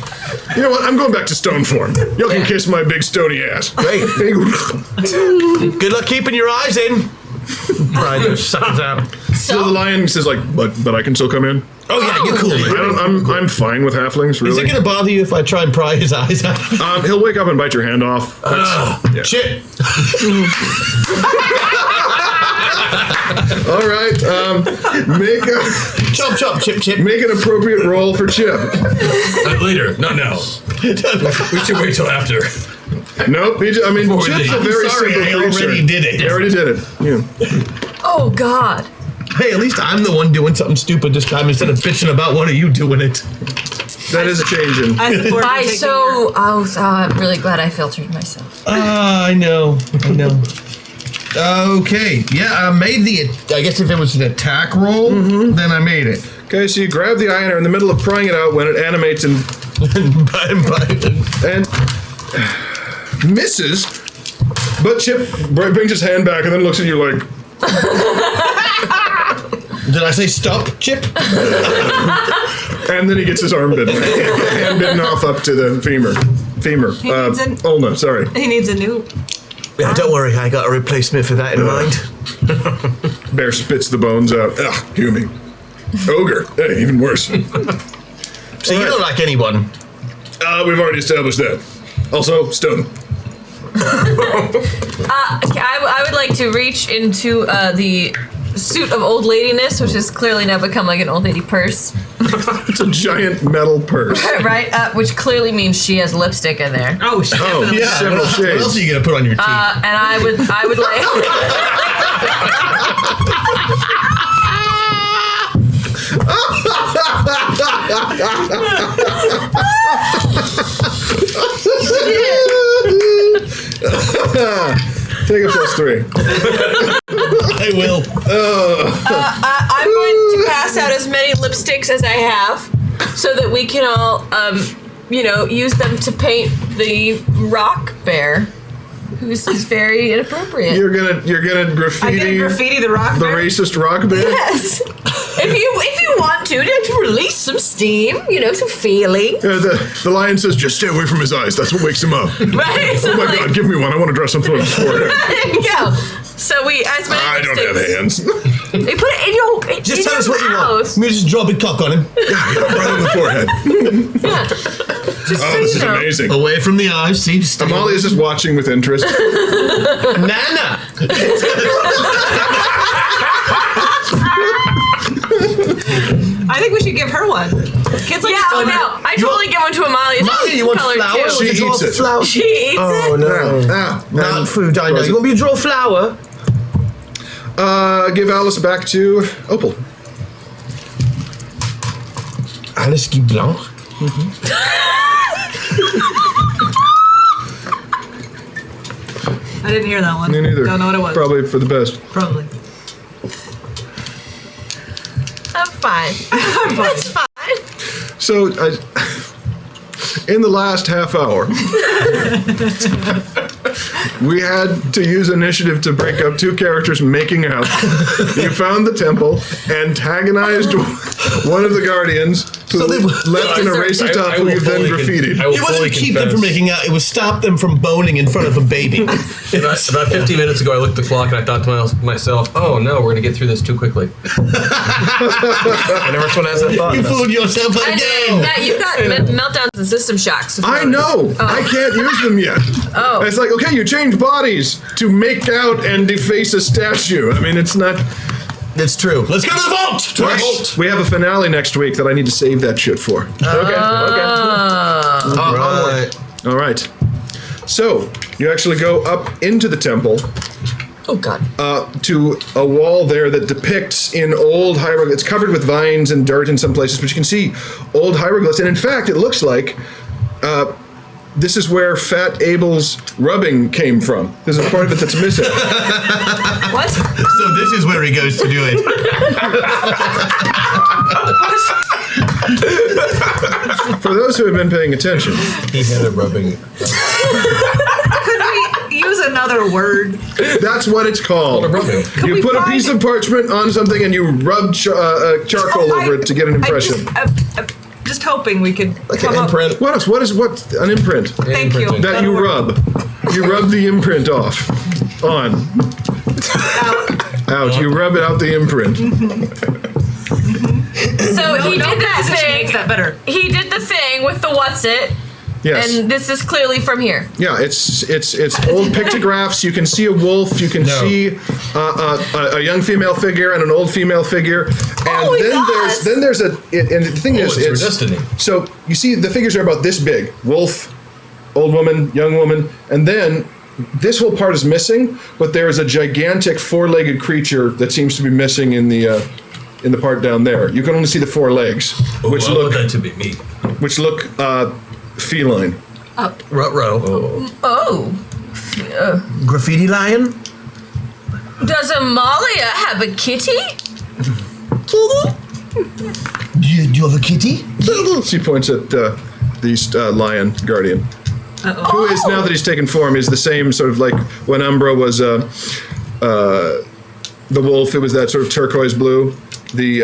You know what? I'm going back to stone form. Y'all can kiss my big stony ass. Great. Good luck keeping your eyes in. Right, suckers out. So the lion says, like, but I can still come in? Oh, yeah, you're cool. I'm fine with halflings, really. Is it going to bother you if I try and pry his eyes out? He'll wake up and bite your hand off. Yeah. Shit. All right, make a chop, Chip. Make an appropriate roll for Chip. Later, not now. We should wait till after. Nope. Chip's a very simple creature. Already did it. I already did it. Yeah. Oh God. Hey, at least I'm the one doing something stupid this time instead of bitching about one of you doing it. That is changing. I'm really glad I filtered myself. I know. Okay, yeah, I made I guess if it was an attack roll, then I made it. Okay, so you grab the eye and are in the middle of prying it out when it animates and misses, but Chip brings his hand back and then looks at you like... Did I say stop, Chip? And then he gets his arm bitten. Hand bitten off up to the femur. Ulna, sorry. He needs a new... Yeah, don't worry, I got a replacement for that in mind. Bear spits the bones out. Ugh, Humy. Ogre. Hey, even worse. So you don't like anyone? We've already established that. Also, stone. I would like to reach into the suit of old ladiness, which has clearly now become like an old lady purse. It's a giant metal purse. Right, which clearly means she has lipstick in there. Oh, shit. Yeah. Several shades. What else are you gonna put on your teeth? And I would like. Take a +3. I will. I'm going to pass out as many lipsticks as I have, so that we can all, use them to paint the rock bear, who's very inappropriate. You're gonna graffiti. I'm gonna graffiti the rock the bear. racist rock bear. Yes. If you want to release some steam, some feeling. The lion says, just stay away from his eyes. That's what wakes him up. Right. So Oh my God, give me one. I want to dress him through his forehead. There you go. So we, as many I don't have hands. They put it in your Just tell us what you want. Me just drop a cock on him. Yeah, right on the forehead. Yeah. Just This is amazing. Away from the eyes. See, just Amalia's just watching with interest. Nana. I think we should give her one. Kids like Yeah, no. I totally give one to Amalia. Amalia, you want Color flowers? too. She eats it. She eats it? Oh, no. Not food, I know. You want me to draw a flower? Give Alice back to Opal. Alice Guy Blanc. I didn't hear that one. Me neither. Don't know what it was. Probably for the best. Probably. I'm fine. That's fine. So, in the last half hour, we had to use initiative to break up two characters making out. You found the temple, antagonized one of the guardians, who left in a racist top who you then graffitied. It wasn't keep them from making out, it was stop them from boning in front of a baby. About 15 minutes ago, I looked at the clock and I thought to myself, oh no, we're going to get through this too quickly. And everyone has that thought. You fooled yourself again. Matt, you've got meltdowns and system shocks. I know. I can't use them yet. Oh. It's like, okay, you change bodies to make out and deface a statue. I mean, it's not... It's true. Let's go to the vault! To the vault! We have a finale next week that I need to save that shit for. Okay. All right. So, you actually go up into the temple. Oh, God. To a wall there that depicts in old hieroglyphs. It's covered with vines and dirt in some places, but you can see old hieroglyphs. And in fact, it looks like this is where Fat Abel's rubbing came from. There's a part of it that's missing. What? So this is where he goes to do it. For those who have been paying attention, He had a rubbing. Could we use another word? that's what it's called. You we put a find- piece of parchment on something and you rub charcoal over it to get an impression. I'm just hoping we could Like come an up. imprint. What else? What an imprint? Thank you. That you rub. You rub the imprint off. On. Out. You rub it out the imprint. So he did that Position makes thing. that better. He did the thing with the what's it, Yes. and this is clearly from here. Yeah, it's old pictographs. You can see a wolf. You can see a young female figure and an old female figure. And Oh, it's us. then there's and the thing is, it's your destiny. So you see the figures are about this big: wolf, old woman, young woman, and then this whole part is missing. But there is a gigantic four-legged creature that seems to be missing in the part down there. You can only see the four legs, which I want look that to be me. feline. Ruh-roh. Oh. Graffiti lion? Does Amalia have a kitty? Do you have a kitty? She points at the lion guardian, who is, now that he's taken form, is the same sort of like when Umbra was the wolf. It was that sort of turquoise blue. The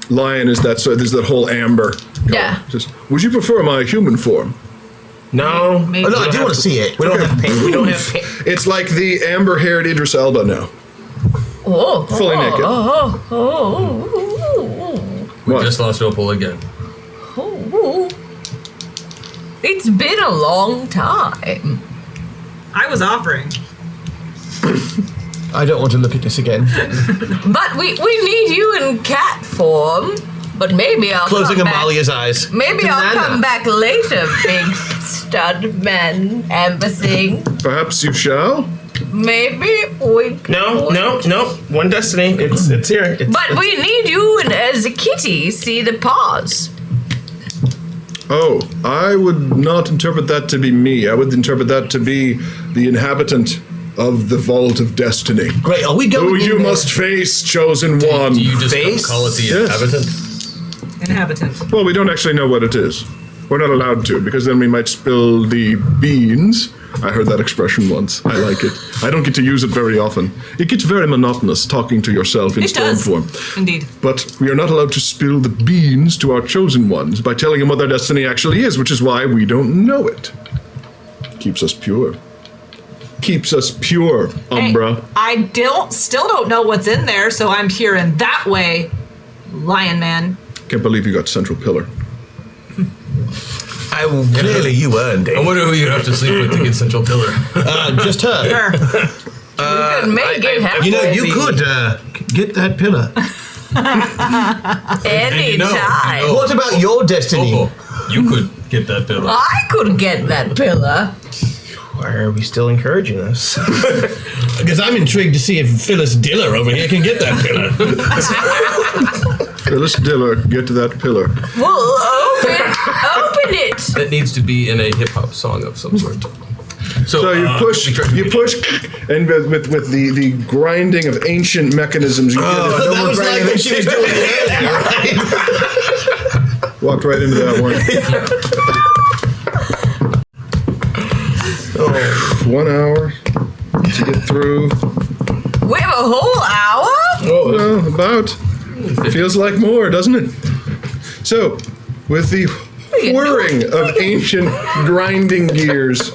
lion is that sort. There's that whole amber color. Yeah. Just, would you prefer my human form? No. Maybe. Oh, no, I do want to see it. We don't have paint. We don't have paint. It's like the amber-haired Idris Elba now, Oh. fully naked. We What? just lost Opal again. Oh. It's been a long time. I was offering. I don't want to look at this again. But we need you in cat form. But maybe I'll Closing come back. Amalia's eyes. Maybe I'll Banana. come back later, big stud man ambassing. Perhaps you shall. Maybe we could. No. One destiny. It's here. But we need you as a kitty. See the paws. Oh, I would not interpret that to be me. I would interpret that to be the inhabitant of the Vault of Destiny. Great, are we going Who in you there? must face, chosen one. Do you just Face? call it the Yes. inhabitant? Inhabitant. Well, we don't actually know what it is. We're not allowed to, because then we might spill the beans. I heard that expression once. I like it. I don't get to use it very often. It gets very monotonous talking to yourself in It stone does. form. Indeed. But we are not allowed to spill the beans to our chosen ones by telling them what their destiny actually is, which is why we don't know it. Keeps us pure. Keeps us pure, Umbra. Hey, I still don't know what's in there, so I'm here in that way, Lion Man. Can't believe you got Central Pillar. Clearly you earned I it. wonder who you have to sleep with to get Central Pillar. Just her. Sure. We could make it happen. You know, you could get that pillar. Anytime. What about your destiny? You could get that pillar. I could get that pillar. Why are we still encouraging this? Because I'm intrigued to see if Phyllis Diller over here can get that pillar. Phyllis Diller, get to that pillar. Well, open it. It needs to be in a hip hop song of some sort. So you push, and with the grinding of ancient mechanisms, you get it. That was like what she was doing earlier. Walked right into that one. 1 hour to get through. We have a whole hour? Well, about. Feels like more, doesn't it? So, with the whirring of ancient grinding gears,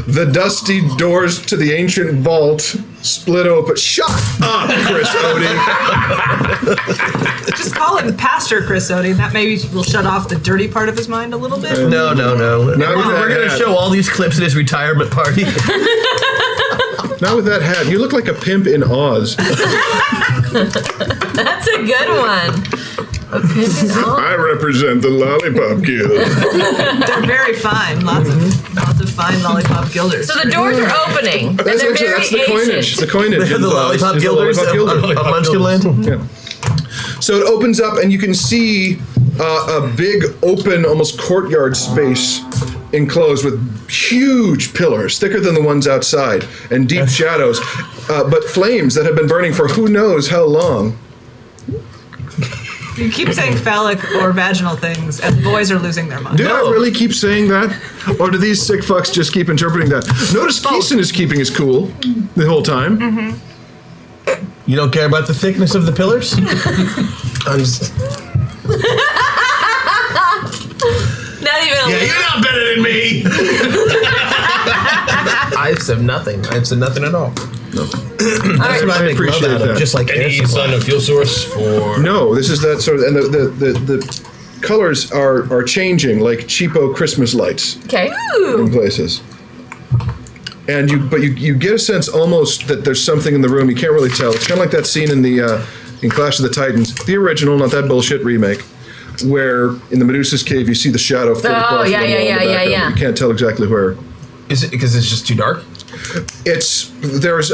the dusty doors to the ancient vault split open. Shut up, Chris Odie. Just call him Pastor Chris Odie. That maybe will shut off the dirty part of his mind a little bit. No. We're going to show all these clips at his retirement party. Not with that hat. You look like a pimp in Oz. That's a good one. I represent the Lollipop Guild. They're very fine. Lots of fine lollipop guilders. So the doors are opening. And That's they're actually very that's the ancient. coinage. The coinage. The lollipop guilders of Munchkinland. Yeah. So it opens up, and you can see a big, open, almost courtyard space enclosed with huge pillars, thicker than the ones outside, and deep shadows, but flames that have been burning for who knows how long. You keep saying phallic or vaginal things, and boys are losing their mind. Do I really keep saying that? Or do these sick fucks just keep interpreting that? Notice Keeson is keeping his cool the whole time. Mm-hmm. You don't care about the thickness of the pillars? I'm just... Not even a Yeah, you're not better than me. I've said nothing. I've said nothing at all. That's what I make love appreciate out of, that. just like air Any supply. sun and fuel source for... No, this is that sort of, and the colors are changing like cheapo Christmas lights Okay. in places. And you get a sense almost that there's something in the room. You can't really tell. It's kind of like that scene in in Clash of the Titans, the original, not that bullshit remake, where in the Medusa's cave you see the shadow float across the wall in the background. You can't tell exactly where. Is it because it's just too dark? There's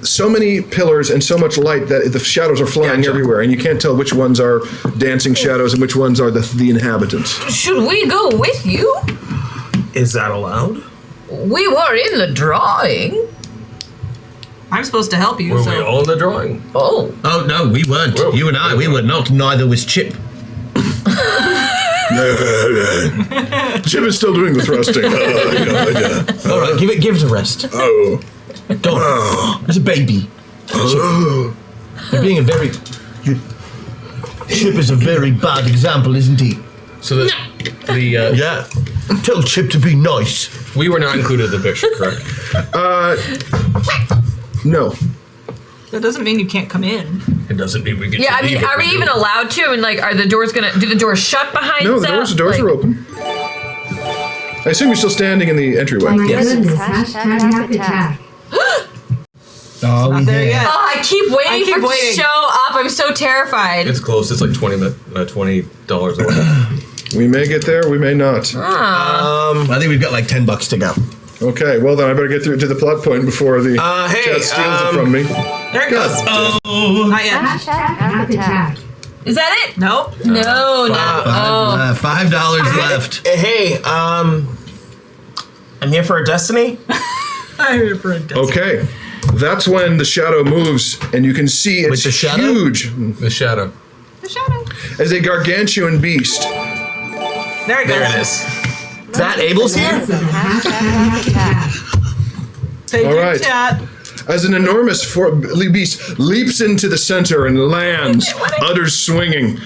so many pillars and so much light that the shadows are flying everywhere, and you can't tell which ones are dancing shadows and which ones are the inhabitants. Should we go with you? Is that allowed? We were in the drawing. I'm supposed to help you. Were so. we all in the drawing? Oh. Oh, no, we weren't. Whoa. You and I, we were not. Neither was Chip. Chip is still doing the thrusting. All right, give it a rest. Oh. Don't. There's a baby. You're being a very... Chip is a very bad example, isn't he? So Yeah. Tell Chip to be nice. we were not included in the picture, correct? No. That doesn't mean you can't come in. It doesn't mean we get Yeah, to I mean, leave if are we do. even allowed to? And like, are the doors do the doors shut behind No, us? the doors are open. I assume you're still standing in the entryway. My goodness, hashtag attack. Oh, Not there yet. Oh, I keep waiting for it to waiting. show up. I'm so terrified. It's close. It's like $20 away. We may get there, we may not. I think we've got like $10 to go. Okay, well then I better get through to the plot point before the hey, chat steals it from me. There it goes. Not yet. Hashtag attack. Is that it? Nope. No, not. Oh. $5 left. Hey, I'm here for a destiny. I'm here for a destiny. Okay, that's when the shadow moves, and you can see it's With the shadow? huge The shadow. The shadow. as a gargantuan beast. There it goes. There it is. Is that Abel's here? Hashtag attack. Thank All you, right. chat. As an enormous beast leaps into the center and lands, udders swinging.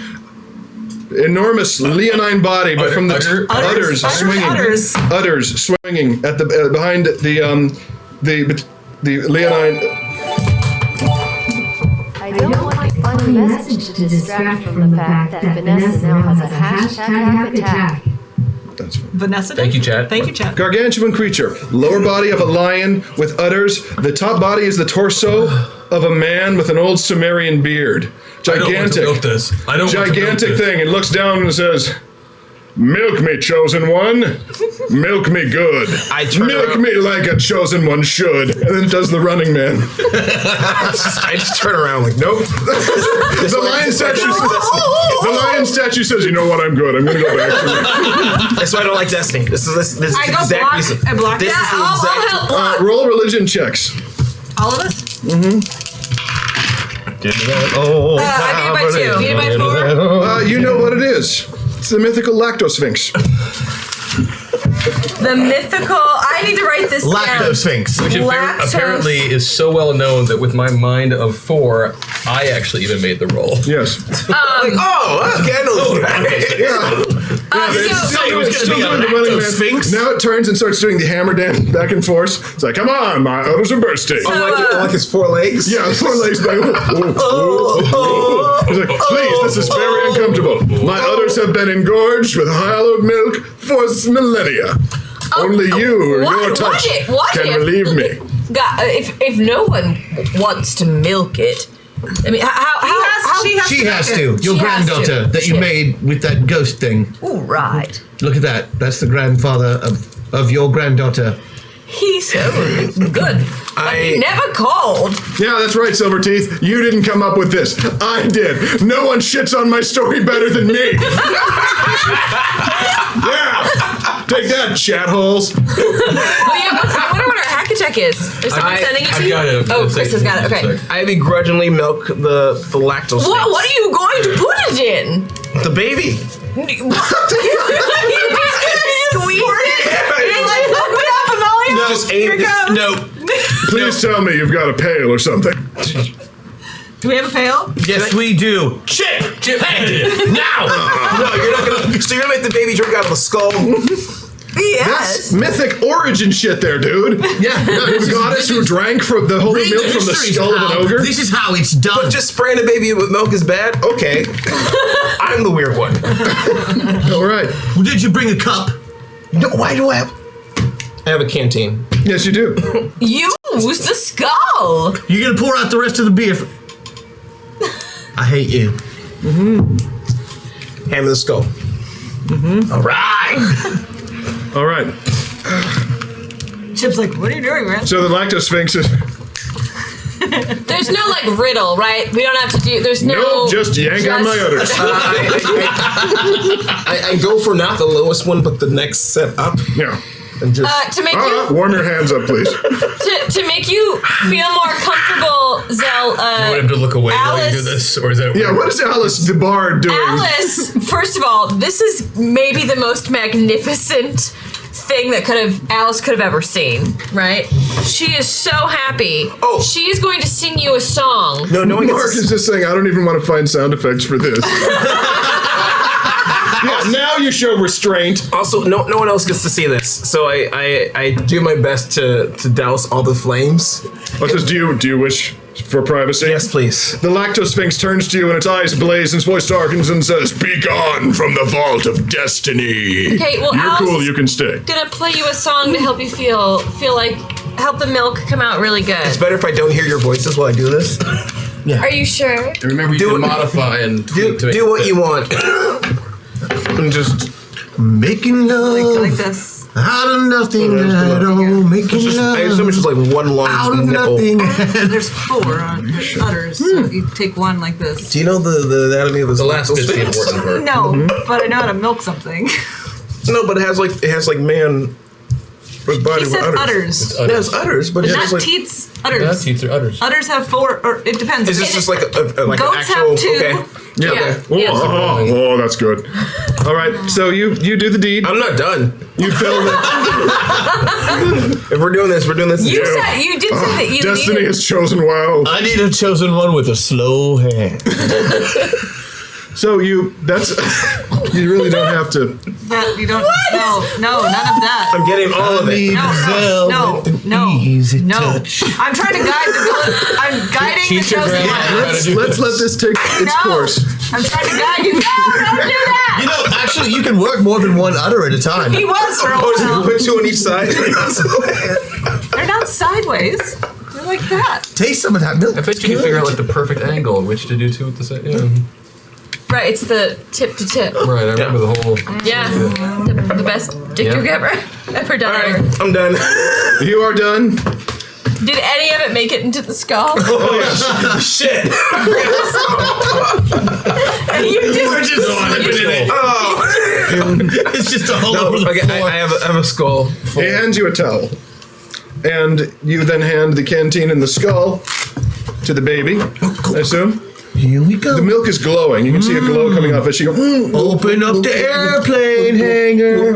Enormous leonine body, but from the udders swinging at the behind the leonine. I don't want a funny message to distract from the fact that Vanessa now has a hashtag attack. That's fine. Vanessa. Thank you, Chad. Thank you, chat. Gargantuan creature, lower body of a lion with udders. The top body is the torso of a man with an old Sumerian beard. gigantic, milk this. I don't want to milk gigantic this. thing, and looks down and says, "Milk me, chosen one. Milk me good. Milk me like a chosen one should." And then does the running man. I just turn around like, nope. The lion statue says, "You know what? I'm good. I'm gonna go back to it." That's why I don't like Destiny. This is the I go exact block. reason. I block. This Yeah, is the I'll exact. help block. Roll religion checks. All of us? Mm-hmm. I need by 2. Need by 4? You know what it is. It's the mythical Lacto-Sphinx. The mythical. I need to write this down. Sphinx. Which apparently is so well known that with my mind of 4, I actually even made the roll. Yes. Okay, Sphinx. Now it turns and starts doing the hammer dance back and forth. It's like, come on, my udders are bursting. Like his 4 legs? Yeah, his 4 legs. Like, He's like, please, this is very uncomfortable. My udders have been engorged with hallowed milk for millennia. Only you or your touch can relieve me. God, if no one wants to milk it, I mean, She has to. Your granddaughter that you made with that ghost thing. Ooh, right. Look at that. That's the grandfather of your granddaughter. He's so good. He never called. Yeah, that's right, Silverteeth. You didn't come up with this. I did. No one shits on my story better than me. Yeah. Take that, chat holes. Oh, yeah, I wonder what our hack attack is. Is someone sending it to you? Oh, Chris has got it. Okay. I begrudgingly milk the lactose. What are you going to put it in? The baby. Squeeze it? You're like, open up, Amalia. No, Here it goes. no. Please tell me you've got a pail or something. Do we have a pail? Yes, we do. Chip handed now. No, you're not gonna. So you're gonna make the baby drink out of a skull. Yes. That's mythic origin shit there, dude. Yeah. No, The goddess who drank from the holy milk from the skull of an ogre. This is how it's done. But just spraying a baby with milk is bad? Okay. I'm the weird one. All right. Well, did you bring a cup? No, why do I have... I have a canteen. Yes, you do. Use the skull. You're going to pour out the rest of the beer. I hate you. Hand me the skull. All right. All right. Chip's like, what are you doing, man? So the Lacto-Sphinx is... There's no, like, riddle, right? We don't have to do... There's no... Nope, just yank on my udders. I go for not the lowest one, but the next set up. Yeah. And just... to make you... Warm your hands up, please. To make you feel more comfortable, Zell, Do I have to look away while you do this? Or is that... Yeah, what is Alice the Bard doing? Alice, first of all, this is maybe the most magnificent thing that Alice could have ever seen, right? She is so happy. Oh. She is going to sing you a song. No one Mark gets is just saying, I don't even want to find sound effects for this. Yeah, now you show restraint. Also, no one else gets to see this, so I do my best to douse all the flames. Do you wish for privacy? Yes, please. The Lacto-Sphinx turns to you and its eyes blaze and its voice darkens and says, "Be gone from the vault of destiny." Okay, well, You're Alice cool, you can stay. gonna play you a song to help you feel like help the milk come out really good. It's better if I don't hear your voices while I do this. Are you sure? And remember, you can modify and tweak to make do what it you want. And just Making love Like this. out of nothing at all. Making love I assume it's just like one long out of nipple. nothing. There's 4 on the udders, so you take one like this. Do you know the anatomy of this? The last bit's the important part. No, but I know how to milk something. No, but it has like man. Body He with said udders. udders. It has udders, but it's Not just like. teats, Yeah, udders. teeth are udders. Udders have 4, or it depends. Is this just like a like Goats an actual? have 2. Okay. Yeah. Yeah. Oh, that's good. All right, so you do the deed. I'm not done. You fill the... If we're doing this, we're doing this. You did say that you Destiny needed. has chosen well. I need a chosen one with a slow hand. So you really don't have to. That you don't. No, none of that. I'm getting all of it. No. Easy No. touch. I'm trying to guide the villain. I'm guiding the Teach your chosen grandma one. how to do Let's let this take its course. I'm trying to guide you. No, don't do that. You know, actually, you can work more than one udder at a time. He was for a Oh, while. put 2 on each side. They're not sideways. They're like that. Taste some of that milk. I bet you can figure out like the perfect angle, which to do to at the same. Yeah. Right, it's the tip to tip. Right, I remember the whole. Yeah, the best dick joke ever done. All right, I'm done. You are done. Did any of it make it into the skull? Oh yes. Shit. And you just, We're just slipping in it. Oh. It's just a hole over the Okay, floor. I have a skull. Full. He hands you a towel. And you then hand the canteen and the skull to the baby, I assume. Here we go. The milk is glowing. You can see a glow coming off it. She goes, Open up the airplane hangar.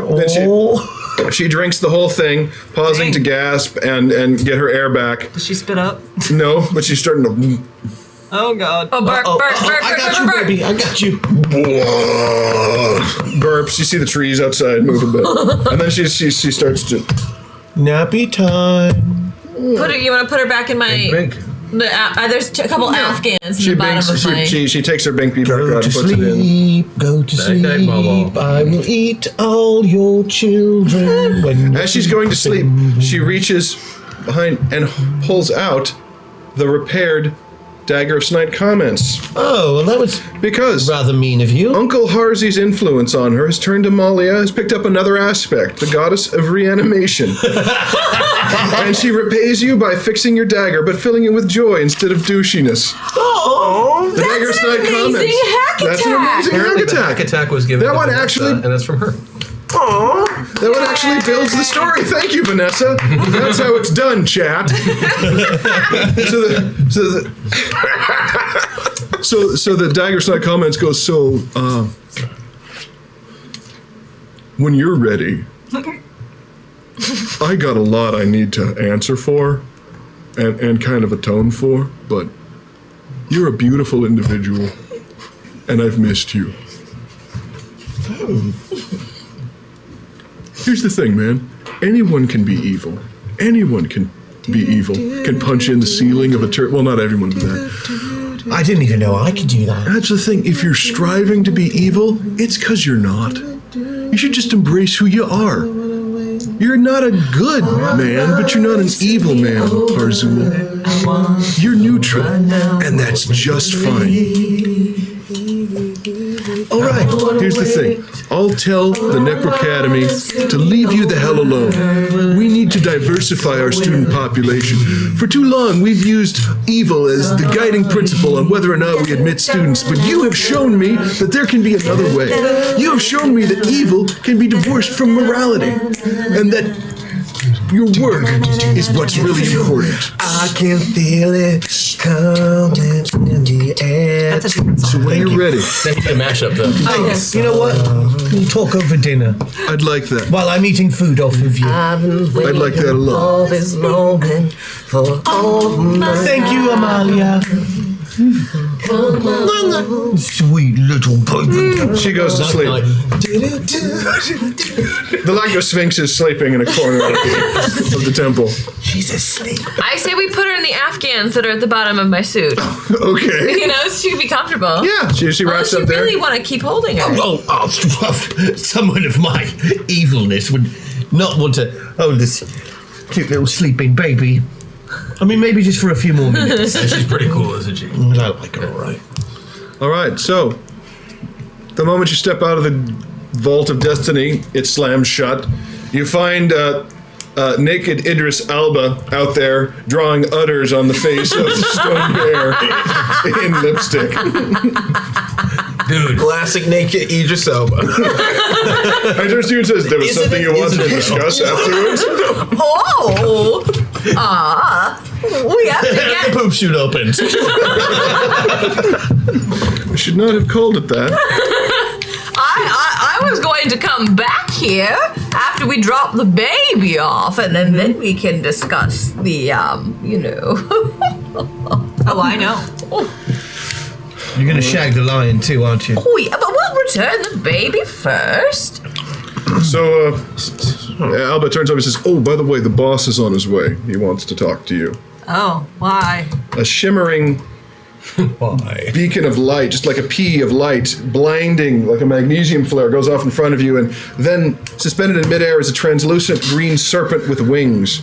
Then she drinks the whole thing, pausing to gasp and get her air back. Does she spit up? No, but she's starting to... Oh God. Oh, burp, burp, burp, I got you, burp, burp. baby. I got you. burps. You see the trees outside move a bit. And then she starts to... Nappy time. You want to put her back in my... Bink. There's a couple Afghans in She the bottom of my... she takes her Binky back Go out to and puts it in. sleep. Go to sleep. night, Mama. I will eat all your children. When As she's going to sleep, she reaches behind and pulls out the repaired Dagger of Snide Comments. Oh, well, that was Because rather mean of you. Uncle Harzy's influence on her has turned Amalia, has picked up another aspect, the goddess of reanimation. And she repays you by fixing your dagger, but filling it with joy instead of douchiness. Oh, The Dagger of Snide Comments. That's an amazing hack Apparently the attack. hack attack was given. That to one Vanessa, actually- and that's from her. That one actually builds the story. Thank you, Vanessa. That's how it's done, chat. So the Dagger Snide Comments goes, when you're ready, I got a lot I need to answer for and kind of atone for, but you're a beautiful individual, and I've missed you. Here's the thing, man. Anyone can be evil. Anyone can be evil. Can punch in the ceiling of a church. Well, not everyone can do that. I didn't even know I could do that. That's the thing. If you're striving to be evil, it's because you're not. You should just embrace who you are. You're not a good man, but you're not an evil man, Harzul. You're neutral, and that's just fine. All right, here's the thing. I'll tell the Necrocademy to leave you the hell alone. We need to diversify our student population. For too long, we've used evil as the guiding principle on whether or not we admit students, but you have shown me that there can be another way. You have shown me that evil can be divorced from morality, and that your work is what's really important. I can feel it coming in the air. That's a different song. So when you're ready, That's a mashup, though. You know what? We'll talk over dinner I'd like that. while I'm eating food off of you. I'd like that a lot. Thank you, Amalia. Sweet little baby. She goes to sleep. The Lago Sphinx is sleeping in a corner of the temple. She's asleep. I say we put her in the Afghans that are at the bottom of my suit. Okay. You know, so she can be comfortable. Yeah, she Unless wraps you up there. really want to keep holding her. Someone of my evilness would not want to hold this cute little sleeping baby. I mean, maybe just for a few more minutes. She's pretty cool, isn't she? I like her, all right. All right, so the moment you step out of the vault of destiny, it slams shut. You find naked Idris Elba out there drawing udders on the face of the stone bear in lipstick. Dude. Classic naked Idris Elba. I just even says there was Isn't something it- you wanted to isn't it discuss afterwards. Oh! We have to The get... poop chute opens. We should not have called it that. I was going to come back here after we drop the baby off, and then we can discuss the, you know. Oh, I know. You're going to shag the lion too, aren't you? Oh, yeah, but we'll return the baby first. So Alba turns over and says, "Oh, by the way, the boss is on his way. He wants to talk to you." Oh, why? A shimmering beacon of light, just like a pea of light, blinding like a magnesium flare, goes off in front of you, and then suspended in midair is a translucent green serpent with wings.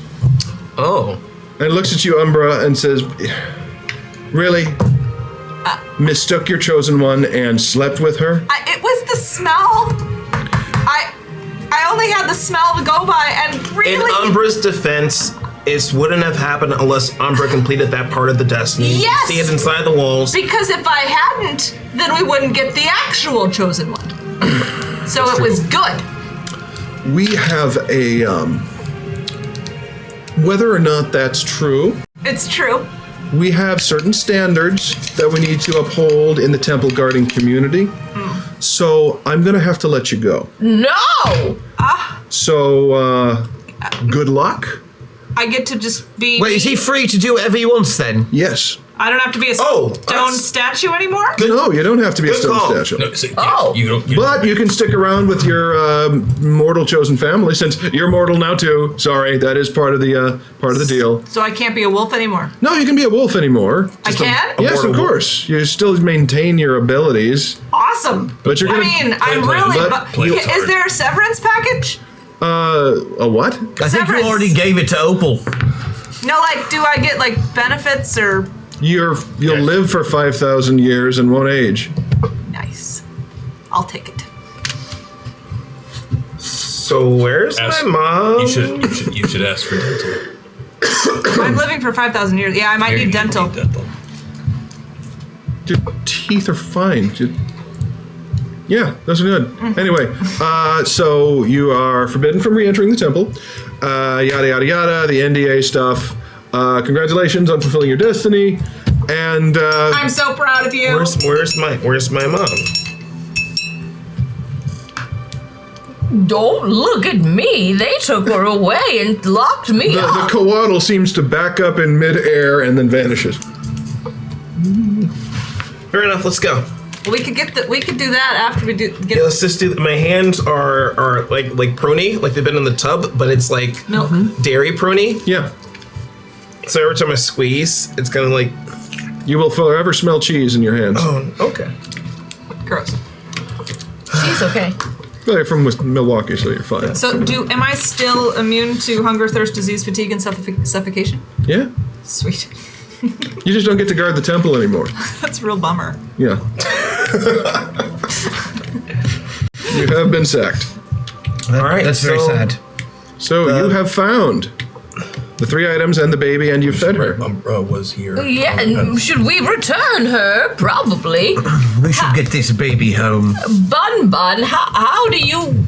Oh. And looks at you, Umbra, and says, "Really? Mistook your chosen one and slept with her?" It was the smell. I only had the smell to go by, and really. In Umbra's defense, it wouldn't have happened unless Umbra completed that part of the destiny. Yes! See it inside the walls. Because if I hadn't, then we wouldn't get the actual chosen one. So it was good. We have a, whether or not that's true, It's true. we have certain standards that we need to uphold in the temple guarding community. So I'm going to have to let you go. No! So, good luck. I get to just be. Wait, is he free to do whatever he wants then? Yes. I don't have to be a stone statue anymore? No, you don't have to be a stone statue. No, so, Oh. But you can stick around with your mortal chosen family, since you're mortal now too. Sorry, that is part of the deal. So I can't be a wolf anymore? No, you can be a wolf anymore. I can? Yes, of course. You still maintain your abilities. Awesome. But you're gonna, I'm really. but Is there a severance package? a what? I think you already gave it to Opal. No, like, do I get like benefits or? You'll live for 5,000 years and won't age. Nice. I'll take it. So where's my mom? You should ask for dental. I'm living for 5,000 years. Yeah, I might need dental. Your teeth are fine. Yeah, those are good. Anyway, so you are forbidden from re-entering the temple. Yada yada yada. The NDA stuff. Congratulations on fulfilling your destiny. And I'm so proud of you. Where's my mom? Don't look at me. They took her away and locked me the up. coatl seems to back up in midair and then vanishes. Fair enough. Let's go. We could do that after we do. Yeah, let's just do. My hands are like pruny, like they've been in the tub, but it's like milk, dairy pruny. Yeah. So every time I squeeze, it's gonna like. You will forever smell cheese in your hands. Oh, okay. Gross. She's okay. Well, you're from Milwaukee, so you're fine. So, am I still immune to hunger, thirst, disease, fatigue, and suffocation? Yeah. Sweet. You just don't get to guard the temple anymore. That's a real bummer. Yeah. You have been sacked. All right. That's very sad. So you have found the 3 items and the baby, and you've fed her. Was here. Yeah, and should we return her? Probably. We should get this baby home. Bun, how do you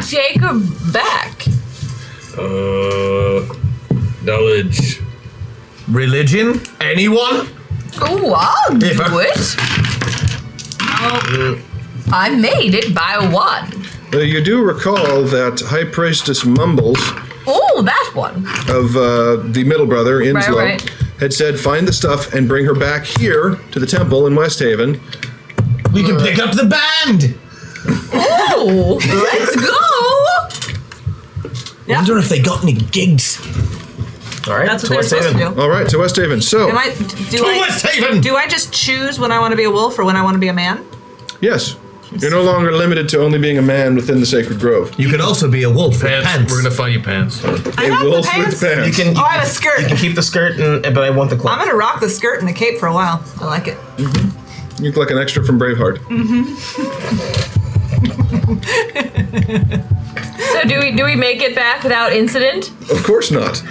take her back? Knowledge. Religion? Anyone? Oh, I'll do it. I made it by 1. You do recall that High Priestess Mumbles Oh, that one. of the middle brother, Inslow, Right. had said, find the stuff and bring her back here to the temple in West Haven. We can pick up the band! Oh, let's go! I wonder if they got any gigs. All right. That's what they're supposed to do. All right, to West Haven. So, West Haven! Do I just choose when I want to be a wolf or when I want to be a man? yes, you're no longer limited to only being a man within the Sacred Grove. You can also be a wolf with Pants. We're gonna find you pants. I A have the wolf pants. with pants. You can. Oh, I have a skirt. You can keep the skirt, but I want the cloak. I'm gonna rock the skirt and the cape for a while. I like it. You look like an extra from Braveheart. So do we make it back without incident? Of course not.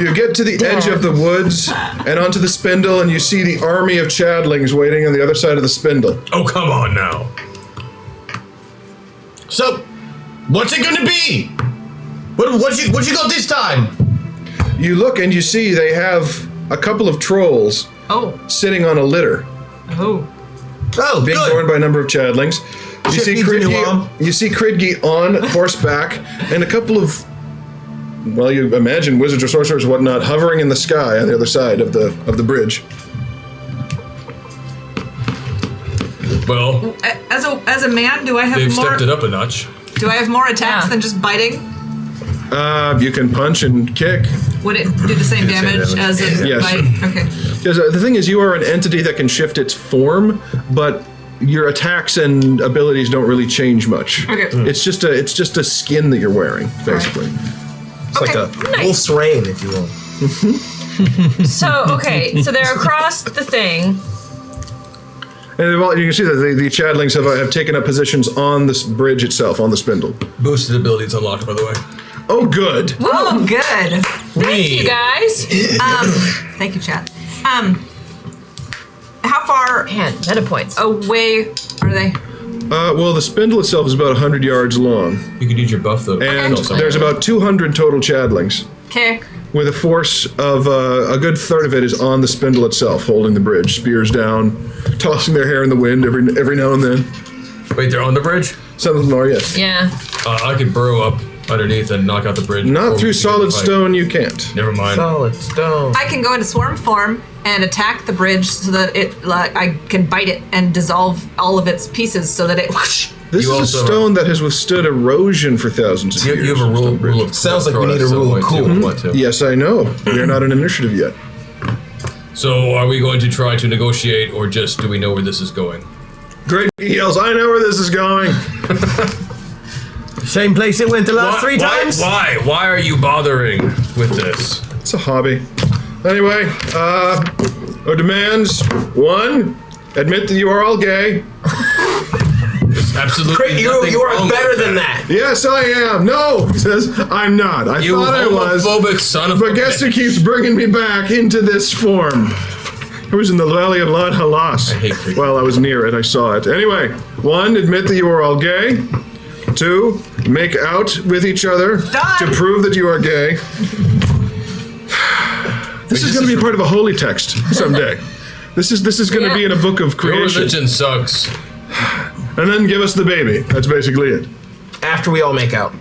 You get to the edge of the woods and onto the spindle, and you see the army of Chadlings waiting on the other side of the spindle. Oh, come on now. So, what's it gonna be? What you got this time? You look and you see they have a couple of trolls sitting on a litter. Oh, being good. borne by a number of Chadlings. You Shit see needs a new arm. Cridgy on horseback, and a couple of, well, you imagine wizards or sorcerers or whatnot hovering in the sky on the other side of the bridge. Well, as a man, do I have they've more? stepped it up a notch. Do I have more attacks than just biting? You can punch and kick. Would it do the same damage as a Yes. bite? Okay. Because the thing is, you are an entity that can shift its form, but your attacks and abilities don't really change much. Okay. It's just a skin that you're wearing, basically. It's like a wolf's rain, if you will. So, okay, so they're across the thing. And you can see that the Chadlings have taken up positions on this bridge itself, on the spindle. Boosted abilities unlocked, by the way. Oh, good. Oh, good. Thank you, guys. Thank you, chat. How far meta points away are they? Well, the spindle itself is about 100 yards long. You could use your buff, though. And there's about 200 total Chadlings. Okay. With a force of a good third of it is on the spindle itself, holding the bridge, spears down, tossing their hair in the wind every now and then. Wait, they're on the bridge? Some of them are, yes. Yeah. I could burrow up underneath and knock out the bridge. Not through solid stone, you can't. Never mind. Solid stone. I can go into swarm form and attack the bridge so that I can bite it and dissolve all of its pieces so that it whoosh. This is a stone that has withstood erosion for thousands of years. You have a rule of Sounds like we need a rule of cool. Yes, I know. We are not an initiative yet. So are we going to try to negotiate, or just do we know where this is going? Great yells, I know where this is going. Same place it went the last 3 times? Why? Why are you bothering with this? It's a hobby. Anyway, our demands: 1, admit that you are all gay. Absolutely. You are better than that. Yes, I am. No, he says, I'm not. I thought I was. Homophobic son of a But guess who keeps bringing me back into this form? I was in the Valley of Lad Halas. I hate Greek. Well, I was near it. I saw it. Anyway, 1, admit that you are all gay. 2, make out with each other to prove that you are gay. This is going to be part of a holy text someday. This is going to be in a book of Your creation. religion sucks. And then give us the baby. That's basically it. After we all make out.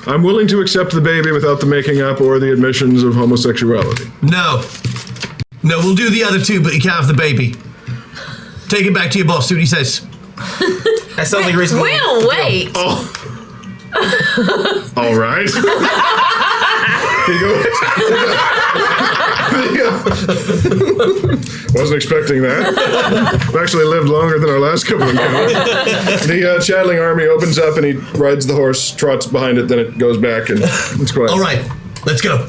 I'm willing to accept the baby without the making up or the admissions of homosexuality. No. No, we'll do the other 2, but you can't have the baby. Take it back to your boss, see what he says. That sounds like reasonable. We'll wait. Oh. All right. Wasn't expecting that. I've actually lived longer than our last couple of encounters. The Chadling army opens up and he rides the horse, trots behind it, then it goes back and it's quiet. All right, let's go.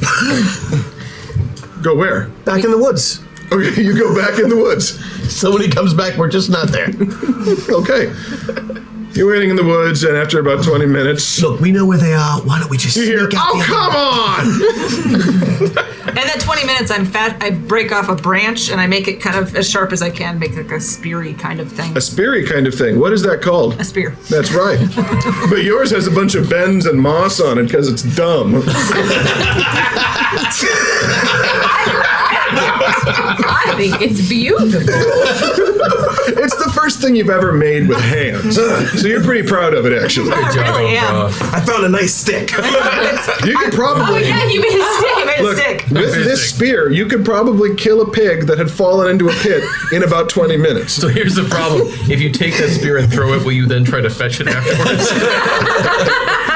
Go where? Back in the woods. Okay, you go back in the woods. So when he comes back, we're just not there. Okay. You're waiting in the woods, and after about 20 minutes... Look, we know where they are. Why don't we just you hear, sneak out? oh, come on! And then 20 minutes, I break off a branch and I make it kind of as sharp as I can, make like a speary kind of thing. A speary kind of thing. What is that called? A spear. That's right. But yours has a bunch of bends and moss on it because it's dumb. I think it's beautiful. It's the first thing you've ever made with hands. So you're pretty proud of it, actually. I really am. I found a nice stick. You could probably... Oh yeah, you made a stick. I made a Look, stick. with this spear, you could probably kill a pig that had fallen into a pit in about 20 minutes. So here's the problem. If you take that spear and throw it, will you then try to fetch it afterwards?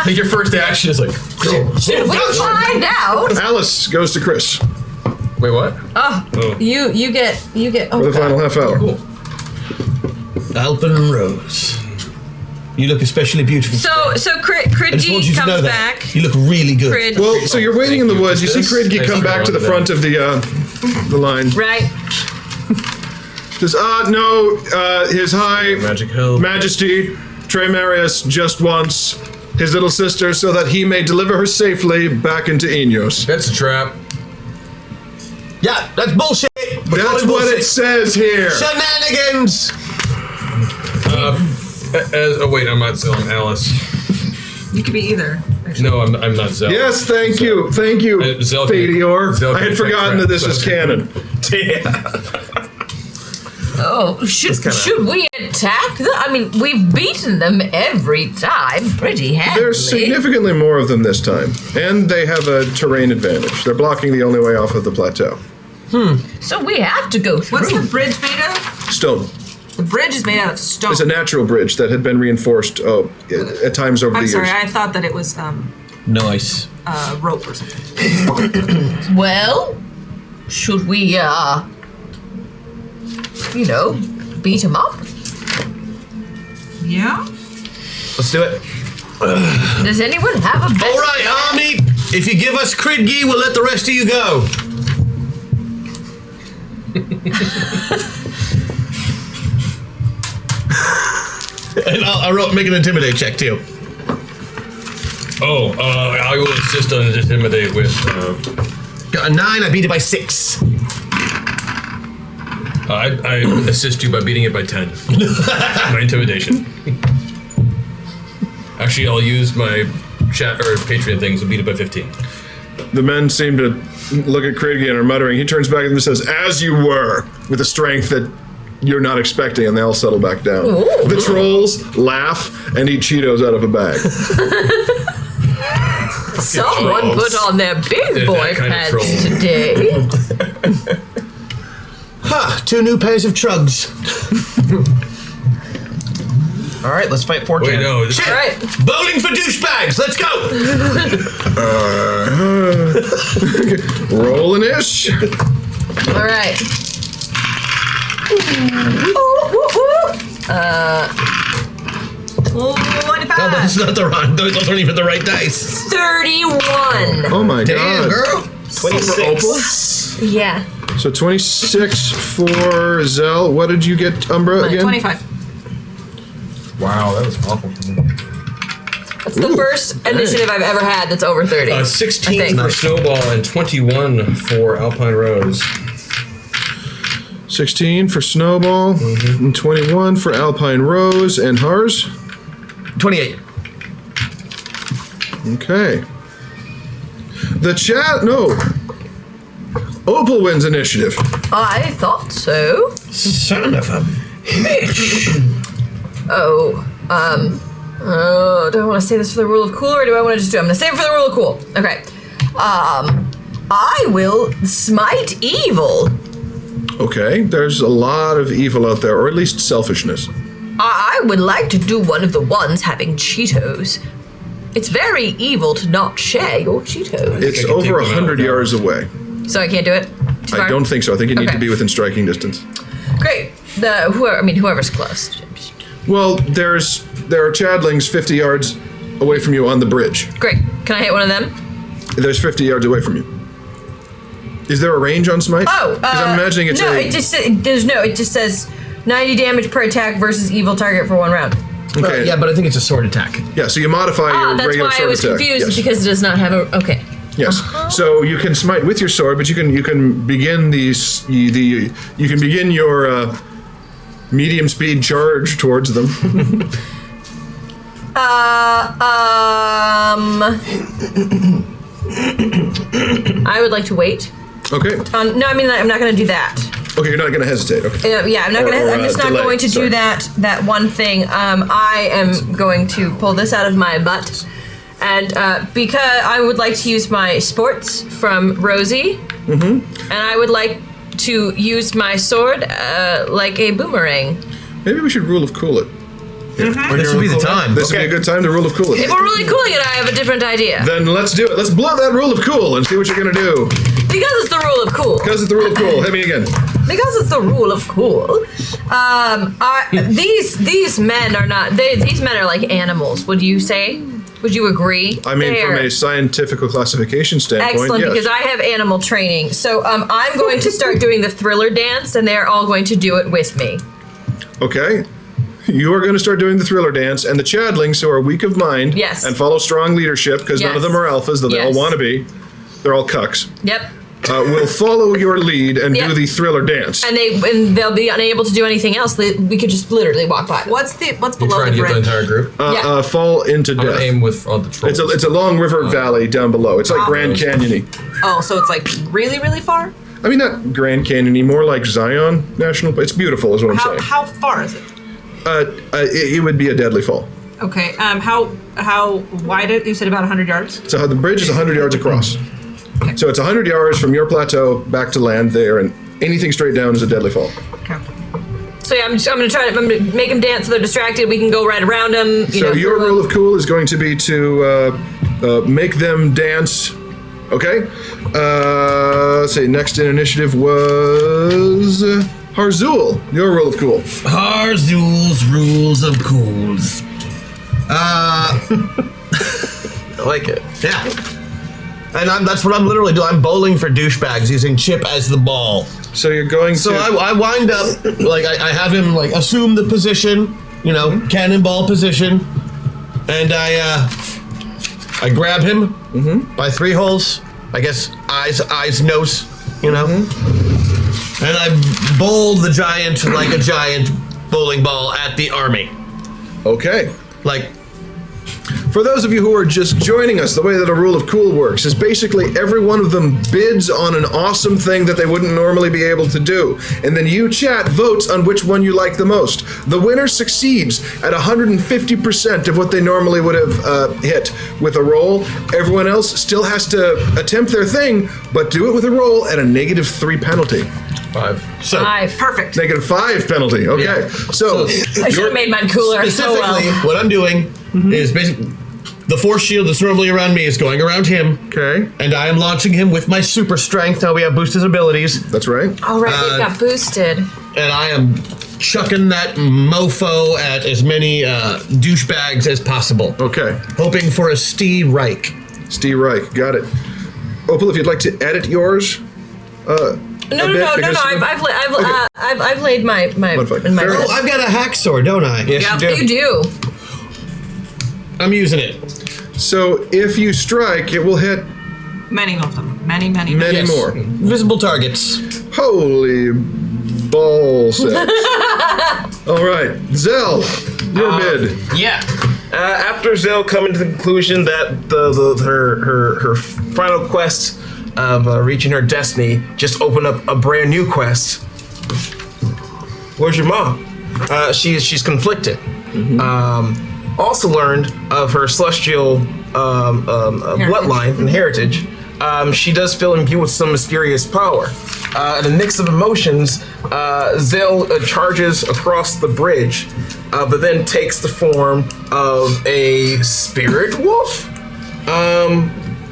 Like your first action is like... Should we find out? Alice goes to Chris Wait, what? Oh. You get. for the final half hour. Cool. Alpen Rose. You look especially beautiful. So I just want Cridgy you to know comes that. back. You look really good. Crid. Well, so you're waiting in the woods. You see Cridgy come back to the front of the line. Right. Says, no, His High Magic Hill. Majesty, Trey Marius just wants his little sister so that he may deliver her safely back into Enos. That's a trap. Yeah, that's bullshit. That's what it says here. Shenanigans. Wait, I'm not Zell. I'm Alice. You could be either. Actually. No, I'm not Zell. Yes, thank you, Zell Fadior. Zell I had can forgotten that this crap, is so- canon. Oh, should we attack them? I mean, we've beaten them every time pretty handily. There's significantly more of them this time, and they have a terrain advantage. They're blocking the only way off of the plateau. So we have to go through. What's the bridge made of? Stone. The bridge is made out of stone. It's a natural bridge that had been reinforced at times over the I'm years. sorry, I thought that it was Nice. rope or something. Well, should we, beat them up? Yeah? Let's do it. Does anyone have a better All right, army. If you give us Kridgi, we'll let the rest of you go. And I'll make an intimidate check too. Oh, I will assist on intimidate with. Got a 9. I beat it by 6. I assist you by beating it by 10. My intimidation. Actually, I'll use my chat or Patreon things and beat it by 15. The men seem to look at Kridgi and are muttering. He turns back at them and says, "As you were," with a strength that you're not expecting, and they all settle back down. Ooh. The trolls laugh and eat Cheetos out of a bag. Someone put on their big boy pants today. Huh, 2 new pairs of trugs. All right, let's fight 4 Wait, no. Shit! All right. Bowling for douchebags, let's go! Rollin'-ish. All right. 25. No, that's not the right. Those aren't even the right dice. 31. Oh my Damn, god. girl. 26. Yeah. So 26 for Zell. What did you get, Umbra, again? 25. Wow, that was awful for me. That's the first initiative I've ever had that's over 30. 16 for Snowball and 21 for Alpine Rose. 16 for Snowball, and 21 for Alpine Rose, and Hars? 28. Okay. The chat, no. Opal wins initiative. I thought so. Son of a bitch. Oh, do I want to say this for the rule of cool, or do I want to just do it? I'm going to save it for the rule of cool. Okay. I will smite evil. Okay, there's a lot of evil out there, or at least selfishness. I would like to do one of the ones having Cheetos. It's very evil to not share your Cheetos. It's over 100 yards away. So I can't do it? Too far? I don't think so. I think you need Okay. to be within striking distance. Great. Whoever's close. Well, there are Chadlings 50 yards away from you on the bridge. Great. Can I hit one of them? There's 50 yards away from you. Is there a range on smite? Oh, because I'm imagining it's it just says 90 damage per attack versus evil target for 1 round. Okay. Yeah, but I think it's a sword attack. Yeah, so you modify your That's regular why I sword was attack. confused Yes. because it does not have a. Okay. Yes. So you can smite with your sword, but you can begin you can begin your medium speed charge towards them. I would like to wait. Okay. No, I mean I'm not going to do that. Okay, you're not going to hesitate. Okay. Yeah, I'm not going to. I'm just not delay. going to Sorry. do that one thing. I am going to pull this out of my butt, and because I would like to use my sports from Rosie, and I would like to use my sword like a boomerang. Maybe we should rule of cool it. This would be the time. This would be a good time to rule of cool it. If we're really cooling it, I have a different idea. Then let's do it. Let's blow that rule of cool and see what you're going to do. Because it's the rule of cool. Because it's the rule of cool. Hit me again. Because it's the rule of cool. These men are not. These men are like animals. Would you say? Would you agree? I mean, They're from a scientific classification standpoint, excellent yes. because I have animal training. So I'm going to start doing the thriller dance, and they're all going to do it with me. Okay. You are going to start doing the thriller dance, and the Chadlings, who are weak of mind Yes. and follow strong leadership, because none of Yes. them are alphas, though they all Yes. want to be. They're all cucks. Yep. Will follow your lead and Yep. do the thriller dance. And they'll be unable to do anything else. We could just literally walk by. What's You below try the to get the bridge? entire group. Yeah. Fall into I'm gonna death. aim with all the trolls. It's a long river valley down below. It's like Grand Canyon-y. Oh, so it's like really, really far? I mean, not Grand Canyon-y, more like Zion National Park. It's beautiful, is what I'm saying. How far is it? It would be a deadly fall. Okay. How wide? You said about 100 yards. So the bridge is 100 yards across. So it's 100 yards from your plateau back to land there, and anything straight down is a deadly fall. Okay. So yeah, I'm going to make them dance so they're distracted. We can go right around them. So your rule of cool is going to be to make them dance. Okay. Let's see. Next in initiative was Harzul. Your rule of cool. Harzul's rules of cools. I like it. Yeah. And that's what I'm literally doing. I'm bowling for douchebags using Chip as the ball. So you're going So to... I wind up, like, I have him, like, assume the position, you know, cannonball position. And I grab him by 3 holes. I guess eyes, nose, you know. And I bowl the giant like a giant bowling ball at the army. Okay. Like... For those of you who are just joining us, the way that a rule of cool works is basically every one of them bids on an awesome thing that they wouldn't normally be able to do. And then you, chat, votes on which one you like the most. The winner succeeds at 150% of what they normally would have hit with a roll. Everyone else still has to attempt their thing, but do it with a roll at a -3 penalty. 5. So, 5. Perfect. -5 penalty. Okay. Yeah. So I should have made mine cooler. specifically, what I'm doing is basically the force shield that's normally around me is going around him. Okay. And I am launching him with my super strength. How we have boosted his abilities. That's right. All right, we've got boosted. And I am chucking that mofo at as many douchebags as possible. Okay. Hoping for a Steve Reich. Steve Reich. Got it. Opal, if you'd like to edit yours. No. I've laid my in my. Oh, I've got a hacksaw, don't I? Yes, You do. I'm using it. So if you strike, it will hit Many of them. Many many more. Visible targets. Holy ball sex. All right, Zell, your bid. Yeah. After Zell coming to the conclusion that her final quest of reaching her destiny just opened up a brand new quest. Where's your mom? She's conflicted. Also learned of her celestial bloodline and heritage. She does feel imbued with some mysterious power. In a mix of emotions, Zell charges across the bridge, but then takes the form of a spirit wolf,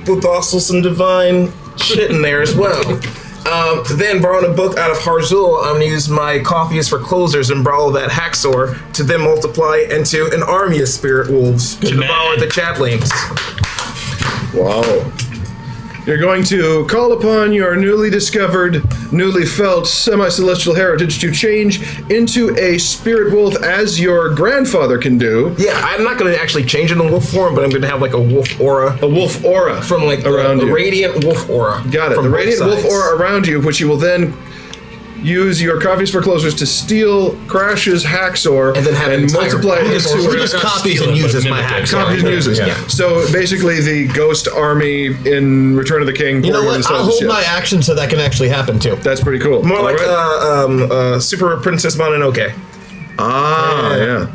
with also some divine shit in there as well. Then borrowing a book out of Harzul, I'm gonna use my coffee is for closers and borrow that hacksaw to then multiply into an army of spirit wolves to devour the chatlings. Wow. You're going to call upon your newly discovered, newly felt semi-celestial heritage to change into a spirit wolf as your grandfather can do. Yeah, I'm not going to actually change it in wolf form, but I'm going to have like a wolf aura. A wolf aura from like around the you. radiant wolf aura. Got it. From The both radiant wolf sides. aura around you, which you will then use your copies for closers to steal Crash's hacksaw and then have multiply it into He just copies and uses my hacksaw. copies and uses. Yeah. So basically, the ghost army in Return of the King. You know what? I'll hold my action so that can actually happen too. That's pretty cool. More All like right. Super Princess Mononoke. Ah, yeah.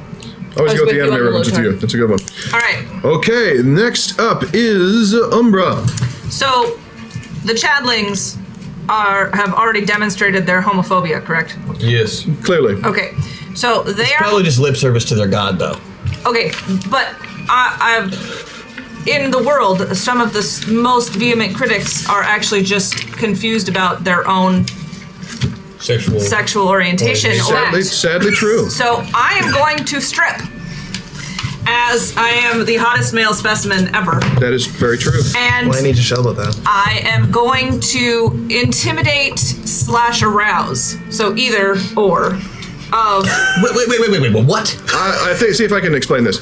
Always go with the anime reference with you. That's a good one. All right. Okay, next up is Umbra. So, the Chadlings have already demonstrated their homophobia, correct? Yes. Clearly. Okay. So they are Probably just lip service to their god, though. okay, but I've in the world, some of the most vehement critics are actually just confused about their own sexual orientation. Sadly true. So I am going to strip, as I am the hottest male specimen ever. That is very true. And Well, I need to show about that. I am going to intimidate/arouse. So either or. Of Wait, what? I think. See if I can explain this.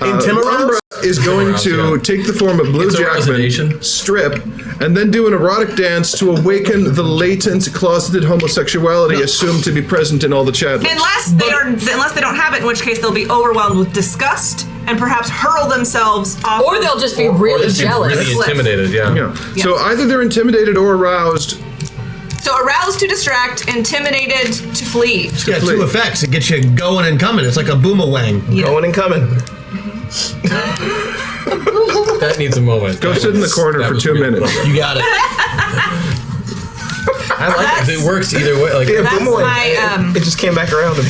Intimidate? Umbra is going to take the form of Blue It's a Jackman, resignation. strip, and then do an erotic dance to awaken the latent, closeted homosexuality assumed to be present in all the Chadlings. unless they don't have it, in which case they'll be overwhelmed with disgust and perhaps hurl themselves off. Or they'll just be really jealous. Really intimidated, yeah. Yeah. So either they're intimidated or aroused. So aroused to distract, intimidated to flee. It's got two effects. It gets you going and coming. It's like a boomerang. Yeah. Going and coming. That needs a moment. Go sit in the corner for 2 minutes. You got it. I like it. It works either way. Like, Yeah, That's boomerang. my It just came back around to me.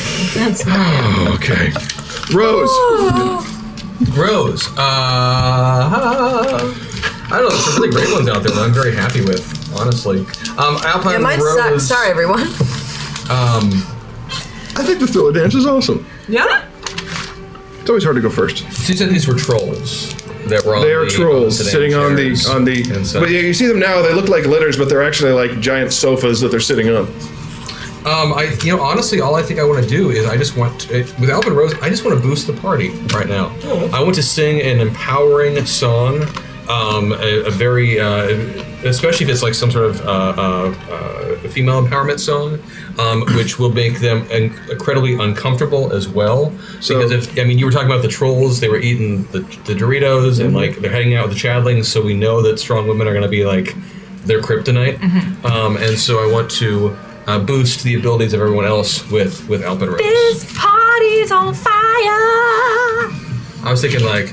Okay. Rose. Rose. I don't know. There's some really great ones out there that I'm very happy with, honestly. Alpine It might Rose. suck. Sorry, everyone. I think the thriller dance is awesome. Yeah. It's always hard to go first. She said these were trolls. that were on They are the trolls sedan sitting on chairs the. and such. But yeah, you see them now. They look like litters, but they're actually like giant sofas that they're sitting on. Honestly, all I think I want to do is I just want to, with Alvin Rose, I just want to boost the party right now. I want to sing an empowering song, a very, especially if it's like some sort of female empowerment song, which will make them incredibly uncomfortable as well. Because you were talking about the trolls, they were eating the Doritos and like they're hanging out with the Chadlings, so we know that strong women are going to be like their kryptonite. And so I want to boost the abilities of everyone else with Alpin Rose. This party's on fire. I was thinking like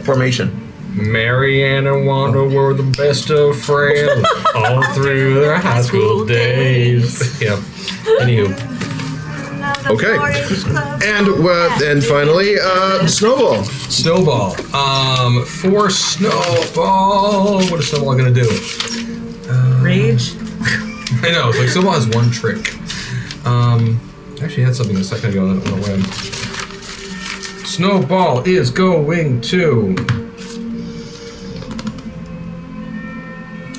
Formation. Mary Ann and Wanda were the best of friends all through their high school days. Yeah. Anywho. Okay. And finally, Snowball. Snowball. For Snowball, what is Snowball gonna do? Rage. I know. It's like Snowball has one trick. Actually, I had something a second ago on the web. Snowball is going to.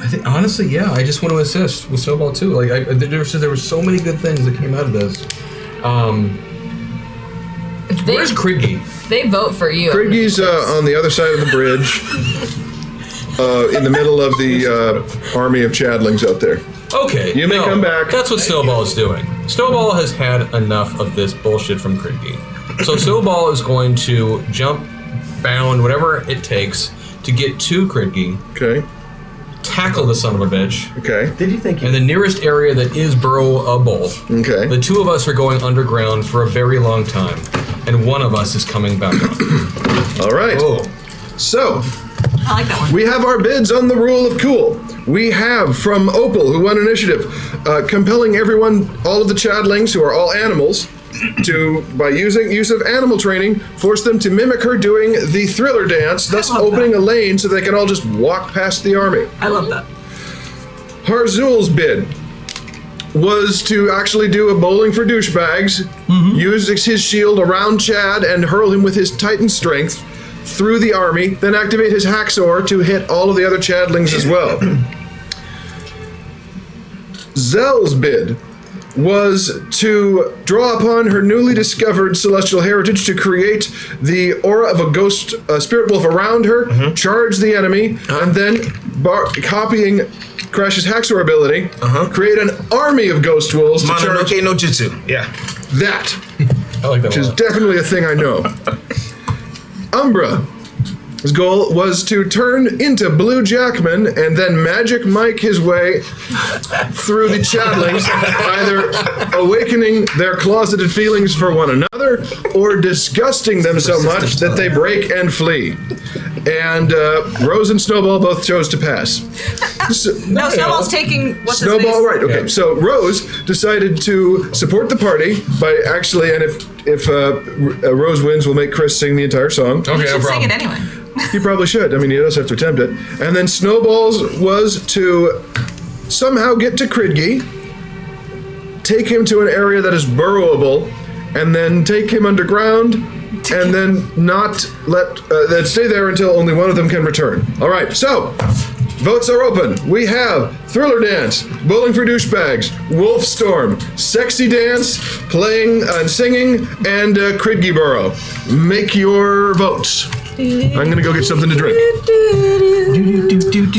I think honestly, yeah. I just want to assist with Snowball too. Like there were so many good things that came out of this. Where's Kriggy? They vote for you. Kriggy's on the other side of the bridge, in the middle of the army of Chadlings out there. Okay, you may come back. That's what Snowball is doing. Snowball has had enough of this bullshit from Kriggy. So Snowball is going to jump, bound, whatever it takes to get to Kriggy. Okay. Tackle the son of a bitch. Okay. Did you think? In the nearest area that is burrowable. Okay. The two of us are going underground for a very long time, and one of us is coming back up. All right. Oh. So. I like that one. We have our bids on the rule of cool. We have from Opal, who won initiative, compelling everyone, all of the Chadlings, who are all animals, to, by use of animal training, force them to mimic her doing the Thriller dance, thus opening a lane so they can all just walk past the army. I love that. Harzul's bid was to actually do a bowling for douchebags, use his shield around Chad and hurl him with his Titan strength through the army, then activate his Haxor to hit all of the other Chadlings as well. Zell's bid was to draw upon her newly discovered celestial heritage to create the aura of a ghost spirit wolf around her, charge the enemy, and then copying Crash's Haxor ability, create an army of ghost wolves to charge. Mononoke no Jutsu. Yeah. That. I like that which is definitely a thing I know. Umbra's goal was to turn into Blue Jackman and then Magic Mike his way through the Chadlings, either awakening their closeted feelings for one another or disgusting them so much that they break and flee. And Rose and Snowball both chose to pass. No, Snowball's taking what's his Snowball, face? right? Okay, Yeah. so Rose decided to support the party by actually, and if Rose wins, we'll make Chris sing the entire song. Okay, You no should sing problem. it anyway. He probably should. I mean, he does have to attempt it. And then Snowball's was to somehow get to Kriggy, take him to an area that is burrowable, and then take him underground, and then not then stay there until only one of them can return. All right, so votes are open. We have Thriller Dance, Bowling for Douchebags, Wolf Storm, Sexy Dance, Playing and Singing, and Kriggy Burrow. Make your votes. I'm gonna go get something to drink.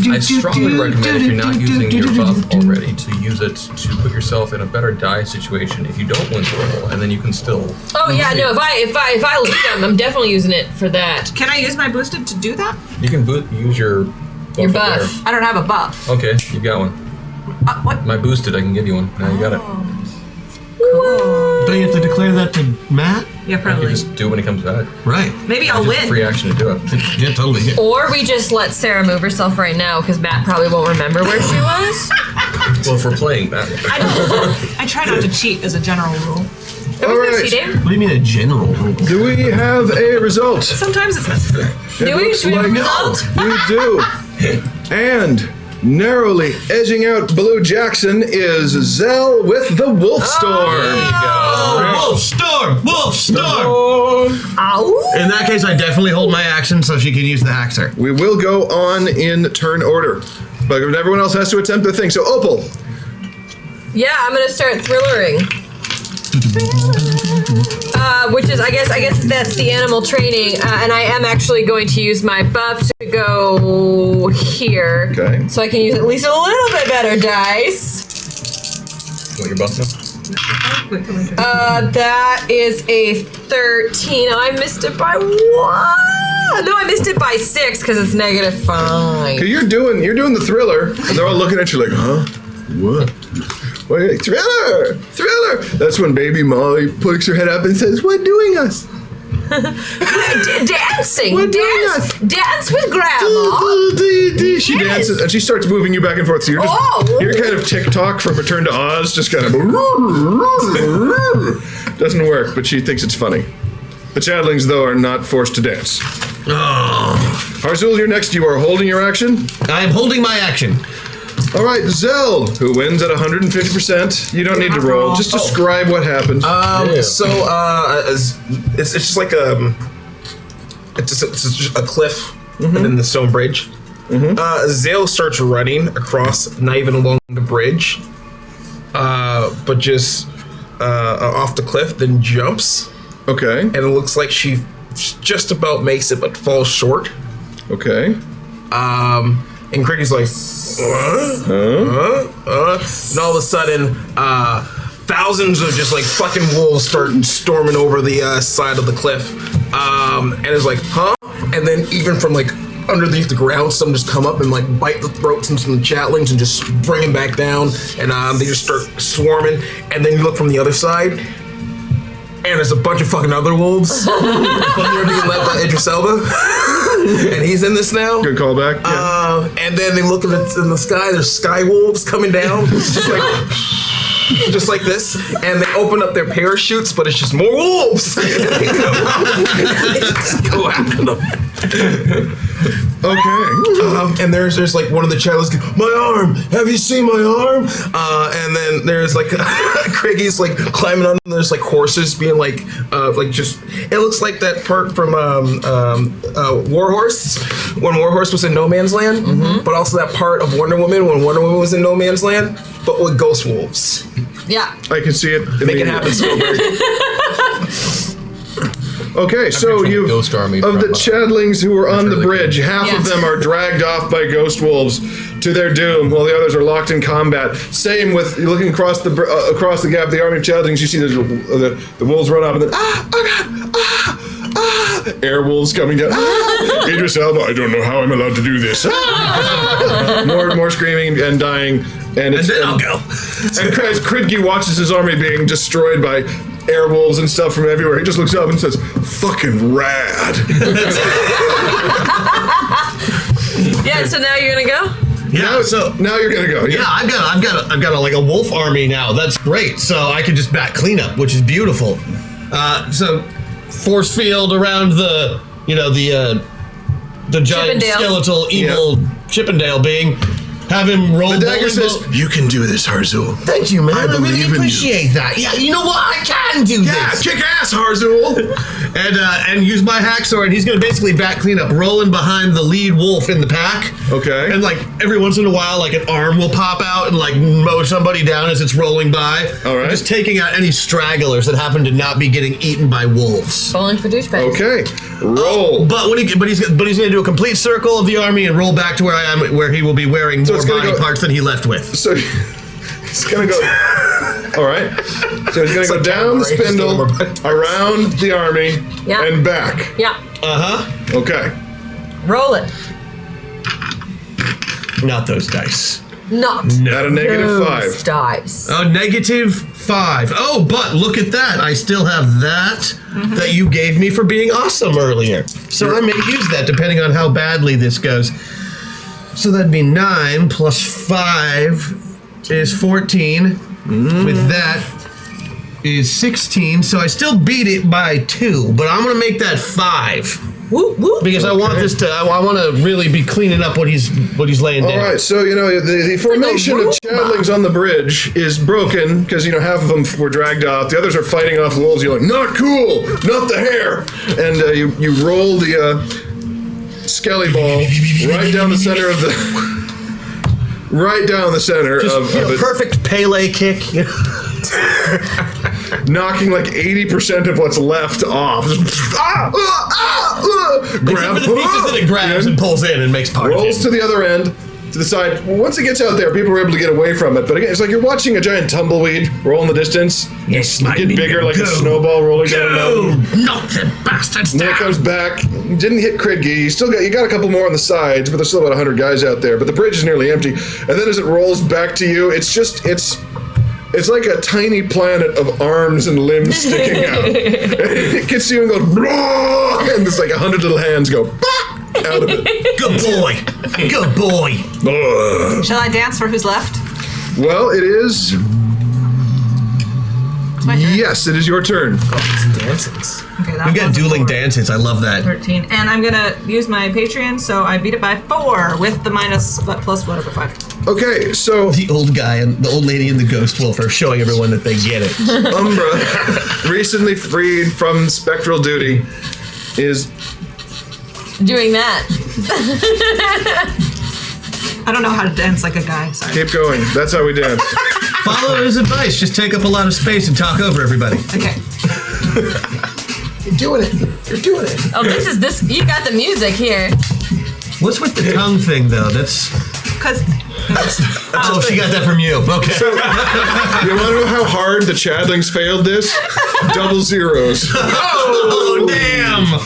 I strongly recommend if you're not using your buff already to use it to put yourself in a better die situation if you don't win the roll, and then you can still. Oh yeah, no. If I lead them, I'm definitely using it for that. Can I use my boosted to do that? You can use your buff. Your up buff. I don't have a buff. there. Okay, you got one. What? My boosted, I can give you one. Now you got it. Don't you have to declare that to Matt? Yeah, You probably. just do it when he comes back. Right. Maybe I'll Just win. free action to do it. Yeah, totally. Yeah. Or we just let Sarah move herself right now because Matt probably won't remember where she was. Well, if we're playing that. I try not to cheat as a general rule. All right. Cheating? What do you mean a general rule? Do we have a result? Sometimes it's necessary. It Do we? looks Should we have a like result? we do. And narrowly edging out Blue Jackson is Zell with the Wolf Storm. There you go. Wolf Storm! Wolf Storm! Ow! In that case, I definitely hold my action so she can use the haxer. We will go on in turn order, but everyone else has to attempt their thing. So Opal. Yeah, I'm gonna start thrillering. Which is, I guess that's the animal training, and I am actually going to use my buff to go here. Okay. So I can use at least a little bit better dice. What your buff now? That is a 13. Oh, I missed it by 1. No, I missed it by 6 because it's -5. You're doing the thriller, and they're all looking at you like, huh? What? Wait, thriller! Thriller! That's when baby Molly pokes her head up and says, "What doing us?" Dancing! What doing us? Dance with Grandma! She dances, and she starts moving you back and forth. So you're kind of TikTok from Return to Oz, just kind of doesn't work, but she thinks it's funny. The Chadlings, though, are not forced to dance. Harzul, you're next. You are holding your action? I am holding my action. All right, Zell, who wins at 150%. You don't need to roll. Just describe what happened. So it's just like it's just a cliff and then the stone bridge. Zale starts running across, not even along the bridge, but just off the cliff, then jumps. Okay. And it looks like she just about makes it, but falls short. Okay. And Craigy's like, and all of a sudden, thousands of just like fucking wolves start storming over the side of the cliff. And it's like, huh? And then even from like underneath the ground, some just come up and like bite the throats of some chatlings and just bring them back down. And they just start swarming. And then you look from the other side, and there's a bunch of fucking other wolves. They're being led by Idris Elba. And he's in this now. Good callback. Yeah. And then they look in the sky, there's sky wolves coming down. Just like this. And they open up their parachutes, but it's just more wolves. And they go after them. Okay. And there's like one of the challengers, my arm, have you seen my arm? And then there's like Craigy's like climbing on, and there's like horses being like just, it looks like that part from Warhorse, when Warhorse was in No Man's Land, but also that part of Wonder Woman when Wonder Woman was in No Man's Land, but with ghost wolves. Yeah. I can see it. Make it happen, Spielberg. Okay, so of the Chadlings who were on the bridge, half of them are dragged off by ghost wolves to their doom, while the others are locked in combat. Same with looking across the gap, the army of Chadlings. You see the wolves run up, and then air wolves coming down. Idris Elba, I don't know how I'm allowed to do this. More screaming and dying, and then I'll go. And as Kridge watches his army being destroyed by air wolves and stuff from everywhere, he just looks up and says, "Fucking rad." Yeah. So now you're gonna go. Yeah. So now you're gonna go. Yeah, I've got like a wolf army now. That's great. So I can just back cleanup, which is beautiful. So force field around the giant skeletal evil Chippendale being. Have him roll. The dagger says, "You can do this, Harzul." Thank you, man. I really appreciate that. Yeah, you know what? I can do this. Yeah, kick ass, Harzul. and use my hacksaw, and he's going to basically back clean up, rolling behind the lead wolf in the pack. Okay. And like every once in a while, like an arm will pop out and like mow somebody down as it's rolling by. All right. Just taking out any stragglers that happen to not be getting eaten by wolves. Falling for douchebags. Okay. Roll. But he's going to do a complete circle of the army and roll back to where I am, where he will be wearing more body parts than he left with. So he's gonna go. All right. So he's gonna go down the spindle, around the army, and back. Yeah. Okay. Roll it. Not those dice. Not. At a -5. Dice. Oh, -5. Oh, but look at that. I still have that that you gave me for being awesome earlier. So I may use that depending on how badly this goes. So that'd be 9 plus 5 is 14. With that is 16. So I still beat it by 2, but I'm going to make that 5. Whoop, whoop. Because I want this to. I want to really be cleaning up what he's laying down. All right, so the formation of Chadlings on the bridge is broken because half of them were dragged off. The others are fighting off the wolves. You're like, not cool, not the hair, and you roll the skelly ball right down the center of the. Right down the center of it. Perfect Pele kick. Knocking like 80% of what's left off. Grab the pieces that it grabs and pulls in and makes part of it. Rolls to the other end, to the side. Once it gets out there, people are able to get away from it. But again, it's like you're watching a giant tumbleweed roll in the distance. Yes, get bigger like a snowball rolling down a mountain. Knock the bastards down. And then it comes back. Didn't hit Kridgi. You got a couple more on the sides, but there's still about 100 guys out there. But the bridge is nearly empty. And then as it rolls back to you, it's like a tiny planet of arms and limbs sticking out. And it gets you and goes, "Blah!" And there's like 100 little hands go out of it. Good boy. Good boy. Shall I dance for who's left? Well, it is. Yes, it is your turn. Dances. Okay, We've got dueling dances. I love that. 13. And I'm going to use my Patreon, so I beat it by 4 with the plus whatever 5. Okay, so the old guy and the old lady and the ghost wolf are showing everyone that they get it. Umbra, recently freed from spectral duty, is doing that. I don't know how to dance like a guy. Sorry. Keep going. That's how we dance. Follow his advice. Just take up a lot of space and talk over everybody. Okay. You're doing it. You're doing it. Oh, this. You got the music here. What's with the tongue thing, though? That's because. Oh, she got that from you. Okay. So, you want to know how hard the Chadlings failed this? Double zeros. Oh, damn.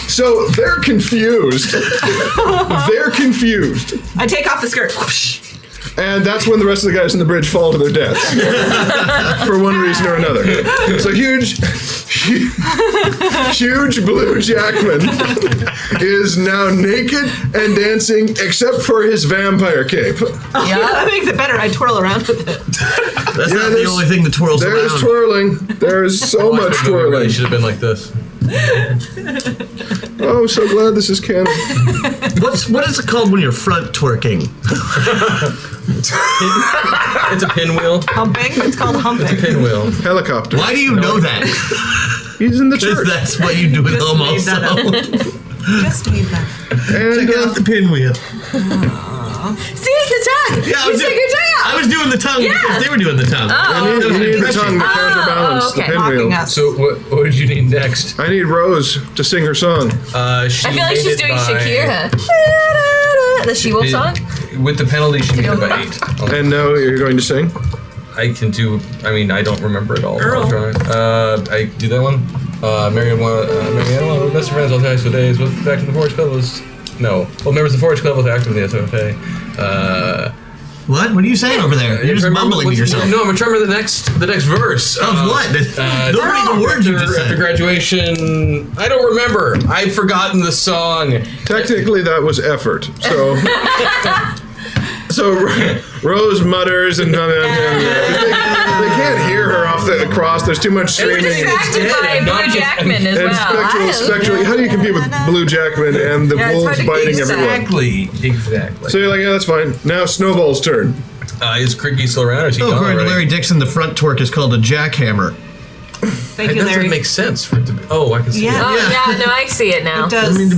So they're confused. They're confused. I take off the skirt. And that's when the rest of the guys on the bridge fall to their deaths. For one reason or another. So huge Blue Jackman is now naked and dancing except for his vampire cape. Oh, yeah, that makes it better. I twirl around with it. That's not the only thing that twirls around. There's twirling. There's so much twirling. It should have been like this. Oh, so glad this is canon. What is it called when you're front twerking? It's a pinwheel. Humping? It's called humping. It's a pinwheel. Helicopter. Why do you know that? He's in the church. That's what you do at home also. Just need that. And check out the pinwheel. See the tongue. Yeah, you stick your tongue out. I was doing the tongue because they were doing the tongue. You need the tongue to counterbalance the pinwheel. So what did you need next? I need Rose to sing her song. I feel like she's doing Shakira. The She-Wolf song? With the penalty, she made it by 8. And now you're going to sing? I can do. I mean, I don't remember it all. Earl. I'll try. I do that one. Marianne, best of friends all high school days. With back in the Forge Club was no. Well, members of the Forge Club was active in the SFA. What? What are you saying over there? You're just mumbling to yourself. No, I'm trying to remember the next verse. Of what? Those aren't even words you just said. After graduation, I don't remember. I've forgotten the song. Technically, that was effort. So, Rose mutters and they can't hear her across. There's too much screaming. It was distracted by Blue Jackman as well. Spectral. How do you compete with Blue Jackman and the wolves biting everyone? Exactly. So you're like, yeah, that's fine. Now Snowball's turn. Is Kridgi still around? Or is he gone according to already? Larry Dixon, the front twerk is called a jackhammer. Thank It you, Larry. doesn't make sense for it to be. Oh, I can see Yeah. it. Oh, yeah, no, I see it now. It does. Is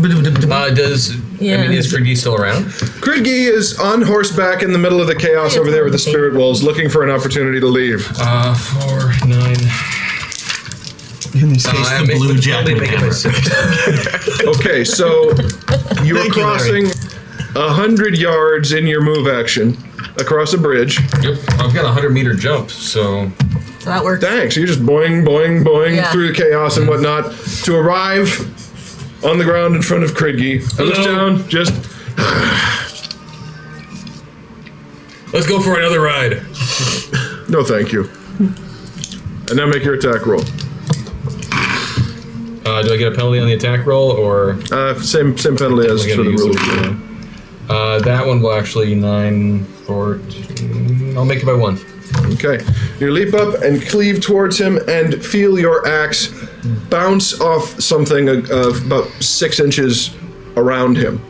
Kridgi still around? Kridgi is on horseback in the middle of the chaos over there with the spirit wolves, looking for an opportunity to leave. 4, 9. In this case, the Blue Jackman hammer. Okay, so you are crossing 100 yards in your move action across a bridge. Yep, I've got a 100-meter jump, so. So that works. Thanks. You just boing, boing, boing through the chaos and whatnot to arrive on the ground in front of Kridgi. Looks down, just. Let's go for another ride. No, thank you. And now make your attack roll. Do I get a penalty on the attack roll, or same penalty as for the rule? That one will actually 9, 14. I'll make it by 1. Okay. You leap up and cleave towards him and feel your axe bounce off something of about 6 inches around him.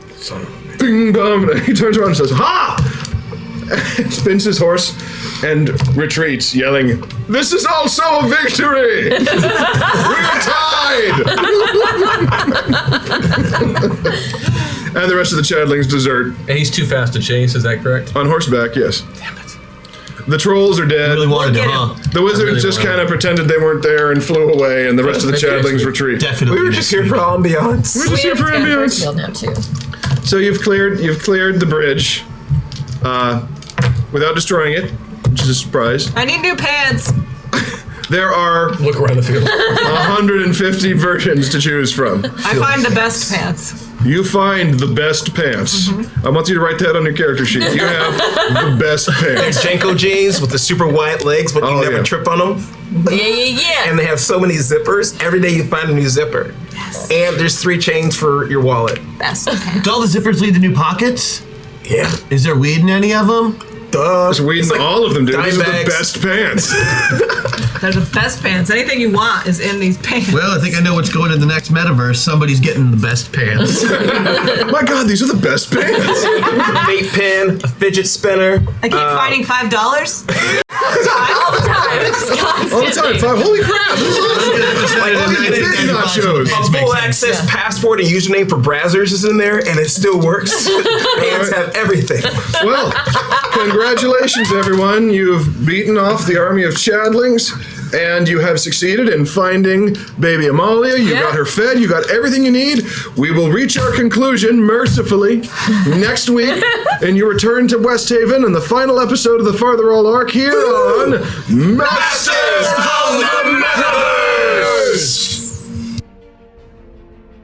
Bing bong! And he turns around and says, "Ha!" And spins his horse and retreats, yelling, "This is also a victory! We're tied!" And the rest of the Chadlings desert. And he's too fast to chase, is that correct? On horseback, yes. Damn it. The trolls are dead. Really wanted to, huh? The wizards just kind of pretended they weren't there and flew away, and the rest of the Chadlings retreat. Definitely. We were just here for ambiance. We're just here for ambience. Now too. So you've cleared the bridge without destroying it, which is a surprise. I need new pants. There are Look around the field. 150 versions to choose from. I find the best pants. You find the best pants. I want you to write that on your character sheet. You have the best They're pants. Jenko jeans with the super wide legs, but you never trip on them. Yeah. And they have so many zippers. Every day you find a new zipper. Yes. And there's 3 chains for your wallet. Best pants. Do all the zippers lead to new pockets? Yeah. Is there weed in any of them? Duh. There's weed in all of them, dude. These are the bags. best pants. They're the best pants. Anything you want is in these pants. Well, I think I know what's going in the next metaverse. Somebody's getting the best pants. My God, these are the best pants. A vape pen, a fidget spinner. I keep finding $5. All the time. It's constant. All the time. Holy crap. This is awesome. Like, all these big nachos. A full access passport and username for Brazzers is in there, and it still works. Pants have everything. Well, congratulations, everyone. You've beaten off the army of Chadlings, and you have succeeded in finding baby Amalia. You got her fed. You got everything you need. We will reach our conclusion, mercifully, next week, and you return to West Haven in the final episode of the Fartherall arc here on Masters of the Metaverse.